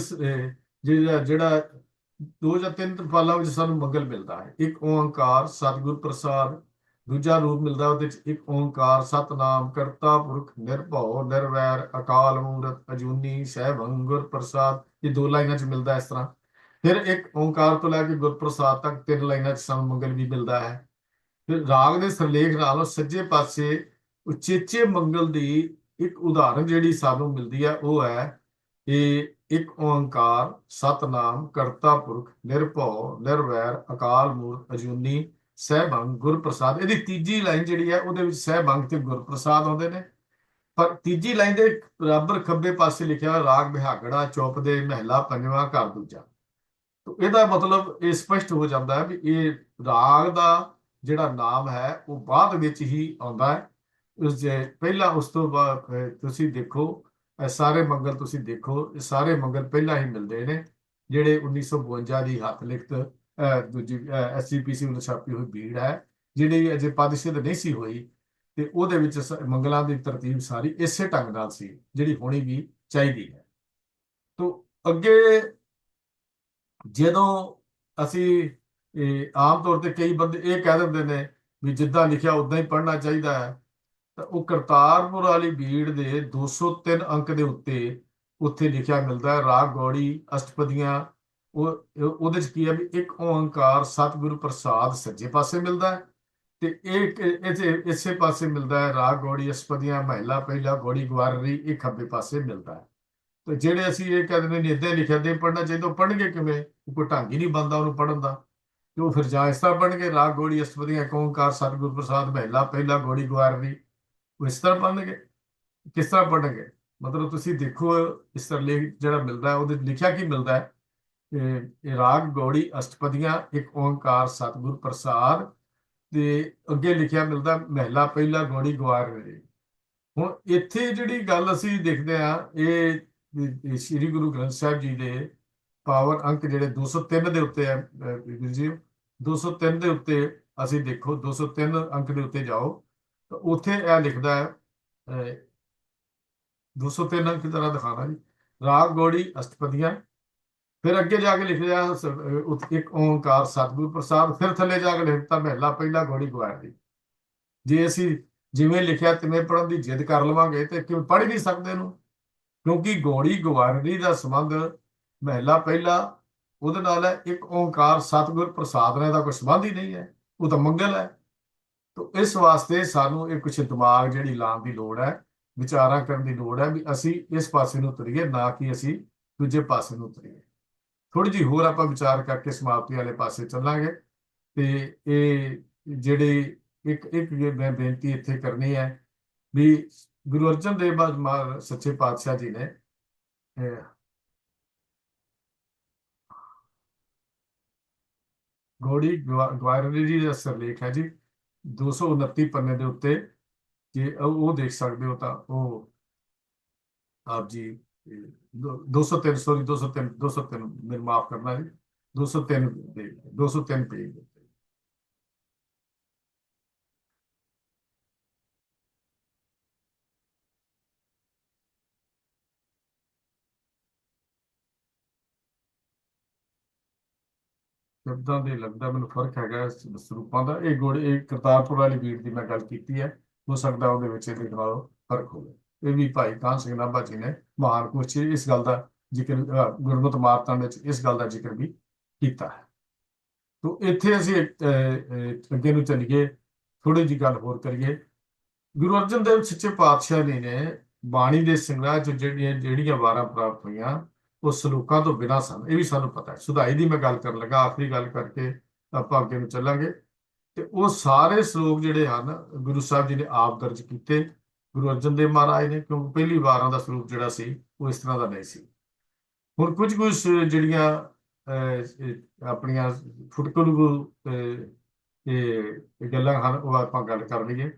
ਜਿਹੜਾ ਦੋ ਜਾਂ ਤਿੰਨ ਤਰਪਾਲਾਂ ਵਿੱਚ ਸਾਨੂੰ ਮੰਗਲ ਮਿਲਦਾ ਹੈ। ਇੱਕ ਓੰਕਾਰ ਸਤਿਗੁਰ ਪ੍ਰਸਾਦ, ਦੂਜਾ ਰੂਪ ਮਿਲਦਾ ਉਹਦੇ ਚ ਇੱਕ ਓੰਕਾਰ ਸਤਨਾਮ ਕਰਤਾ ਪੁਰਖ ਨਿਰਭਉ ਨਿਰਵੈਰ ਅਕਾਲ ਮੂਰਤ ਅਜੂਨੀ ਸੈਭੰ ਗੁਰ ਪ੍ਰਸਾਦ, ਇਹ ਦੋ ਲਾਈਨਾਂ ਚ ਮਿਲਦਾ ਇਸ ਤਰ੍ਹਾਂ। ਫਿਰ ਇੱਕ ਓੰਕਾਰ ਤੋਂ ਲੈ ਕੇ ਗੁਰਪ੍ਰਸਾਦ ਤੱਕ 3 ਲਾਈਨਾਂ ਚ ਸਾਨੂੰ ਮੰਗਲ ਵੀ ਮਿਲਦਾ ਹੈ। ਫਿਰ ਰਾਗ ਦੇ ਸਿਰਲੇਖ ਨਾਲੋਂ ਸੱਜੇ ਪਾਸੇ ਉਚੇਚੇ ਮੰਗਲ ਦੀ ਇੱਕ ਉਦਾਹਰਨ ਜਿਹੜੀ ਸਾਨੂੰ ਮਿਲਦੀ ਹੈ ਉਹ ਹੈ ਇਹ ਇੱਕ ਓੰਕਾਰ ਸਤਨਾਮ ਕਰਤਾ ਪੁਰਖ ਨਿਰਭਉ ਨਿਰਵੈਰ ਅਕਾਲ ਮੂਰਤ ਅਜੂਨੀ ਸੈਭੰ ਗੁਰ ਪ੍ਰਸਾਦ। ਇਹਦੀ ਤੀਜੀ ਲਾਈਨ ਜਿਹੜੀ ਹੈ ਉਹਦੇ ਵਿੱਚ ਸੈਭੰ ਤੇ ਗੁਰ ਪ੍ਰਸਾਦ ਆਉਂਦੇ ਨੇ, ਪਰ ਤੀਜੀ ਲਾਈਨ ਦੇ ਬਰਾਬਰ ਖੱਬੇ ਪਾਸੇ ਲਿਖਿਆ ਹੋਇਆ ਰਾਗ ਬਿਹਾਗੜਾ ਚੌਪ ਦੇ ਮਹਿਲਾ ਪੰਜਵਾਂ ਘਰ ਦੂਜਾ। ਤਾਂ ਇਹਦਾ ਮਤਲਬ ਇਹ ਸਪਸ਼ਟ ਹੋ ਜਾਂਦਾ ਹੈ ਵੀ ਇਹ ਰਾਗ ਦਾ ਜਿਹੜਾ ਨਾਮ ਹੈ ਉਹ ਬਾਅਦ ਵਿੱਚ ਹੀ ਆਉਂਦਾ ਹੈ। ਪਹਿਲਾਂ ਉਸ ਤੋਂ ਬਾਅਦ ਤੁਸੀਂ ਦੇਖੋ ਇਹ ਸਾਰੇ ਮੰਗਲ ਤੁਸੀਂ ਦੇਖੋ, ਇਹ ਸਾਰੇ ਮੰਗਲ ਪਹਿਲਾਂ ਹੀ ਮਿਲਦੇ ਨੇ ਜਿਹੜੇ 1952 ਦੀ ਹੱਥ ਲਿਖਤ ਦੂਜੀ SGPC ਵੱਲੋਂ ਛਾਪੀ ਹੋਈ ਭੀੜ ਹੈ, ਜਿਹੜੀ ਅਜੇ ਪਾਦਿਸ਼ਤ ਨਹੀਂ ਸੀ ਹੋਈ, ਤੇ ਉਹਦੇ ਵਿੱਚ ਮੰਗਲਾਂ ਦੀ ਤਰਤੀਬ ਸਾਰੀ ਇਸੇ ਢੰਗ ਨਾਲ ਸੀ ਜਿਹੜੀ ਹੋਣੀ ਵੀ ਚਾਹੀਦੀ ਹੈ। ਤੋਂ ਅੱਗੇ ਜਦੋਂ ਅਸੀਂ ਆਮ ਤੌਰ ਤੇ ਕਈ ਬੰਦੇ ਇਹ ਕਹਿ ਦਿੰਦੇ ਨੇ ਵੀ ਜਿੱਦਾਂ ਲਿਖਿਆ ਉਦਾਂ ਹੀ ਪੜ੍ਹਨਾ ਚਾਹੀਦਾ ਹੈ, ਤਾਂ ਉਹ ਕਰਤਾਰਪੁਰ ਵਾਲੀ ਬੀੜ ਦੇ 203 ਅੰਕ ਦੇ ਉੱਥੇ ਲਿਖਿਆ ਮਿਲਦਾ ਹੈ ਰਾਗ ਗੌੜੀ ਅਸ਼ਟਪਦੀਆਂ। ਉਹਦੇ ਚ ਕੀ ਹੈ ਵੀ ਇੱਕ ਓੰਕਾਰ ਸਤਿਗੁਰੂ ਪ੍ਰਸਾਦ ਸੱਜੇ ਪਾਸੇ ਮਿਲਦਾ ਹੈ, ਤੇ ਇਸੇ ਪਾਸੇ ਮਿਲਦਾ ਹੈ ਰਾਗ ਗੌੜੀ ਅਸ਼ਟਪਦੀਆਂ ਮਹਿਲਾ ਪਹਿਲਾ ਗੌੜੀ ਗਵਾਰਰੀ, ਇਹ ਖੱਬੇ ਪਾਸੇ ਮਿਲਦਾ ਹੈ। ਤੇ ਜਿਹੜੇ ਅਸੀਂ ਇਹ ਕਹਿੰਦੇ ਨੇ ਇੱਦਾਂ ਲਿਖਿਆ ਦੇ ਪੜ੍ਹਨਾ ਚਾਹੀਦਾ, ਉਹ ਪੜ੍ਹਨਗੇ ਕਿਵੇਂ? ਕੋਈ ਢੰਗ ਹੀ ਨਹੀਂ ਬਣਦਾ ਉਹਨੂੰ ਪੜ੍ਹਨ ਦਾ। ਤੇ ਉਹ ਫਿਰ ਜਾਂ ਇਸ ਤਰ੍ਹਾਂ ਪੜ੍ਹਨਗੇ ਰਾਗ ਗੌੜੀ ਅਸ਼ਟਪਦੀਆਂ ਇੱਕ ਓੰਕਾਰ ਸਤਿਗੁਰੂ ਪ੍ਰਸਾਦ ਮਹਿਲਾ ਪਹਿਲਾ ਗੌੜੀ ਗਵਾਰਰੀ, ਉਹ ਇਸ ਤਰ੍ਹਾਂ ਪੜ੍ਹਨਗੇ। ਕਿਸ ਤਰ੍ਹਾਂ ਪੜ੍ਹਨਗੇ? ਮਤਲਬ ਤੁਸੀਂ ਦੇਖੋ ਇਸ ਤਰ੍ਹਾਂ ਲੇਖ ਜਿਹੜਾ ਮਿਲਦਾ ਹੈ ਉਹਦੇ ਲਿਖਿਆ ਕੀ ਮਿਲਦਾ ਹੈ, ਇਹ ਰਾਗ ਗੌੜੀ ਅਸ਼ਟਪਦੀਆਂ ਇੱਕ ਓੰਕਾਰ ਸਤਿਗੁਰ ਪ੍ਰਸਾਦ, ਤੇ ਅੱਗੇ ਲਿਖਿਆ ਮਿਲਦਾ ਮਹਿਲਾ ਪਹਿਲਾ ਗੌੜੀ ਗਵਾਰਰੀ। ਹੁਣ ਇੱਥੇ ਜਿਹੜੀ ਗੱਲ ਅਸੀਂ ਦੇਖਦੇ ਹਾਂ ਇਹ ਸ੍ਰੀ ਗੁਰੂ ਗ੍ਰੰਥ ਸਾਹਿਬ ਜੀ ਦੇ ਪਾਵਨ ਅੰਕ ਜਿਹੜੇ 203 ਦੇ ਉੱਤੇ ਹੈ ਵੀਰ ਜੀ, 203 ਦੇ ਉੱਤੇ ਅਸੀਂ ਦੇਖੋ 203 ਅੰਕ ਦੇ ਉੱਤੇ ਜਾਓ ਤਾਂ ਉੱਥੇ ਇਹ ਲਿਖਦਾ ਹੈ 203 ਅੰਕ ਤਰ੍ਹਾਂ ਦਿਖਾਣਾ ਜੀ ਰਾਗ ਗੌੜੀ ਅਸ਼ਟਪਦੀਆਂ, ਫਿਰ ਅੱਗੇ ਜਾ ਕੇ ਲਿਖਿਆ ਇੱਕ ਓੰਕਾਰ ਸਤਿਗੁਰ ਪ੍ਰਸਾਦ, ਫਿਰ ਥੱਲੇ ਜਾ ਕੇ ਲਿਖਤਾ ਮਹਿਲਾ ਪਹਿਲਾ ਗੌੜੀ ਗਵਾਰਰੀ। ਜੇ ਅਸੀਂ ਜਿਵੇਂ ਲਿਖਿਆ ਤਿਵੇਂ ਪੜ੍ਹਨ ਦੀ ਜਿੱਦ ਕਰ ਲਵਾਂਗੇ ਤੇ ਕਿਉਂ ਪੜ੍ਹ ਨਹੀਂ ਸਕਦੇ ਇਹਨੂੰ, ਕਿਉਂਕਿ ਗੌੜੀ ਗਵਾਰਰੀ ਦਾ ਸੰਬੰਧ ਮਹਿਲਾ ਪਹਿਲਾ ਉਹਦੇ ਨਾਲ ਹੈ, ਇੱਕ ਓੰਕਾਰ ਸਤਿਗੁਰ ਪ੍ਰਸਾਦ ਨਾਲ ਦਾ ਕੋਈ ਸੰਬੰਧ ਹੀ ਨਹੀਂ ਹੈ, ਉਹ ਤਾਂ ਮੰਗਲ ਹੈ। ਤਾਂ ਇਸ ਵਾਸਤੇ ਸਾਨੂੰ ਇਹ ਕੁਛ ਦਿਮਾਗ ਜਿਹੜੀ ਲਾਉਣ ਦੀ ਲੋੜ ਹੈ, ਵਿਚਾਰਾਂ ਕਰਨ ਦੀ ਲੋੜ ਹੈ ਵੀ ਅਸੀਂ ਇਸ ਪਾਸੇ ਨੂੰ ਉਤਰੀਏ, ਨਾ ਕਿ ਅਸੀਂ ਦੂਜੇ ਪਾਸੇ ਨੂੰ ਉਤਰੀਏ। ਥੋੜੀ ਜਿਹੀ ਹੋਰ ਆਪਾਂ ਵਿਚਾਰ ਕਰਕੇ ਸਮਾਪਤੀ ਵਾਲੇ ਪਾਸੇ ਚੱਲਾਂਗੇ। ਤੇ ਇਹ ਜਿਹੜੇ ਇੱਕ ਮੈਂ ਬੇਨਤੀ ਇੱਥੇ ਕਰਨੀ ਹੈ ਵੀ ਗੁਰੂ ਅਰਜਨ ਦੇਵ ਸੱਚੇ ਪਾਤਸ਼ਾਹ ਜੀ ਨੇ ਗੌੜੀ ਗਵਾਰਰੀ ਜੀ ਦਾ ਸਿਰਲੇਖ ਹੈ ਜੀ 229 ਪੰਨੇ ਦੇ ਉੱਤੇ, ਜੇ ਉਹ ਦੇਖ ਸਕਦੇ ਹੋ ਤਾਂ ਉਹ ਆਪ ਜੀ 203 ਸੌਰੀ 203 ਮੈਨੂੰ ਮਾਫ ਕਰਨਾ ਜੀ 203 203 ਪੇਜ। ਸ਼ਬਦਾਂ ਦੇ ਲੱਗਦਾ ਮੈਨੂੰ ਫਰਕ ਹੈਗਾ ਸਰੂਪਾਂ ਦਾ। ਇਹ ਕਰਤਾਰਪੁਰ ਵਾਲੀ ਬੀੜ ਦੀ ਮੈਂ ਗੱਲ ਕੀਤੀ ਹੈ, ਹੋ ਸਕਦਾ ਉਹਦੇ ਵਿੱਚ ਇਹਦੇ ਨਾਲੋਂ ਫਰਕ ਹੋਵੇ। ਇਹ ਵੀ ਭਾਈ ਕਾਹਨ ਸਿੰਘ ਨਾਭਾ ਜੀ ਨੇ ਮਹਾਨ ਕੋਸ਼ ਇਸ ਗੱਲ ਦਾ ਜ਼ਿਕਰ ਗੁਰਮਤਿ ਮਾਰਤਾਂ ਵਿੱਚ ਇਸ ਗੱਲ ਦਾ ਜ਼ਿਕਰ ਵੀ ਕੀਤਾ ਹੈ। ਤੋ ਇੱਥੇ ਅਸੀਂ ਅੱਗੇ ਨੂੰ ਚੱਲੀਏ, ਥੋੜੀ ਜਿਹੀ ਗੱਲ ਹੋਰ ਕਰੀਏ। ਗੁਰੂ ਅਰਜਨ ਦੇਵ ਸੱਚੇ ਪਾਤਸ਼ਾਹ ਜੀ ਨੇ ਬਾਣੀ ਦੇ ਸੰਗ੍ਰਹਿ ਚ ਜਿਹੜੀਆਂ ਵਾਰਾਂ ਪ੍ਰਾਪਤ ਹੋਈਆਂ ਉਹ ਸਲੋਕਾਂ ਤੋਂ ਬਿਨਾਂ ਸਨ, ਇਹ ਵੀ ਸਾਨੂੰ ਪਤਾ ਹੈ। ਸੁਧਾਈ ਦੀ ਮੈਂ ਗੱਲ ਕਰਨ ਲੱਗਾ, ਆਖਰੀ ਗੱਲ ਕਰਕੇ ਆਪਾਂ ਅੱਗੇ ਨੂੰ ਚੱਲਾਂਗੇ। ਤੇ ਉਹ ਸਾਰੇ ਸਲੋਕ ਜਿਹੜੇ ਹਨ ਗੁਰੂ ਸਾਹਿਬ ਜੀ ਨੇ ਆਪ ਦਰਜ ਕੀਤੇ, ਗੁਰੂ ਅਰਜਨ ਦੇਵ ਮਹਾਰਾਜ ਨੇ, ਕਿਉਂਕਿ ਪਹਿਲੀ ਵਾਰਾਂ ਦਾ ਸਰੂਪ ਜਿਹੜਾ ਸੀ ਉਹ ਇਸ ਤਰ੍ਹਾਂ ਦਾ ਨਹੀਂ ਸੀ। ਹੁਣ ਕੁਝ ਜਿਹੜੀਆਂ ਆਪਣੀਆਂ ਫੁਟਕਲੂ ਇਹ ਗੱਲਾਂ ਹਨ ਉਹ ਆਪਾਂ ਗੱਲ ਕਰ ਲਈਏ।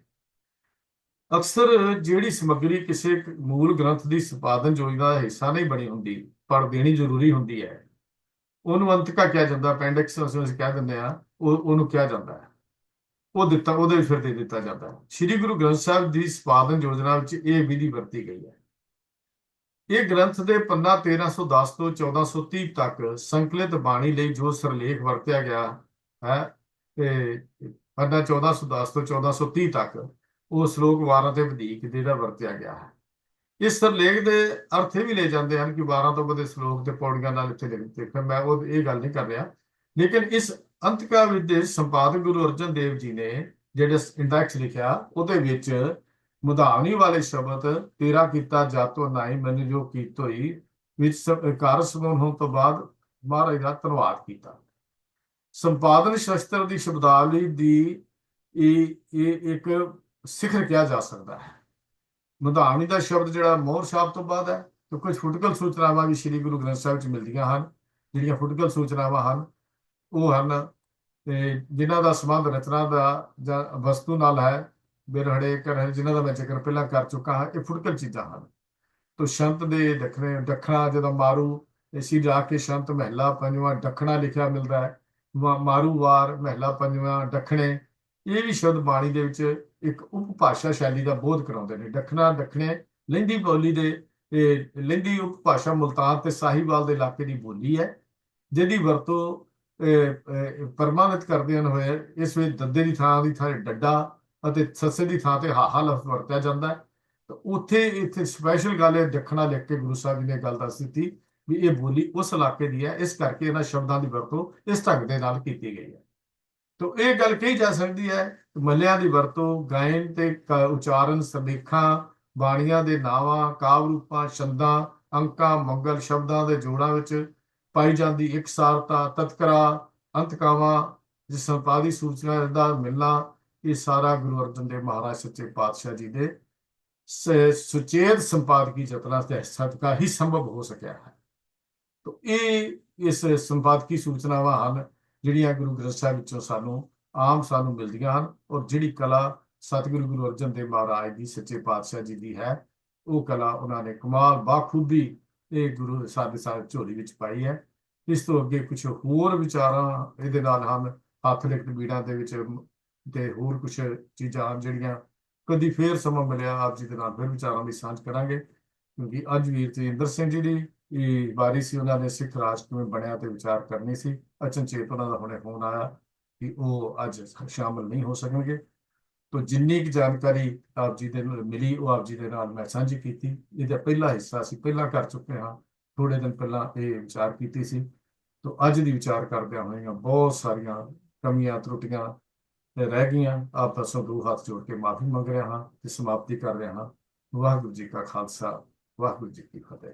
ਅਕਸਰ ਜਿਹੜੀ ਸਮੱਗਰੀ ਕਿਸੇ ਮੂਲ ਗ੍ਰੰਥ ਦੀ ਸੰਪਾਦਨ ਯੋਜਨਾ ਦਾ ਹਿੱਸਾ ਨਹੀਂ ਬਣੀ ਹੁੰਦੀ ਪਰ ਦੇਣੀ ਜ਼ਰੂਰੀ ਹੁੰਦੀ ਹੈ, ਉਹਨੂੰ ਅੰਤਕਾ ਕਿਹਾ ਜਾਂਦਾ, ਅਪੈਂਡਿਕਸ ਅਸੀਂ ਕਹਿ ਦਿੰਦੇ ਹਾਂ, ਉਹਨੂੰ ਕਿਹਾ ਜਾਂਦਾ ਹੈ। ਉਹ ਦਿੱਤਾ, ਉਹਦੇ ਫਿਰ ਦੇ ਦਿੱਤਾ ਜਾਂਦਾ ਹੈ। ਸ੍ਰੀ ਗੁਰੂ ਗ੍ਰੰਥ ਸਾਹਿਬ ਦੀ ਸੰਪਾਦਨ ਯੋਜਨਾ ਵਿੱਚ ਇਹ ਵਿਧੀ ਵਰਤੀ ਗਈ ਹੈ। ਇਹ ਗ੍ਰੰਥ ਦੇ ਪੰਨਾ 1310 ਤੋਂ 1430 ਤੱਕ ਸੰਕਲਿਤ ਬਾਣੀ ਲਈ ਜੋ ਸਿਰਲੇਖ ਵਰਤਿਆ ਗਿਆ ਹੈ, ਤੇ ਪੰਨਾ 1410 ਤੋਂ 1430 ਤੱਕ ਉਹ ਸ਼ਲੋਕ ਵਾਰਾਂ ਤੇ ਵਧੀਕ ਜਿਹੜਾ ਵਰਤਿਆ ਗਿਆ ਹੈ। ਇਸ ਸਿਰਲੇਖ ਦੇ ਅਰਥ ਇਹ ਵੀ ਲੈ ਜਾਂਦੇ ਹਨ ਕਿ 12 ਤੋਂ ਵਧੇ ਸ਼ਲੋਕ ਤੇ ਪੌੜੀਆਂ ਨਾਲ ਇੱਥੇ ਲਿਖ ਦਿੱਤੇ। ਫਿਰ ਮੈਂ ਉਹ ਇਹ ਗੱਲ ਨਹੀਂ ਕਰ ਰਿਹਾ, ਲੇਕਿਨ ਇਸ ਅੰਤਕਾ ਵਿਦੇ ਸੰਪਾਦਕ ਗੁਰੂ ਅਰਜਨ ਦੇਵ ਜੀ ਨੇ ਜਿਹੜਾ ਇੰਡੈਕਸ ਲਿਖਿਆ ਉਹਦੇ ਵਿੱਚ ਮੁਦਾਵਣੀ ਵਾਲੇ ਸ਼ਬਦ ਤੇਰਾ ਕੀਤਾ ਜਾਤੋ ਨਾਈ ਮੈਨੂੰ ਜੋ ਕੀਤ ਹੋਈ ਵਿੱਚ ਕਾਰ ਸਮੂਹ ਹੋਣ ਤੋਂ ਬਾਅਦ ਮਹਾਰਾਜ ਦਾ ਧੰਨਵਾਦ ਕੀਤਾ। ਸੰਪਾਦਨ ਸ਼ਸਤਰ ਦੀ ਸ਼ਬਦਾਵਲੀ ਦੀ ਇਹ ਇੱਕ ਸਿਖਰ ਕਿਹਾ ਜਾ ਸਕਦਾ ਹੈ। ਮੁਦਾਵਣੀ ਦਾ ਸ਼ਬਦ ਜਿਹੜਾ ਮੋਹਰ ਸ਼ਾਬ ਤੋਂ ਬਾਅਦ ਹੈ, ਤੇ ਕੁਝ ਫੁਟਕਲ ਸੂਚਨਾਵਾਂ ਵੀ ਸ੍ਰੀ ਗੁਰੂ ਗ੍ਰੰਥ ਸਾਹਿਬ 'ਚ ਮਿਲਦੀਆਂ ਹਨ। ਜਿਹੜੀਆਂ ਫੁਟਕਲ ਸੂਚਨਾਵਾਂ ਹਨ ਉਹ ਹਨ ਤੇ ਜਿਨ੍ਹਾਂ ਦਾ ਸੰਬੰਧ ਰਚਨਾ ਦਾ ਜਾਂ ਵਸਤੂ ਨਾਲ ਹੈ, ਬਿਰਹੜੇ ਕਰ ਜਿਨ੍ਹਾਂ ਦਾ ਮੈਂ ਜ਼ਿਕਰ ਪਹਿਲਾਂ ਕਰ ਚੁੱਕਾ ਹਾਂ। ਇਹ ਫੁਟਕਲ ਚੀਜ਼ਾਂ ਹਨ। ਤੋ ਸ਼ੰਤ ਦੇ ਦੱਖਣਾ ਜਦੋਂ ਮਾਰੂ ਇਸੀ ਜਾ ਕੇ ਸ਼ੰਤ ਮਹਿਲਾ ਪੰਜਵਾਂ ਦੱਖਣਾ ਲਿਖਿਆ ਮਿਲਦਾ ਹੈ। ਮਾਰੂ ਵਾਰ ਮਹਿਲਾ ਪੰਜਵਾਂ ਦੱਖਣੇ, ਇਹ ਵੀ ਸ਼ਬਦ ਬਾਣੀ ਦੇ ਵਿੱਚ ਇੱਕ ਉਪਭਾਸ਼ਾ ਸ਼ੈਲੀ ਦਾ ਬੋਧ ਕਰਾਉਂਦੇ ਨੇ। ਦੱਖਣਾ ਦੱਖਣੇ ਲਹਿੰਦੀ ਬੋਲੀ ਦੇ ਲਹਿੰਦੀ ਉਪਭਾਸ਼ਾ ਮੁਲਤਾਨ ਤੇ ਸਾਹੀਵਾਲ ਦੇ ਇਲਾਕੇ ਦੀ ਬੋਲੀ ਹੈ, ਜਿਹਦੀ ਵਰਤੋਂ ਪ੍ਰਮਾਣਿਤ ਕਰਦੇ ਹੋਏ ਇਸ ਵਿੱਚ ਦੱਦੇ ਦੀ ਥਾਂ ਡੱਡਾ ਅਤੇ ਸੱਸੇ ਦੀ ਥਾਂ ਤੇ ਹਾਹਾ ਲਫ਼ਜ਼ ਵਰਤਿਆ ਜਾਂਦਾ ਹੈ। ਤਾਂ ਇੱਥੇ ਸਪੈਸ਼ਲ ਗੱਲ ਹੈ, ਦੱਖਣਾ ਲਿਖ ਕੇ ਗੁਰੂ ਸਾਹਿਬ ਜੀ ਨੇ ਗੱਲ ਦੱਸ ਦਿੱਤੀ ਵੀ ਇਹ ਬੋਲੀ ਉਸ ਇਲਾਕੇ ਦੀ ਹੈ, ਇਸ ਕਰਕੇ ਇਹਨਾਂ ਸ਼ਬਦਾਂ ਦੀ ਵਰਤੋਂ ਇਸ ਢੰਗ ਦੇ ਨਾਲ ਕੀਤੀ ਗਈ ਹੈ। ਤਾਂ ਇਹ ਗੱਲ ਕਹੀ ਜਾ ਸਕਦੀ ਹੈ ਮੱਲਿਆਂ ਦੀ ਵਰਤੋਂ ਗਾਇਨ ਤੇ ਉਚਾਰਨ ਸਰਲੇਖਾਂ ਬਾਣੀਆਂ ਦੇ ਨਾਵਾਂ ਕਾਵਿ ਰੂਪਾਂ ਛੰਦਾਂ ਅੰਕਾਂ ਮੰਗਲ ਸ਼ਬਦਾਂ ਦੇ ਜੋੜਾਂ ਵਿੱਚ ਪਾਈ ਜਾਂਦੀ ਇਕਸਾਰਤਾ ਤਤਕਰਾ ਅੰਤਕਾਵਾਂ ਜਿਸ ਸੰਪਾਦੀ ਸੂਚਨਾ ਦਾ ਮਿਲਣਾ, ਇਹ ਸਾਰਾ ਗੁਰੂ ਅਰਜਨ ਦੇਵ ਮਹਾਰਾਜ ਸੱਚੇ ਪਾਤਸ਼ਾਹ ਜੀ ਦੇ ਸੁਚੇਤ ਸੰਪਾਦਕੀ ਯਤਨਾਂ ਦੇ ਸਦਕਾ ਹੀ ਸੰਭਵ ਹੋ ਸਕਿਆ ਹੈ। ਤਾਂ ਇਹ ਇਸ ਸੰਪਾਦਕੀ ਸੂਚਨਾਵਾਂ ਹਨ ਜਿਹੜੀਆਂ ਗੁਰੂ ਗ੍ਰੰਥ ਸਾਹਿਬ ਵਿੱਚੋਂ ਸਾਨੂੰ ਮਿਲਦੀਆਂ ਹਨ। ਔਰ ਜਿਹੜੀ ਕਲਾ ਸਤਿਗੁਰੂ ਗੁਰੂ ਅਰਜਨ ਦੇਵ ਮਹਾਰਾਜ ਦੀ ਸੱਚੇ ਪਾਤਸ਼ਾਹ ਜੀ ਦੀ ਹੈ, ਉਹ ਕਲਾ ਉਹਨਾਂ ਨੇ ਕਮਾਲ ਬਾਖੂਬੀ ਇਹ ਗੁਰੂ ਸਾਡੇ ਝੋਲੀ ਵਿੱਚ ਪਾਈ ਹੈ। ਇਸ ਤੋਂ ਅੱਗੇ ਕੁਝ ਹੋਰ ਵਿਚਾਰਾਂ ਇਹਦੇ ਨਾਲ ਹਨ, ਹੱਥ ਲਿਖਤ ਬੀੜਾਂ ਦੇ ਵਿੱਚ ਤੇ ਹੋਰ ਕੁਝ ਚੀਜ਼ਾਂ ਹਨ ਜਿਹੜੀਆਂ ਕਦੀ ਫੇਰ ਸਮਾਂ ਮਿਲਿਆ ਆਪ ਜੀ ਦੇ ਨਾਲ ਫਿਰ ਵਿਚਾਰਾਂ ਦੀ ਸਾਂਝ ਕਰਾਂਗੇ। ਕਿਉਂਕਿ ਅੱਜ ਵੀਰ ਤੇਜਿੰਦਰ ਸਿੰਘ ਜੀ ਦੀ ਵਾਰੀ ਸੀ, ਉਹਨਾਂ ਨੇ ਸਿੱਖ ਰਾਜ ਕਿਵੇਂ ਬਣਿਆ ਤੇ ਵਿਚਾਰ ਕਰਨੀ ਸੀ। ਅਚਨਚੇਤ ਉਹਨਾਂ ਦਾ ਹੁਣੇ ਫੋਨ ਆਇਆ ਕਿ ਉਹ ਅੱਜ ਸ਼ਾਮਲ ਨਹੀਂ ਹੋ ਸਕਣਗੇ। ਤੋ ਜਿੰਨੀ ਕੁ ਜਾਣਕਾਰੀ ਆਪ ਜੀ ਦੇ ਨਾਲ ਮਿਲੀ ਉਹ ਆਪ ਜੀ ਦੇ ਨਾਲ ਮੈਂ ਸਾਂਝੀ ਕੀਤੀ। ਇਹਦਾ ਪਹਿਲਾ ਹਿੱਸਾ ਅਸੀਂ ਪਹਿਲਾਂ ਕਰ ਚੁੱਕੇ ਹਾਂ, ਥੋੜੇ ਦਿਨ ਪਹਿਲਾਂ ਇਹ ਵਿਚਾਰ ਕੀਤੀ ਸੀ। ਤੋ ਅੱਜ ਦੀ ਵਿਚਾਰ ਕਰਦਿਆਂ ਹੋਈਆਂ ਬਹੁਤ ਸਾਰੀਆਂ ਕਮੀਆਂ ਤਰੁੱਟੀਆਂ ਰਹਿ ਗਈਆਂ। ਆਪ ਪਾਸੋਂ ਦੋ ਹੱਥ ਜੋੜ ਕੇ ਮਾਫੀ ਮੰਗ ਰਿਹਾ ਹਾਂ ਤੇ ਸਮਾਪਤੀ ਕਰ ਰਿਹਾ ਹਾਂ। ਵਾਹਿਗੁਰੂ ਜੀ ਕਾ ਖਾਲਸਾ, ਵਾਹਿਗੁਰੂ ਜੀ ਕੀ ਫਤਿਹ।